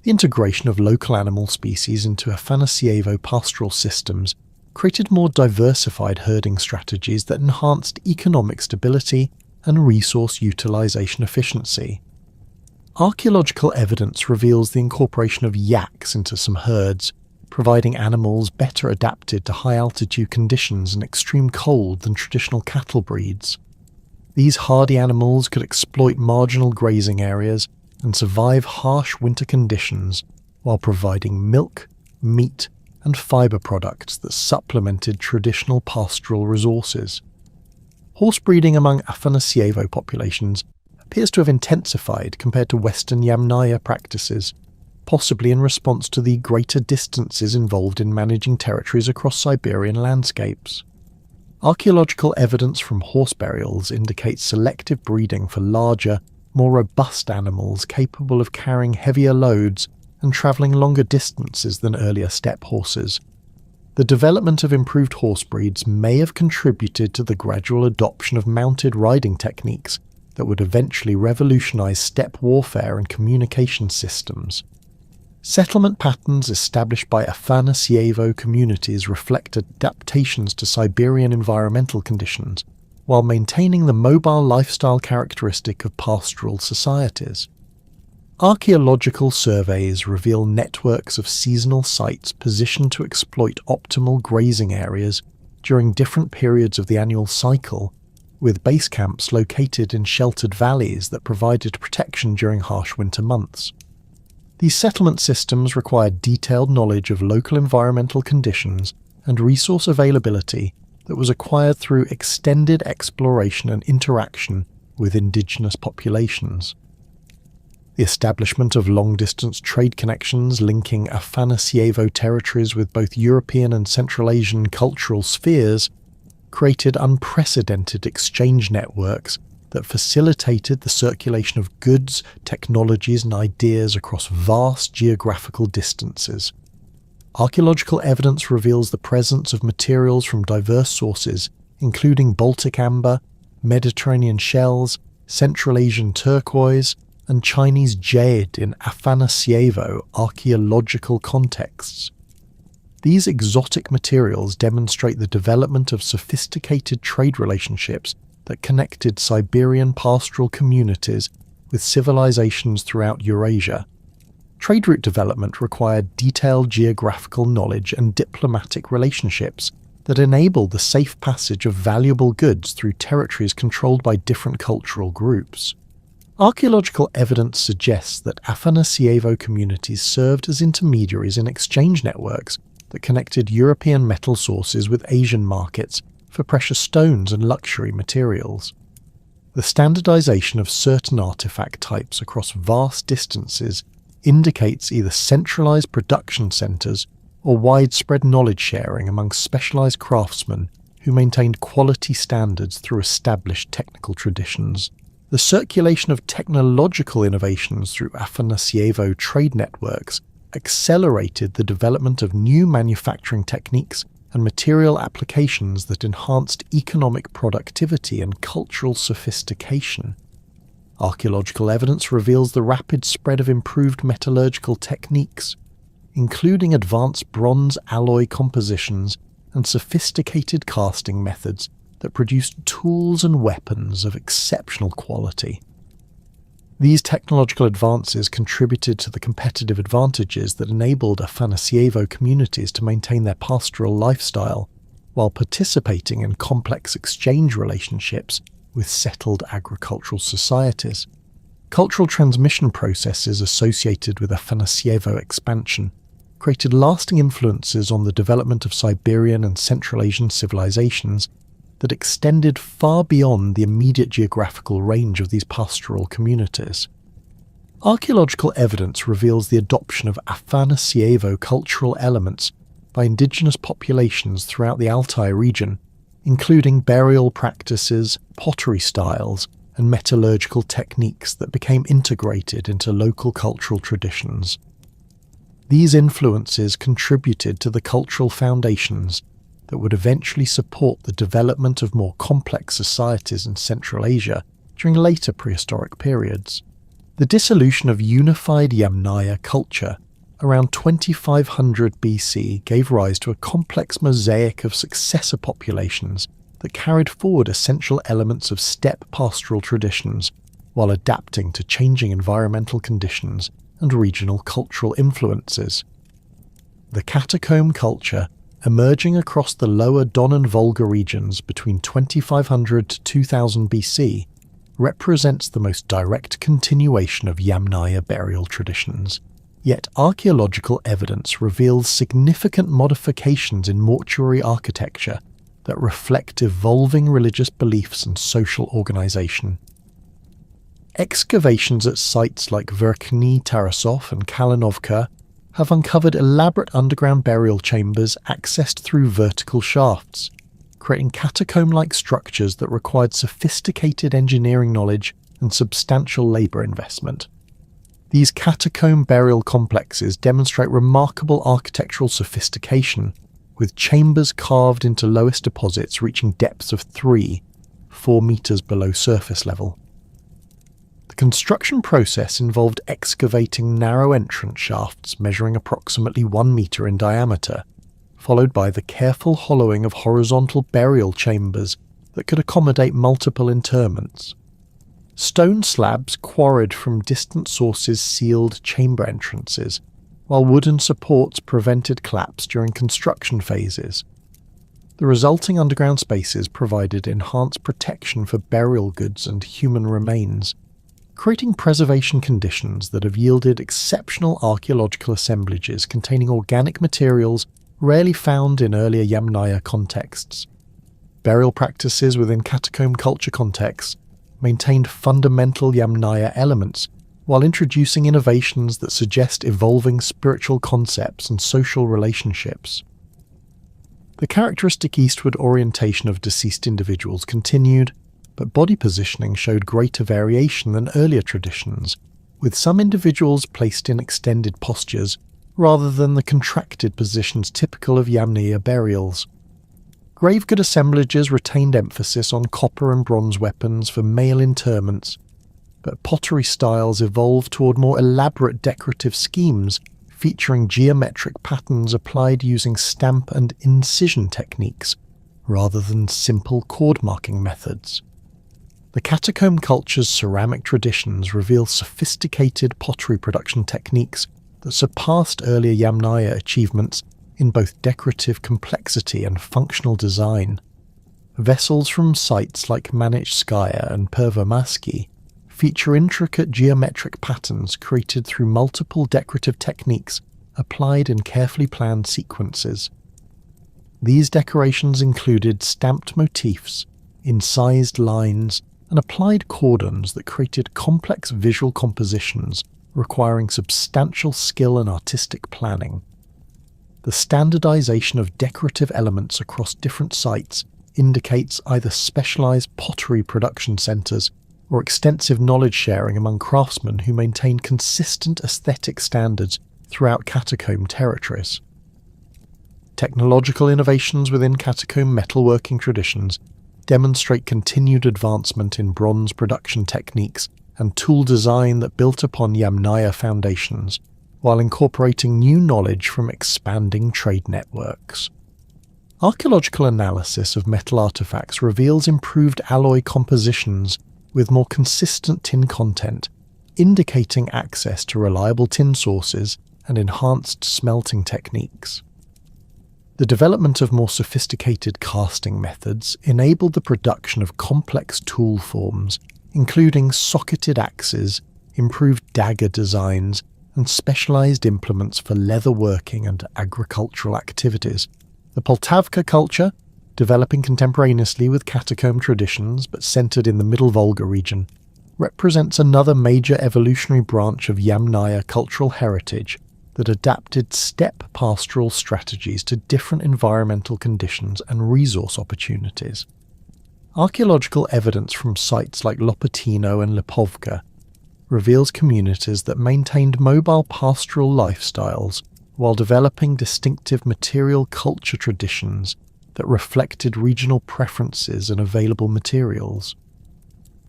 The integration of local animal species into Afanasyevo pastoral systems created more diversified herding strategies that enhanced economic stability and resource utilization efficiency. Archaeological evidence reveals the incorporation of yaks into some herds, providing animals better adapted to high-altitude conditions and extreme cold than traditional cattle breeds. These hardy animals could exploit marginal grazing areas and survive harsh winter conditions while providing milk, meat, and fibre products that supplemented traditional pastoral resources. Horse breeding among Afanasyevo populations appears to have intensified compared to Western Yamnaya practices, possibly in response to the greater distances involved in managing territories across Siberian landscapes. Archaeological evidence from horse burials indicates selective breeding for larger, more robust animals capable of carrying heavier loads and travelling longer distances than earlier steppe horses. The development of improved horse breeds may have contributed to the gradual adoption of mounted riding techniques that would eventually revolutionize steppe warfare and communication systems. Settlement patterns established by Afanasyevo communities reflect adaptations to Siberian environmental conditions, while maintaining the mobile lifestyle characteristic of pastoral societies. Archaeological surveys reveal networks of seasonal sites positioned to exploit optimal grazing areas during different periods of the annual cycle, with base camps located in sheltered valleys that provided protection during harsh winter months. These settlement systems required detailed knowledge of local environmental conditions and resource availability that was acquired through extended exploration and interaction with indigenous populations. The establishment of long-distance trade connections linking Afanasyevo territories with both European and Central Asian cultural spheres created unprecedented exchange networks that facilitated the circulation of goods, technologies and ideas across vast geographical distances. Archaeological evidence reveals the presence of materials from diverse sources, including Baltic amber, Mediterranean shells, Central Asian turquoise, and Chinese jade in Afanasyevo archaeological contexts. These exotic materials demonstrate the development of sophisticated trade relationships that connected Siberian pastoral communities with civilizations throughout Eurasia. Trade route development required detailed geographical knowledge and diplomatic relationships that enabled the safe passage of valuable goods through territories controlled by different cultural groups. Archaeological evidence suggests that Afanasyevo communities served as intermediaries in exchange networks that connected European metal sources with Asian markets for precious stones and luxury materials. The standardization of certain artifact types across vast distances indicates either centralized production centers or widespread knowledge sharing among specialized craftsmen who maintained quality standards through established technical traditions. The circulation of technological innovations through Afanasyevo trade networks accelerated the development of new manufacturing techniques and material applications that enhanced economic productivity and cultural sophistication. Archaeological evidence reveals the rapid spread of improved metallurgical techniques, including advanced bronze alloy compositions and sophisticated casting methods that produced tools and weapons of exceptional quality. These technological advances contributed to the competitive advantages that enabled Afanasyevo communities to maintain their pastoral lifestyle while participating in complex exchange relationships with settled agricultural societies. Cultural transmission processes associated with Afanasyevo expansion created lasting influences on the development of Siberian and Central Asian civilizations that extended far beyond the immediate geographical range of these pastoral communities. Archaeological evidence reveals the adoption of Afanasyevo cultural elements by indigenous populations throughout the Altai region, including burial practices, pottery styles, and metallurgical techniques that became integrated into local cultural traditions. These influences contributed to the cultural foundations that would eventually support the development of more complex societies in Central Asia during later prehistoric periods. The dissolution of unified Yamnaya culture around 2500 BC gave rise to a complex mosaic of successor populations that carried forward essential elements of steppe pastoral traditions while adapting to changing environmental conditions and regional cultural influences. The catacomb culture, emerging across the lower Don and Volga regions between 2500 to 2000 BC, represents the most direct continuation of Yamnaya burial traditions. Yet archaeological evidence reveals significant modifications in mortuary architecture that reflect evolving religious beliefs and social organization. Excavations at sites like Verkhny Tarasov and Kalinovka have uncovered elaborate underground burial chambers accessed through vertical shafts, creating catacomb-like structures that required sophisticated engineering knowledge and substantial labor investment. These catacomb burial complexes demonstrate remarkable architectural sophistication, with chambers carved into lowest deposits reaching depths of 4 meters below surface level. The construction process involved excavating narrow entrance shafts measuring approximately 1 meter in diameter, followed by the careful hollowing of horizontal burial chambers that could accommodate multiple interments. Stone slabs quarried from distant sources sealed chamber entrances, while wooden supports prevented collapse during construction phases. The resulting underground spaces provided enhanced protection for burial goods and human remains, creating preservation conditions that have yielded exceptional archaeological assemblages containing organic materials rarely found in earlier Yamnaya contexts. Burial practices within catacomb culture contexts maintained fundamental Yamnaya elements while introducing innovations that suggest evolving spiritual concepts and social relationships. The characteristic eastward orientation of deceased individuals continued, but body positioning showed greater variation than earlier traditions, with some individuals placed in extended postures rather than the contracted positions typical of Yamnaya burials. Gravegood assemblages retained emphasis on copper and bronze weapons for male interments, but pottery styles evolved toward more elaborate decorative schemes featuring geometric patterns applied using stamp and incision techniques rather than simple cord marking methods. The catacomb culture's ceramic traditions reveal sophisticated pottery production techniques that surpassed earlier Yamnaya achievements in both decorative complexity and functional design. Vessels from sites like Manitskaya and Pervomaski feature intricate geometric patterns created through multiple decorative techniques applied in carefully planned sequences. These decorations included stamped motifs, incised lines, and applied cordons that created complex visual compositions requiring substantial skill and artistic planning. The standardization of decorative elements across different sites indicates either specialized pottery production centers or extensive knowledge sharing among craftsmen who maintain consistent aesthetic standards throughout catacomb territories. Technological innovations within catacomb metalworking traditions demonstrate continued advancement in bronze production techniques and tool design that built upon Yamnaya foundations, while incorporating new knowledge from expanding trade networks. Archaeological analysis of metal artifacts reveals improved alloy compositions with more consistent tin content, indicating access to reliable tin sources and enhanced smelting techniques. The development of more sophisticated casting methods enabled the production of complex tool forms, including socketed axes, improved dagger designs, and specialized implements for leatherworking and agricultural activities. The Poltavka culture, developing contemporaneously with catacomb traditions but centered in the Middle Volga region, represents another major evolutionary branch of Yamnaya cultural heritage that adapted steppe pastoral strategies to different environmental conditions and resource opportunities. Archaeological evidence from sites like Lopatino and Lipovka reveals communities that maintained mobile pastoral lifestyles while developing distinctive material culture traditions that reflected regional preferences and available materials.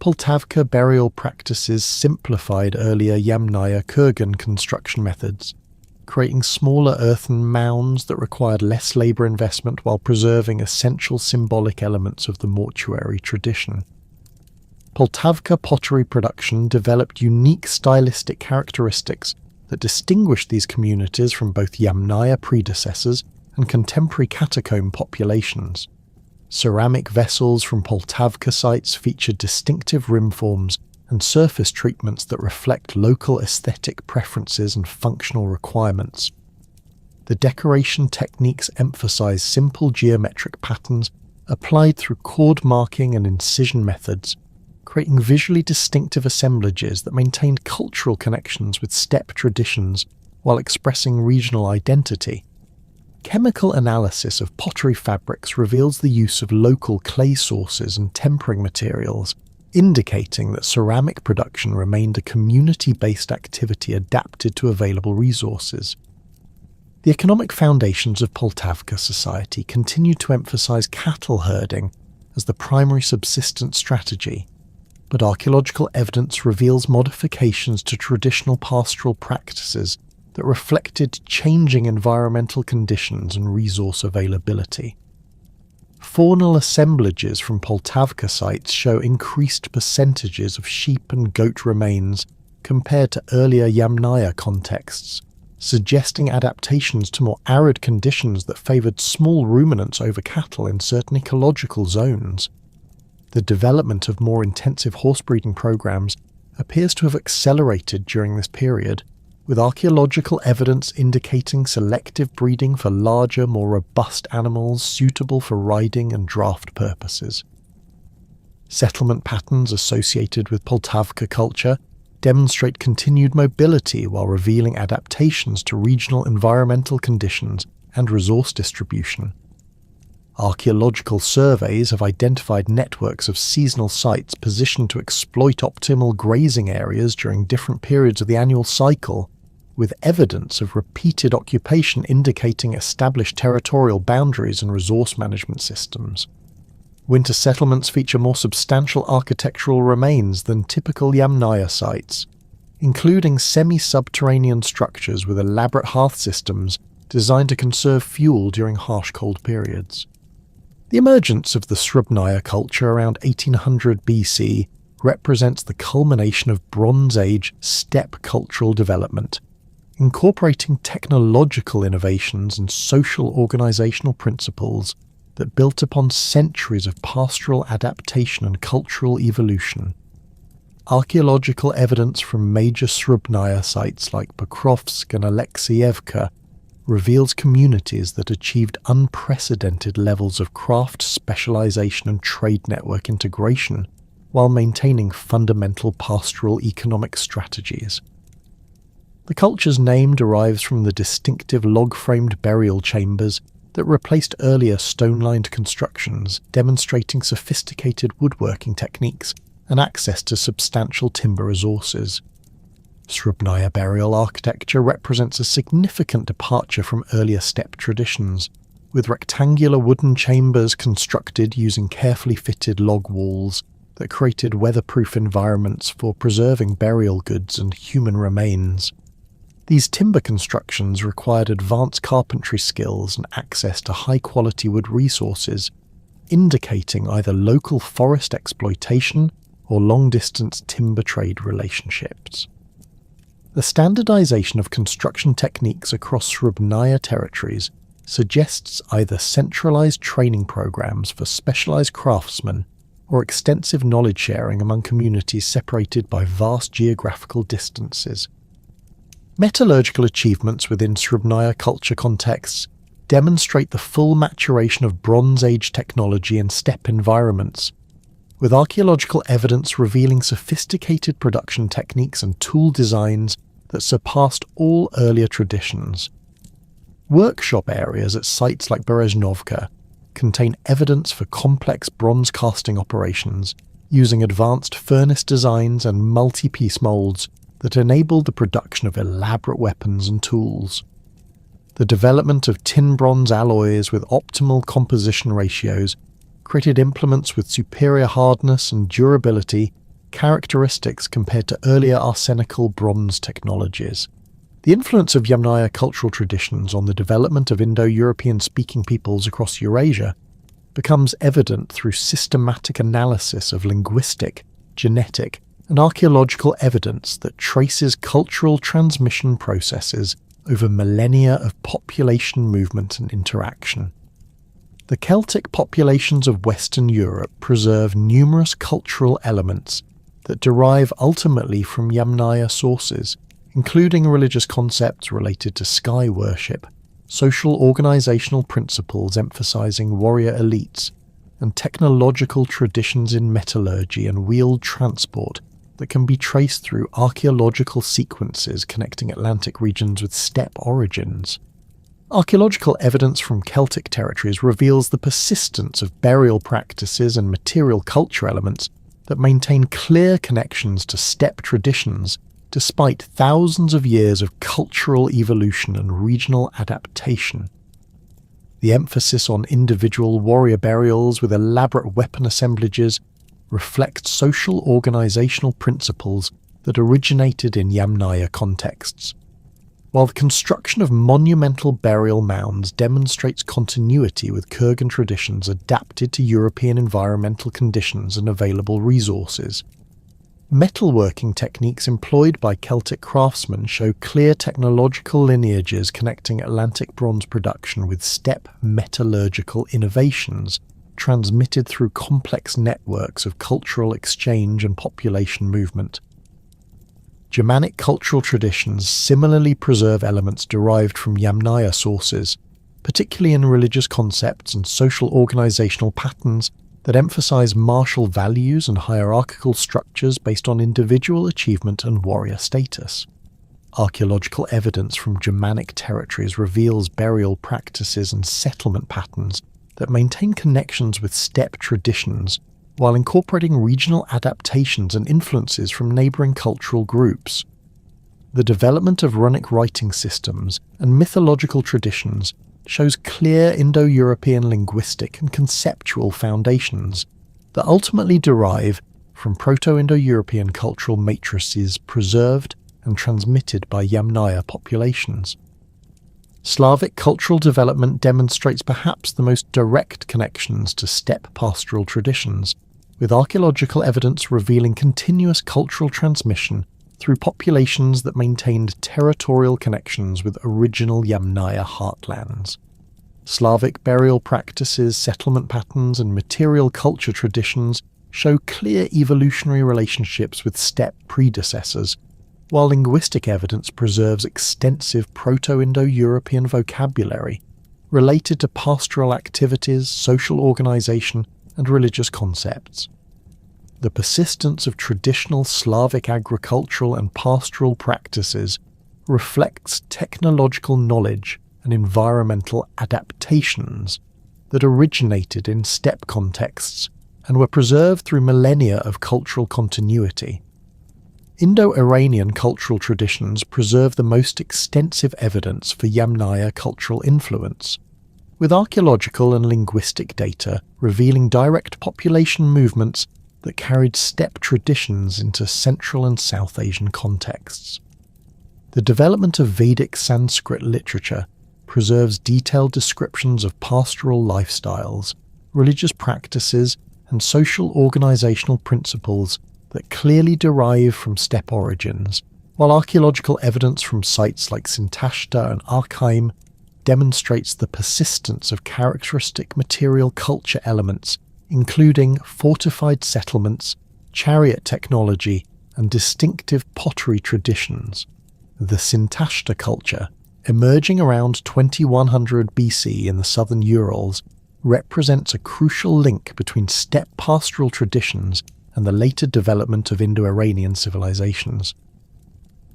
Poltavka burial practices simplified earlier Yamnaya kurgan construction methods, creating smaller earthen mounds that required less labour investment while preserving essential symbolic elements of the mortuary tradition. Poltavka pottery production developed unique stylistic characteristics that distinguished these communities from both Yamnaya predecessors and contemporary catacomb populations. Ceramic vessels from Poltavka sites featured distinctive rim forms and surface treatments that reflect local aesthetic preferences and functional requirements. The decoration techniques emphasize simple geometric patterns applied through chord marking and incision methods, creating visually distinctive assemblages that maintained cultural connections with steppe traditions while expressing regional identity. Chemical analysis of pottery fabrics reveals the use of local clay sources and tempering materials, indicating that ceramic production remained a community-based activity adapted to available resources. The economic foundations of Poltavka society continued to emphasize cattle herding as the primary subsistence strategy, but archaeological evidence reveals modifications to traditional pastoral practices that reflected changing environmental conditions and resource availability. Faunal assemblages from Poltavka sites show increased percentages of sheep and goat remains compared to earlier Yamnaya contexts, suggesting adaptations to more arid conditions that favoured small ruminants over cattle in certain ecological zones. The development of more intensive horsebreeding programs appears to have accelerated during this period, with archaeological evidence indicating selective breeding for larger, more robust animals suitable for riding and draft purposes. Settlement patterns associated with Poltavka culture demonstrate continued mobility while revealing adaptations to regional environmental conditions and resource distribution. Archaeological surveys have identified networks of seasonal sites positioned to exploit optimal grazing areas during different periods of the annual cycle, with evidence of repeated occupation indicating established territorial boundaries and resource management systems. Winter settlements feature more substantial architectural remains than typical Yamnaya sites, including semi-subterranean structures with elaborate hearth systems designed to conserve fuel during harsh cold periods. The emergence of the Srubnaya culture around 1800 BC represents the culmination of Bronze Age steppe cultural development, incorporating technological innovations and social organizational principles that built upon centuries of pastoral adaptation and cultural evolution. Archaeological evidence from major Srubnaya sites like Pokrovsk and Alexievka reveals communities that achieved unprecedented levels of craft specialization and trade network integration while maintaining fundamental pastoral economic strategies. The culture's name derives from the distinctive log-framed burial chambers that replaced earlier stone-lined constructions, demonstrating sophisticated woodworking techniques and access to substantial timber resources. Srubnaya burial architecture represents a significant departure from earlier steppe traditions, with rectangular wooden chambers constructed using carefully fitted log walls that created weatherproof environments for preserving burial goods and human remains. These timber constructions required advanced carpentry skills and access to high-quality wood resources, indicating either local forest exploitation or long-distance timber trade relationships. The standardization of construction techniques across Srubnaya territories suggests either centralized training programs for specialized craftsmen or extensive knowledge sharing among communities separated by vast geographical distances. Metallurgical achievements within Srubnaya culture contexts demonstrate the full maturation of Bronze Age technology in steppe environments, with archaeological evidence revealing sophisticated production techniques and tool designs that surpassed all earlier traditions. Workshop areas at sites like Berezhnovka contain evidence for complex bronze casting operations using advanced furnace designs and multi-piece molds that enabled the production of elaborate weapons and tools. The development of tin-bronze alloys with optimal composition ratios created implements with superior hardness and durability characteristics compared to earlier arsenical bronze technologies. The influence of Yamnaya cultural traditions on the development of Indo-European speaking peoples across Eurasia becomes evident through systematic analysis of linguistic, genetic, and archaeological evidence that traces cultural transmission processes over millennia of population movement and interaction. The Celtic populations of Western Europe preserve numerous cultural elements that derive ultimately from Yamnaya sources, including religious concepts related to sky worship, social organizational principles emphasizing warrior elites, and technological traditions in metallurgy and wheeled transport that can be traced through archaeological sequences connecting Atlantic regions with steppe origins. Archaeological evidence from Celtic territories reveals the persistence of burial practices and material culture elements that maintain clear connections to steppe traditions despite thousands of years of cultural evolution and regional adaptation. The emphasis on individual warrior burials with elaborate weapon assemblages reflects social organizational principles that originated in Yamnaya contexts, while the construction of monumental burial mounds demonstrates continuity with kurgan traditions adapted to European environmental conditions and available resources. Metalworking techniques employed by Celtic craftsmen show clear technological lineages connecting Atlantic bronze production with steppe metallurgical innovations transmitted through complex networks of cultural exchange and population movement. Germanic cultural traditions similarly preserve elements derived from Yamnaya sources, particularly in religious concepts and social organizational patterns that emphasize martial values and hierarchical structures based on individual achievement and warrior status. Archaeological evidence from Germanic territories reveals burial practices and settlement patterns that maintain connections with steppe traditions while incorporating regional adaptations and influences from neighboring cultural groups. The development of runic writing systems and mythological traditions shows clear Indo-European linguistic and conceptual foundations that ultimately derive from Proto-Indo-European cultural matrices preserved and transmitted by Yamnaya populations. Slavic cultural development demonstrates perhaps the most direct connections to steppe pastoral traditions, with archaeological evidence revealing continuous cultural transmission through populations that maintained territorial connections with original Yamnaya heartlands. Slavic burial practices, settlement patterns, and material culture traditions show clear evolutionary relationships with steppe predecessors, while linguistic evidence preserves extensive Proto-Indo-European vocabulary related to pastoral activities, social organization, and religious concepts. The persistence of traditional Slavic agricultural and pastoral practices reflects technological knowledge and environmental adaptations that originated in steppe contexts and were preserved through millennia of cultural continuity. Indo-Iranian cultural traditions preserve the most extensive evidence for Yamnaya cultural influence, with archaeological and linguistic data revealing direct population movements that carried steppe traditions into Central and South Asian contexts. The development of Vedic Sanskrit literature preserves detailed descriptions of pastoral lifestyles, religious practices, and social organizational principles that clearly derive from steppe origins, while archaeological evidence from sites like Sintashta and Arkheim demonstrates the persistence of characteristic material culture elements, including fortified settlements, chariot technology, and distinctive pottery traditions. The Sintashta culture, emerging around 2100 BC in the southern Urals, represents a crucial link between steppe pastoral traditions and the later development of Indo-Iranian civilizations.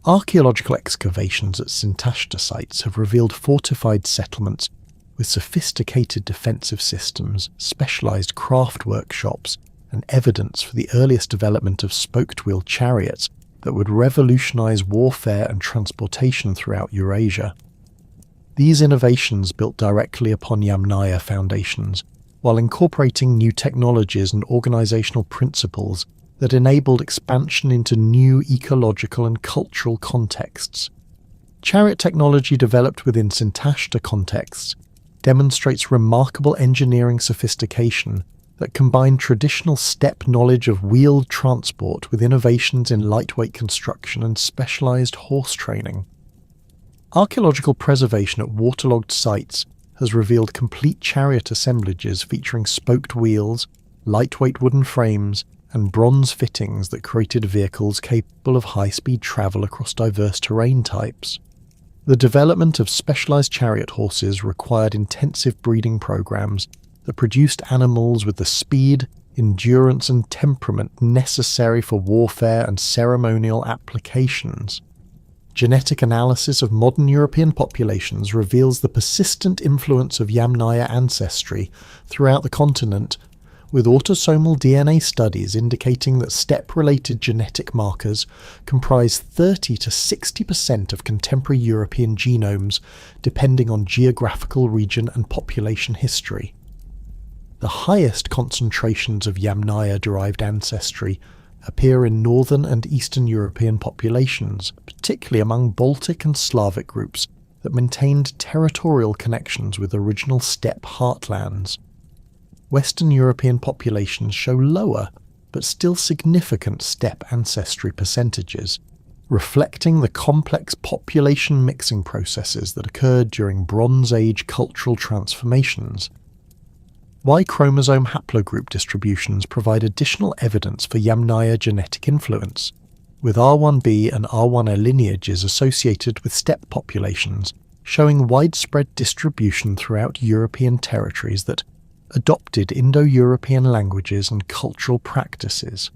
Archaeological excavations at Sintashta sites have revealed fortified settlements with sophisticated defensive systems, specialized craft workshops, and evidence for the earliest development of spoked-wheel chariots that would revolutionize warfare and transportation throughout Eurasia. These innovations built directly upon Yamnaya foundations, while incorporating new technologies and organizational principles that enabled expansion into new ecological and cultural contexts. Chariot technology developed within Sintashta contexts demonstrates remarkable engineering sophistication that combined traditional steppe knowledge of wheeled transport with innovations in lightweight construction and specialized horse training. Archaeological preservation at waterlogged sites has revealed complete chariot assemblages featuring spoked wheels, lightweight wooden frames, and bronze fittings that created vehicles capable of high-speed travel across diverse terrain types. The development of specialized chariot horses required intensive breeding programs that produced animals with the speed, endurance, and temperament necessary for warfare and ceremonial applications. Genetic analysis of modern European populations reveals the persistent influence of Yamnaya ancestry throughout the continent, with autosomal DNA studies indicating that steppe-related genetic markers comprise 30 to 60% of contemporary European genomes, depending on geographical region and population history. The highest concentrations of Yamnaya-derived ancestry appear in northern and eastern European populations, particularly among Baltic and Slavic groups that maintained territorial connections with original steppe heartlands. Western European populations show lower, but still significant steppe ancestry percentages, reflecting the complex population mixing processes that occurred during Bronze Age cultural transformations. Y chromosome haplogroup distributions provide additional evidence for Yamnaya genetic influence, with R1b and R1a lineages associated with steppe populations, showing widespread distribution throughout European territories that adopted Indo-European languages and cultural practices.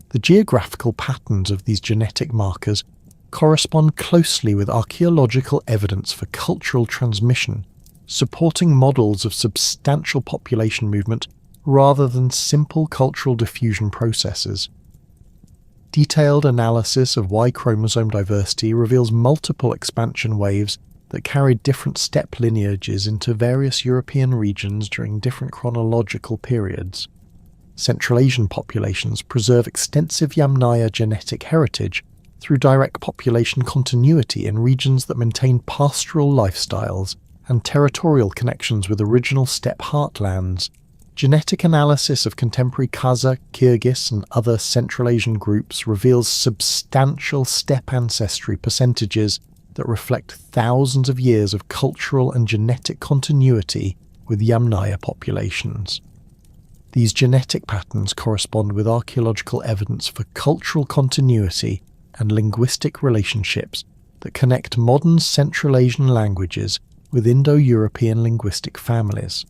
The geographical patterns of these genetic markers correspond closely with archaeological evidence for cultural transmission, supporting models of substantial population movement rather than simple cultural diffusion processes. Detailed analysis of Y chromosome diversity reveals multiple expansion waves that carried different steppe lineages into various European regions during different chronological periods. Central Asian populations preserve extensive Yamnaya genetic heritage through direct population continuity in regions that maintain pastoral lifestyles and territorial connections with original steppe heartlands. Genetic analysis of contemporary Kazakh, Kyrgyz, and other Central Asian groups reveals substantial steppe ancestry percentages that reflect thousands of years of cultural and genetic continuity with Yamnaya populations. These genetic patterns correspond with archaeological evidence for cultural continuity and linguistic relationships that connect modern Central Asian languages with Indo-European linguistic families.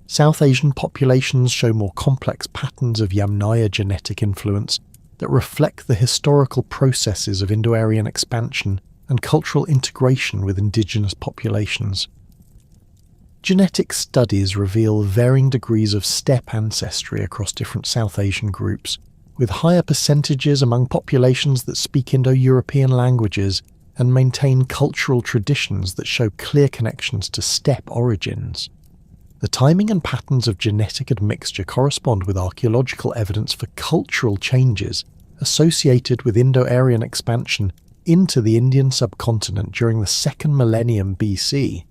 South Asian populations show more complex patterns of Yamnaya genetic influence that reflect the historical processes of Indo-Aryan expansion and cultural integration with indigenous populations. Genetic studies reveal varying degrees of steppe ancestry across different South Asian groups, with higher percentages among populations that speak Indo-European languages and maintain cultural traditions that show clear connections to steppe origins. The timing and patterns of genetic admixture correspond with archaeological evidence for cultural changes associated with Indo-Aryan expansion into the Indian subcontinent during the 2nd millennium BC.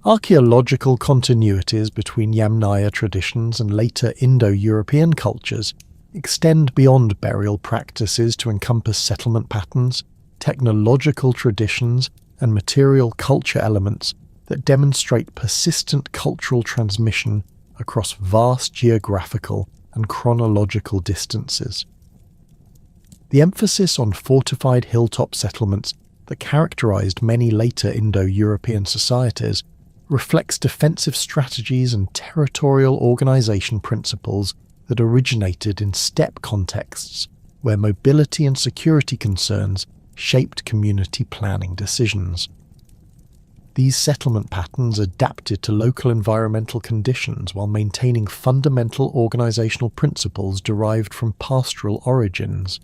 Archaeological continuities between Yamnaya traditions and later Indo-European cultures extend beyond burial practices to encompass settlement patterns, technological traditions, and material culture elements that demonstrate persistent cultural transmission across vast geographical and chronological distances. The emphasis on fortified hilltop settlements that characterized many later Indo-European societies reflects defensive strategies and territorial organization principles that originated in steppe contexts, where mobility and security concerns shaped community planning decisions. These settlement patterns adapted to local environmental conditions while maintaining fundamental organizational principles derived from pastoral origins.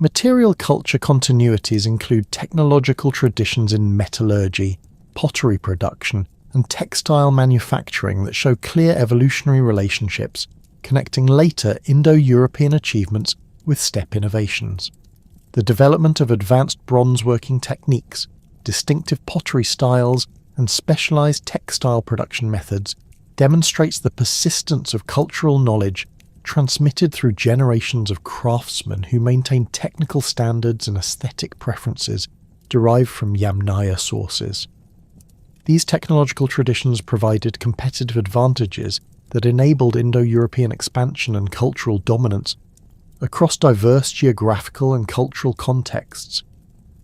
Material culture continuities include technological traditions in metallurgy, pottery production, and textile manufacturing that show clear evolutionary relationships connecting later Indo-European achievements with steppe innovations. The development of advanced bronze working techniques, distinctive pottery styles, and specialized textile production methods demonstrates the persistence of cultural knowledge transmitted through generations of craftsmen who maintain technical standards and aesthetic preferences derived from Yamnaya sources. These technological traditions provided competitive advantages that enabled Indo-European expansion and cultural dominance across diverse geographical and cultural contexts.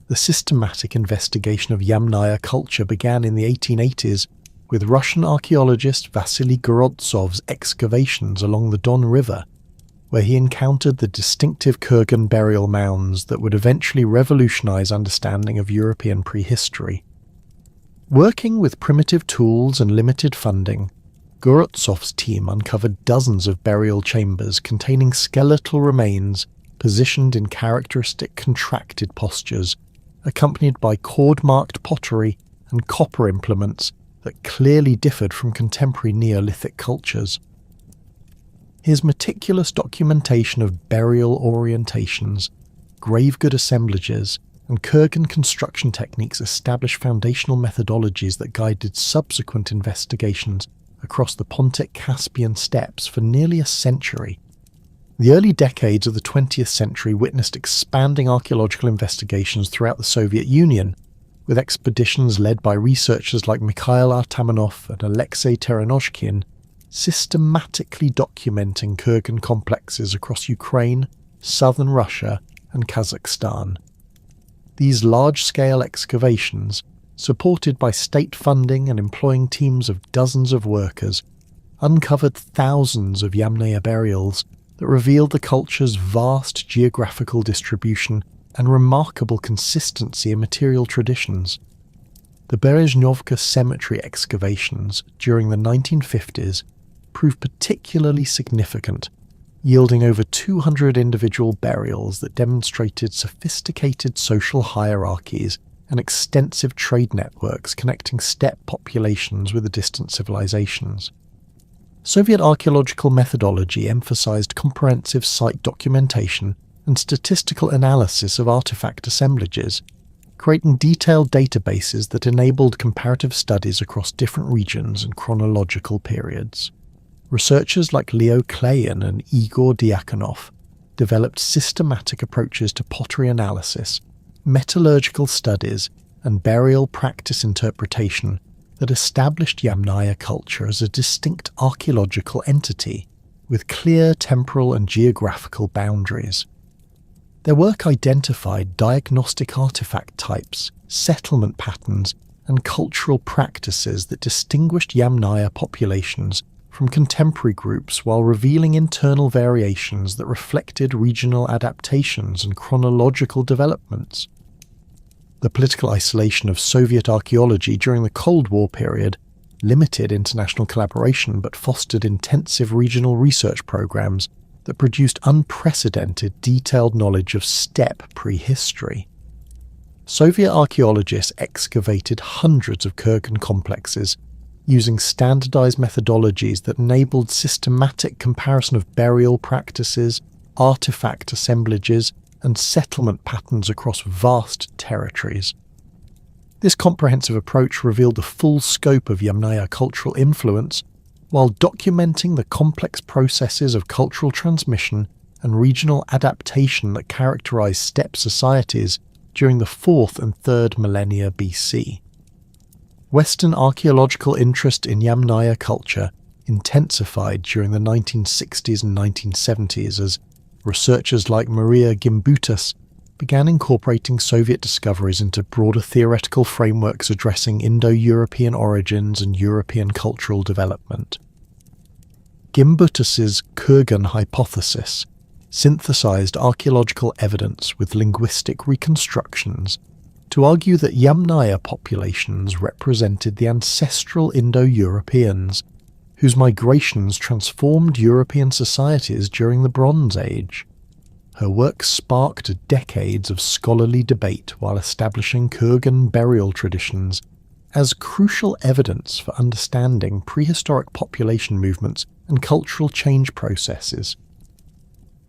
The systematic investigation of Yamnaya culture began in the 1880s with Russian archaeologist Vasily Gorodtsov's excavations along the Don River, where he encountered the distinctive kurgan burial mounds that would eventually revolutionize understanding of European prehistory. Working with primitive tools and limited funding, Gorodtsov's team uncovered dozens of burial chambers containing skeletal remains positioned in characteristic contracted postures, accompanied by cord-marked pottery and copper implements that clearly differed from contemporary Neolithic cultures. His meticulous documentation of burial orientations, gravegood assemblages, and kurgan construction techniques established foundational methodologies that guided subsequent investigations across the Pontic-Caspian steppes for nearly a century. The early decades of the 20th century witnessed expanding archaeological investigations throughout the Soviet Union, with expeditions led by researchers like Mikhail Artamonov and Alexei Terenoshkin systematically documenting kurgan complexes across Ukraine, southern Russia, and Kazakhstan. These large-scale excavations, supported by state funding and employing teams of dozens of workers, uncovered thousands of Yamnaya burials that revealed the culture's vast geographical distribution and remarkable consistency in material traditions. The Berezhnovka cemetery excavations during the 1950s proved particularly significant, yielding over 200 individual burials that demonstrated sophisticated social hierarchies and extensive trade networks connecting steppe populations with the distant civilizations. Soviet archaeological methodology emphasized comprehensive site documentation and statistical analysis of artifact assemblages, creating detailed databases that enabled comparative studies across different regions and chronological periods. Researchers like Leo Klayan and Igor Diakonov developed systematic approaches to pottery analysis, metallurgical studies, and burial practice interpretation that established Yamnaya culture as a distinct archaeological entity with clear temporal and geographical boundaries. Their work identified diagnostic artifact types, settlement patterns, and cultural practices that distinguished Yamnaya populations from contemporary groups while revealing internal variations that reflected regional adaptations and chronological developments. The political isolation of Soviet archaeology during the Cold War period limited international collaboration but fostered intensive regional research programs that produced unprecedented detailed knowledge of steppe prehistory. Soviet archaeologists excavated hundreds of kurgan complexes using standardized methodologies that enabled systematic comparison of burial practices, artifact assemblages, and settlement patterns across vast territories. This comprehensive approach revealed the full scope of Yamnaya cultural influence while documenting the complex processes of cultural transmission and regional adaptation that characterized steppe societies during the 4th and 3rd millennia BC. Western archaeological interest in Yamnaya culture intensified during the 1960s and 1970s as researchers like Maria Gimbutas began incorporating Soviet discoveries into broader theoretical frameworks addressing Indo-European origins and European cultural development. Gimbutas's kurgan hypothesis synthesized archaeological evidence with linguistic reconstructions to argue that Yamnaya populations represented the ancestral Indo-Europeans, whose migrations transformed European societies during the Bronze Age. Her work sparked decades of scholarly debate while establishing kurgan burial traditions as crucial evidence for understanding prehistoric population movements and cultural change processes.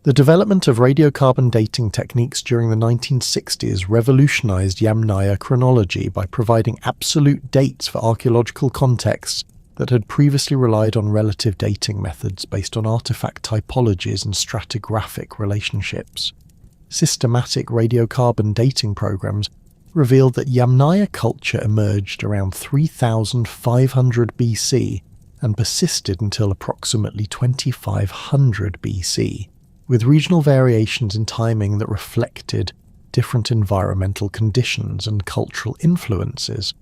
The development of radiocarbon dating techniques during the 1960s revolutionized Yamnaya chronology by providing absolute dates for archaeological contexts that had previously relied on relative dating methods based on artifact typologies and stratigraphic relationships. Systematic radiocarbon dating programs revealed that Yamnaya culture emerged around 3500 BC and persisted until approximately 2500 BC, with regional variations in timing that reflected different environmental conditions and cultural influences.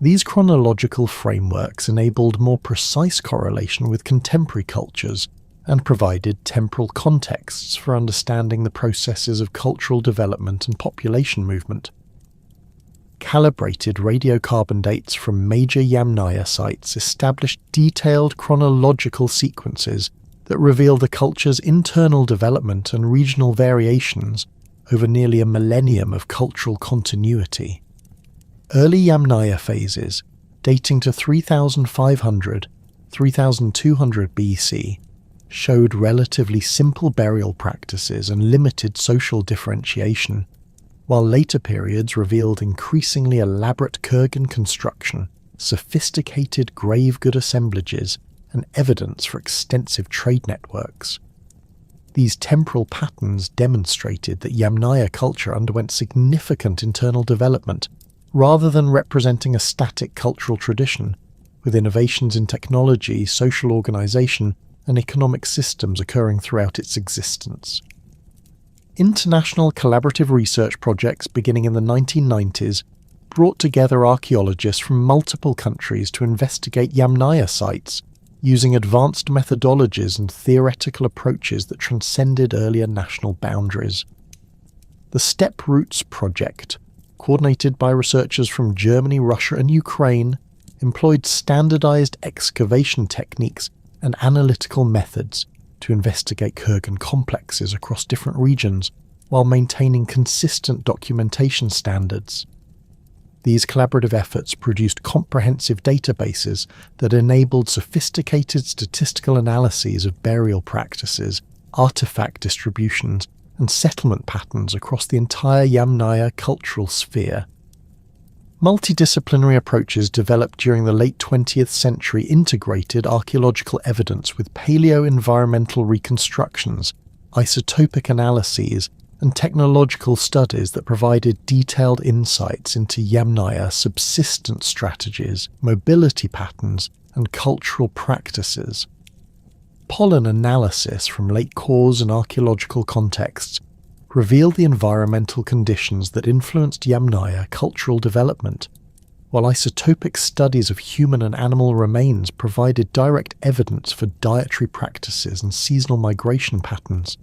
These chronological frameworks enabled more precise correlation with contemporary cultures and provided temporal contexts for understanding the processes of cultural development and population movement. Calibrated radiocarbon dates from major Yamnaya sites established detailed chronological sequences that reveal the culture's internal development and regional variations over nearly a millennium of cultural continuity. Early Yamnaya phases, dating to 3500–3200 BC, showed relatively simple burial practices and limited social differentiation, while later periods revealed increasingly elaborate kurgan construction, sophisticated grave-good assemblages, and evidence for extensive trade networks. These temporal patterns demonstrated that Yamnaya culture underwent significant internal development, rather than representing a static cultural tradition, with innovations in technology, social organization, and economic systems occurring throughout its existence. International collaborative research projects beginning in the 1990s brought together archaeologists from multiple countries to investigate Yamnaya sites, using advanced methodologies and theoretical approaches that transcended earlier national boundaries. The Steppe Roots project, coordinated by researchers from Germany, Russia, and Ukraine, employed standardized excavation techniques and analytical methods to investigate kurgan complexes across different regions while maintaining consistent documentation standards. These collaborative efforts produced comprehensive databases that enabled sophisticated statistical analyses of burial practices, artifact distributions, and settlement patterns across the entire Yamnaya cultural sphere. Multidisciplinary approaches developed during the late 20th century integrated archaeological evidence with paleo-environmental reconstructions, isotopic analyses, and technological studies that provided detailed insights into Yamnaya subsistence strategies, mobility patterns, and cultural practices. Pollen analysis from lake cores and archaeological contexts revealed the environmental conditions that influenced Yamnaya cultural development, while isotopic studies of human and animal remains provided direct evidence for dietary practices and seasonal migration patterns.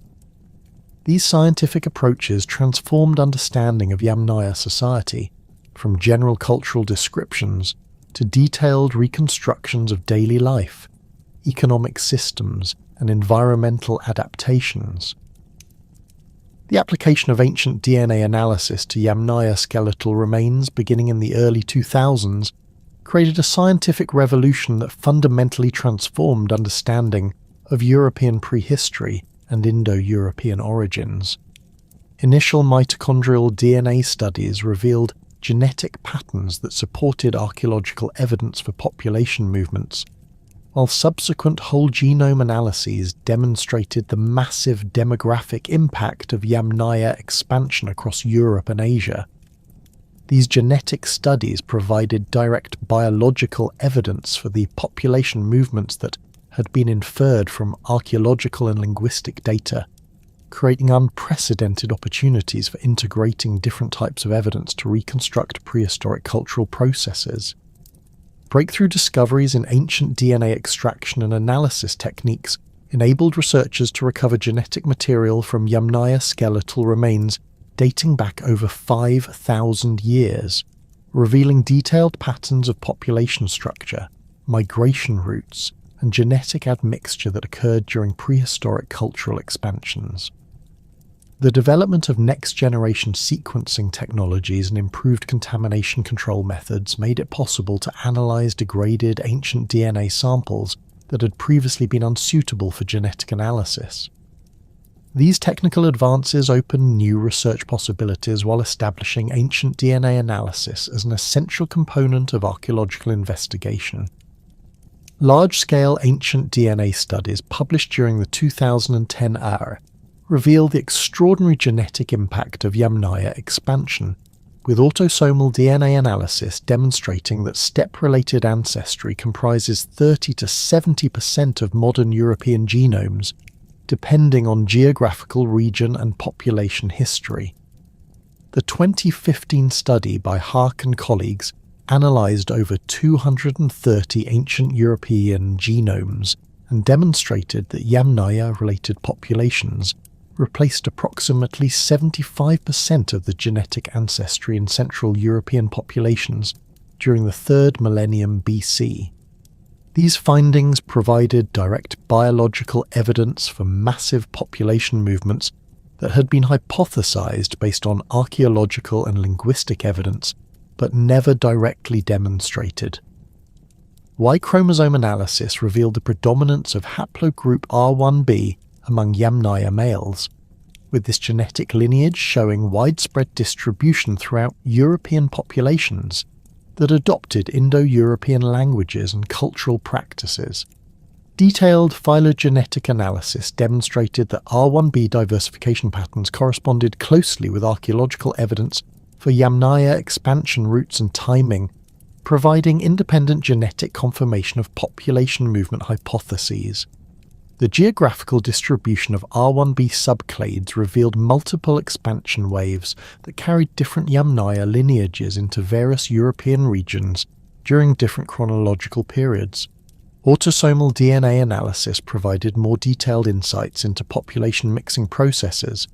These scientific approaches transformed understanding of Yamnaya society, from general cultural descriptions to detailed reconstructions of daily life, economic systems, and environmental adaptations. The application of ancient DNA analysis to Yamnaya skeletal remains beginning in the early 2000s created a scientific revolution that fundamentally transformed understanding of European prehistory and Indo-European origins. Initial mitochondrial DNA studies revealed genetic patterns that supported archaeological evidence for population movements, while subsequent whole genome analyses demonstrated the massive demographic impact of Yamnaya expansion across Europe and Asia. These genetic studies provided direct biological evidence for the population movements that had been inferred from archaeological and linguistic data, creating unprecedented opportunities for integrating different types of evidence to reconstruct prehistoric cultural processes. Breakthrough discoveries in ancient DNA extraction and analysis techniques enabled researchers to recover genetic material from Yamnaya skeletal remains dating back over 5,000 years, revealing detailed patterns of population structure, migration routes, and genetic admixture that occurred during prehistoric cultural expansions. The development of next-generation sequencing technologies and improved contamination control methods made it possible to analyze degraded ancient DNA samples that had previously been unsuitable for genetic analysis. These technical advances opened new research possibilities while establishing ancient DNA analysis as an essential component of archaeological investigation. Large-scale ancient DNA studies published during the 2010 era reveal the extraordinary genetic impact of Yamnaya expansion, with autosomal DNA analysis demonstrating that steppe-related ancestry comprises 30 to 70% of modern European genomes, depending on geographical region and population history. The 2015 study by Haak and colleagues analysed over 230 ancient European genomes and demonstrated that Yamnaya-related populations replaced approximately 75% of the genetic ancestry in Central European populations during the 3rd millennium BC. These findings provided direct biological evidence for massive population movements that had been hypothesized based on archaeological and linguistic evidence, but never directly demonstrated. Y chromosome analysis revealed the predominance of haplogroup R1b among Yamnaya males, with this genetic lineage showing widespread distribution throughout European populations that adopted Indo-European languages and cultural practices. Detailed phylogenetic analysis demonstrated that R1b diversification patterns corresponded closely with archaeological evidence for Yamnaya expansion routes and timing, providing independent genetic confirmation of population movement hypotheses. The geographical distribution of R1b subclades revealed multiple expansion waves that carried different Yamnaya lineages into various European regions during different chronological periods. Autosomal DNA analysis provided more detailed insights into population mixing processes,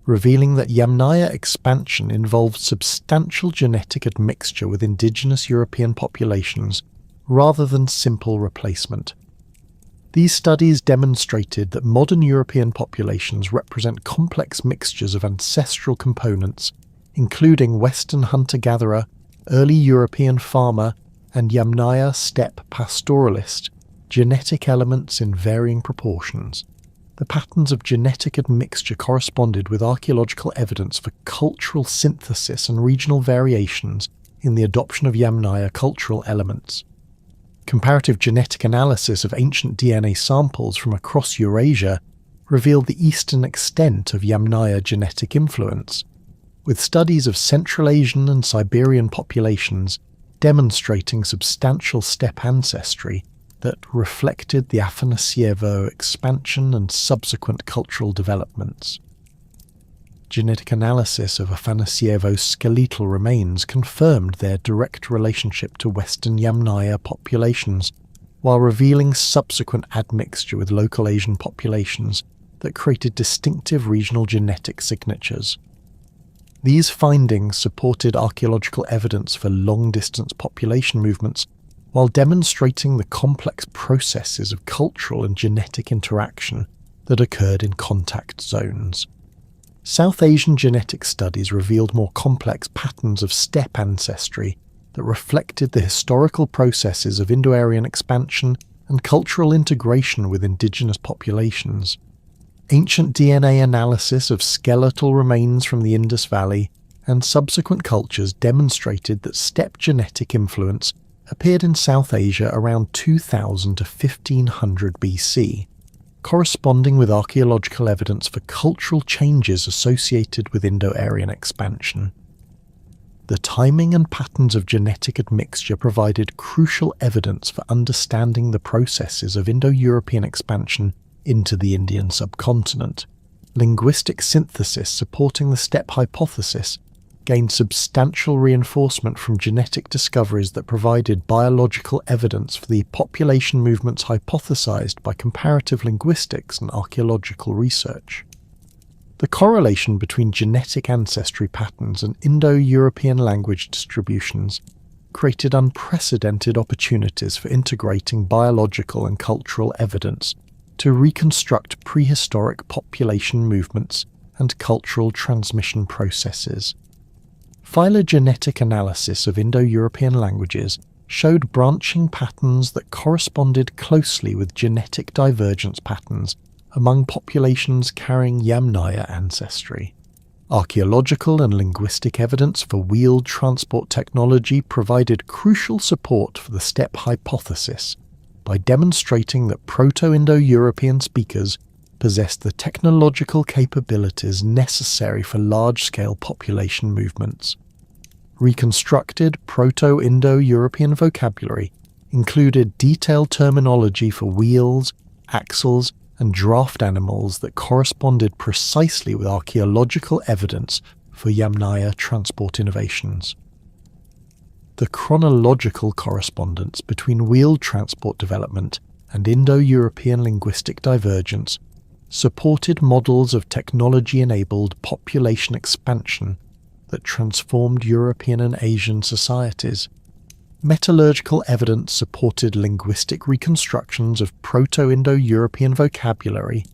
revealing that Yamnaya expansion involved substantial genetic admixture with indigenous European populations rather than simple replacement. These studies demonstrated that modern European populations represent complex mixtures of ancestral components, including Western hunter-gatherer, early European farmer, and Yamnaya steppe pastoralist, genetic elements in varying proportions. The patterns of genetic admixture corresponded with archaeological evidence for cultural synthesis and regional variations in the adoption of Yamnaya cultural elements. Comparative genetic analysis of ancient DNA samples from across Eurasia revealed the eastern extent of Yamnaya genetic influence, with studies of Central Asian and Siberian populations demonstrating substantial steppe ancestry that reflected the Afanasyevo expansion and subsequent cultural developments. Genetic analysis of Afanasyevo's skeletal remains confirmed their direct relationship to Western Yamnaya populations, while revealing subsequent admixture with local Asian populations that created distinctive regional genetic signatures. These findings supported archaeological evidence for long-distance population movements, while demonstrating the complex processes of cultural and genetic interaction that occurred in contact zones. South Asian genetic studies revealed more complex patterns of steppe ancestry that reflected the historical processes of Indo-Aryan expansion and cultural integration with indigenous populations. Ancient DNA analysis of skeletal remains from the Indus Valley and subsequent cultures demonstrated that steppe genetic influence appeared in South Asia around 2000 to 1500 BC, corresponding with archaeological evidence for cultural changes associated with Indo-Aryan expansion. The timing and patterns of genetic admixture provided crucial evidence for understanding the processes of Indo-European expansion into the Indian subcontinent. Linguistic synthesis supporting the steppe hypothesis gained substantial reinforcement from genetic discoveries that provided biological evidence for the population movements hypothesized by comparative linguistics and archaeological research. The correlation between genetic ancestry patterns and Indo-European language distributions created unprecedented opportunities for integrating biological and cultural evidence to reconstruct prehistoric population movements and cultural transmission processes. Phylogenetic analysis of Indo-European languages showed branching patterns that corresponded closely with genetic divergence patterns among populations carrying Yamnaya ancestry. Archaeological and linguistic evidence for wheeled transport technology provided crucial support for the steppe hypothesis by demonstrating that Proto-Indo-European speakers possessed the technological capabilities necessary for large-scale population movements. Reconstructed Proto-Indo-European vocabulary included detailed terminology for wheels, axles, and draft animals that corresponded precisely with archaeological evidence for Yamnaya transport innovations. The chronological correspondence between wheeled transport development and Indo-European linguistic divergence supported models of technology-enabled population expansion that transformed European and Asian societies. Metallurgical evidence supported linguistic reconstructions of Proto-Indo-European vocabulary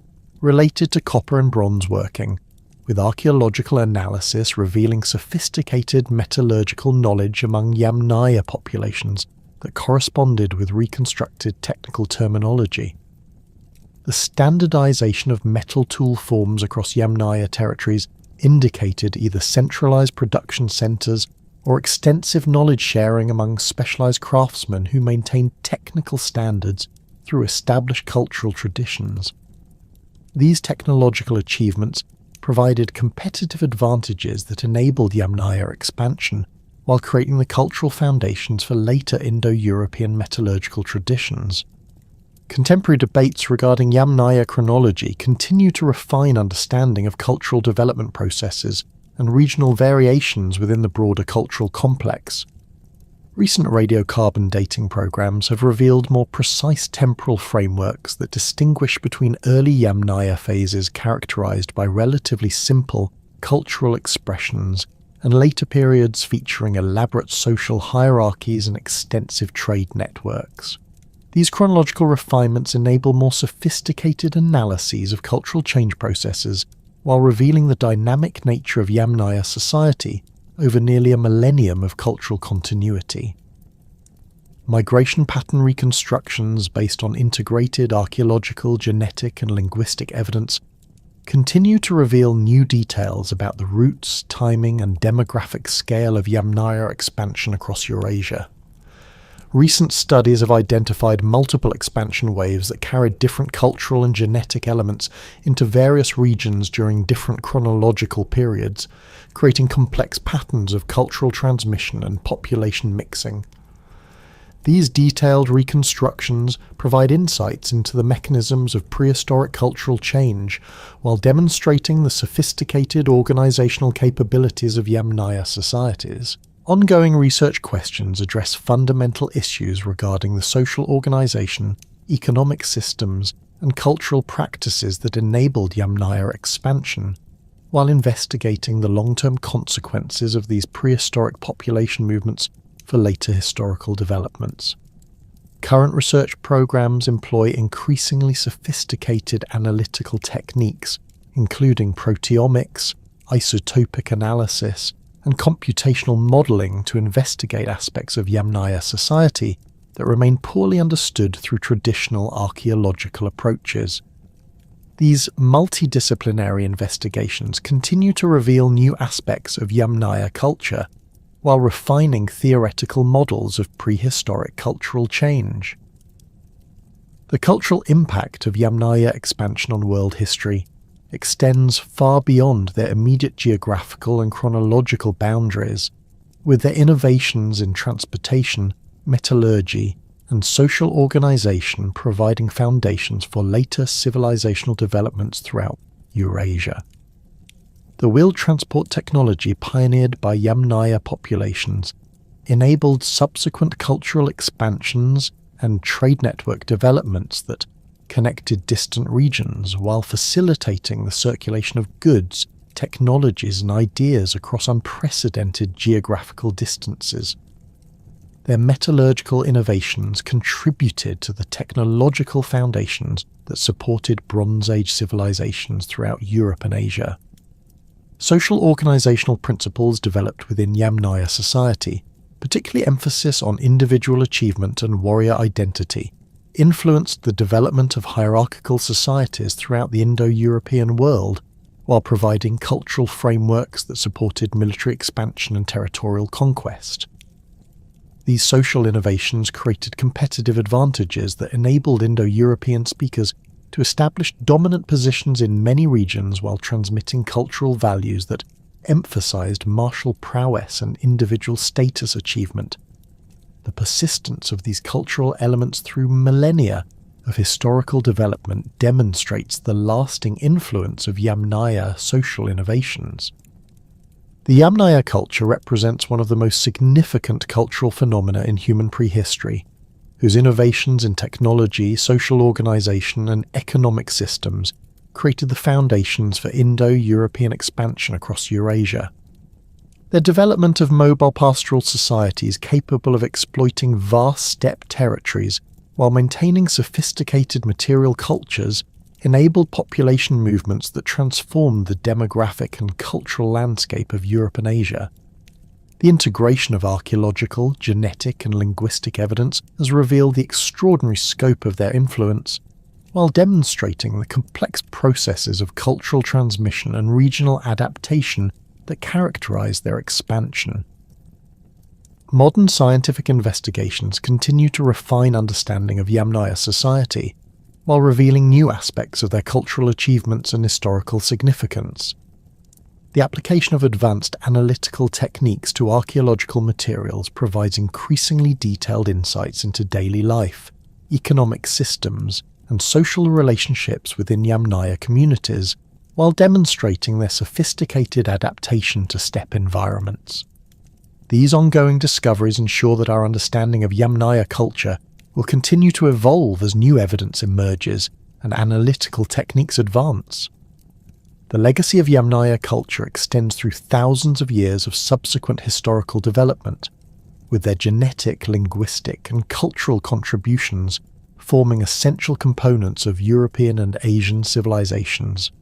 related to copper and bronze working, with archaeological analysis revealing sophisticated metallurgical knowledge among Yamnaya populations that corresponded with reconstructed technical terminology. The standardization of metal tool forms across Yamnaya territories indicated either centralized production centers or extensive knowledge sharing among specialized craftsmen who maintained technical standards through established cultural traditions. These technological achievements provided competitive advantages that enabled Yamnaya expansion while creating the cultural foundations for later Indo-European metallurgical traditions. Contemporary debates regarding Yamnaya chronology continue to refine understanding of cultural development processes and regional variations within the broader cultural complex. Recent radiocarbon dating programs have revealed more precise temporal frameworks that distinguish between early Yamnaya phases characterized by relatively simple cultural expressions and later periods featuring elaborate social hierarchies and extensive trade networks. These chronological refinements enable more sophisticated analyses of cultural change processes while revealing the dynamic nature of Yamnaya society over nearly a millennium of cultural continuity. Migration pattern reconstructions based on integrated archaeological, genetic, and linguistic evidence continue to reveal new details about the routes, timing, and demographic scale of Yamnaya expansion across Eurasia. Recent studies have identified multiple expansion waves that carried different cultural and genetic elements into various regions during different chronological periods, creating complex patterns of cultural transmission and population mixing. These detailed reconstructions provide insights into the mechanisms of prehistoric cultural change while demonstrating the sophisticated organizational capabilities of Yamnaya societies. Ongoing research questions address fundamental issues regarding the social organization, economic systems, and cultural practices that enabled Yamnaya expansion, while investigating the long-term consequences of these prehistoric population movements for later historical developments. Current research programs employ increasingly sophisticated analytical techniques, including proteomics, isotopic analysis, and computational modelling to investigate aspects of Yamnaya society that remain poorly understood through traditional archaeological approaches. These multidisciplinary investigations continue to reveal new aspects of Yamnaya culture, while refining theoretical models of prehistoric cultural change. The cultural impact of Yamnaya expansion on world history extends far beyond their immediate geographical and chronological boundaries, with their innovations in transportation, metallurgy, and social organization providing foundations for later civilizational developments throughout Eurasia. The wheeled transport technology pioneered by Yamnaya populations enabled subsequent cultural expansions and trade network developments that connected distant regions while facilitating the circulation of goods, technologies, and ideas across unprecedented geographical distances. Their metallurgical innovations contributed to the technological foundations that supported Bronze Age civilizations throughout Europe and Asia. Social organisational principles developed within Yamnaya society, particularly emphasis on individual achievement and warrior identity, influenced the development of hierarchical societies throughout the Indo-European world, while providing cultural frameworks that supported military expansion and territorial conquest. These social innovations created competitive advantages that enabled Indo-European speakers to establish dominant positions in many regions while transmitting cultural values that emphasized martial prowess and individual status achievement. The persistence of these cultural elements through millennia of historical development demonstrates the lasting influence of Yamnaya social innovations. The Yamnaya culture represents one of the most significant cultural phenomena in human prehistory, whose innovations in technology, social organization, and economic systems created the foundations for Indo-European expansion across Eurasia. Their development of mobile pastoral societies capable of exploiting vast steppe territories while maintaining sophisticated material cultures enabled population movements that transformed the demographic and cultural landscape of Europe and Asia. The integration of archaeological, genetic, and linguistic evidence has revealed the extraordinary scope of their influence, while demonstrating the complex processes of cultural transmission and regional adaptation that characterize their expansion. Modern scientific investigations continue to refine understanding of Yamnaya society, while revealing new aspects of their cultural achievements and historical significance. The application of advanced analytical techniques to archaeological materials provides increasingly detailed insights into daily life, economic systems, and social relationships within Yamnaya communities, while demonstrating their sophisticated adaptation to steppe environments. These ongoing discoveries ensure that our understanding of Yamnaya culture will continue to evolve as new evidence emerges and analytical techniques advance. The legacy of Yamnaya culture extends through thousands of years of subsequent historical development, with their genetic, linguistic, and cultural contributions forming essential components of European and Asian civilizations.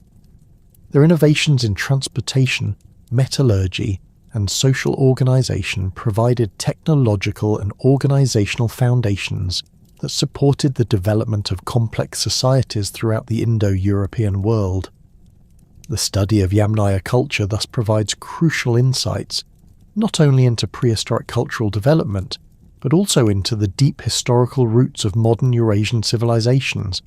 Their innovations in transportation, metallurgy, and social organization provided technological and organizational foundations that supported the development of complex societies throughout the Indo-European world. The study of Yamnaya culture thus provides crucial insights not only into prehistoric cultural development, but also into the deep historical roots of modern Eurasian civilizations,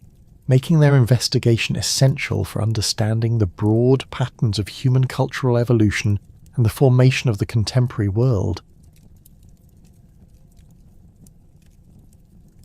making their investigation essential for understanding the broad patterns of human cultural evolution and the formation of the contemporary world.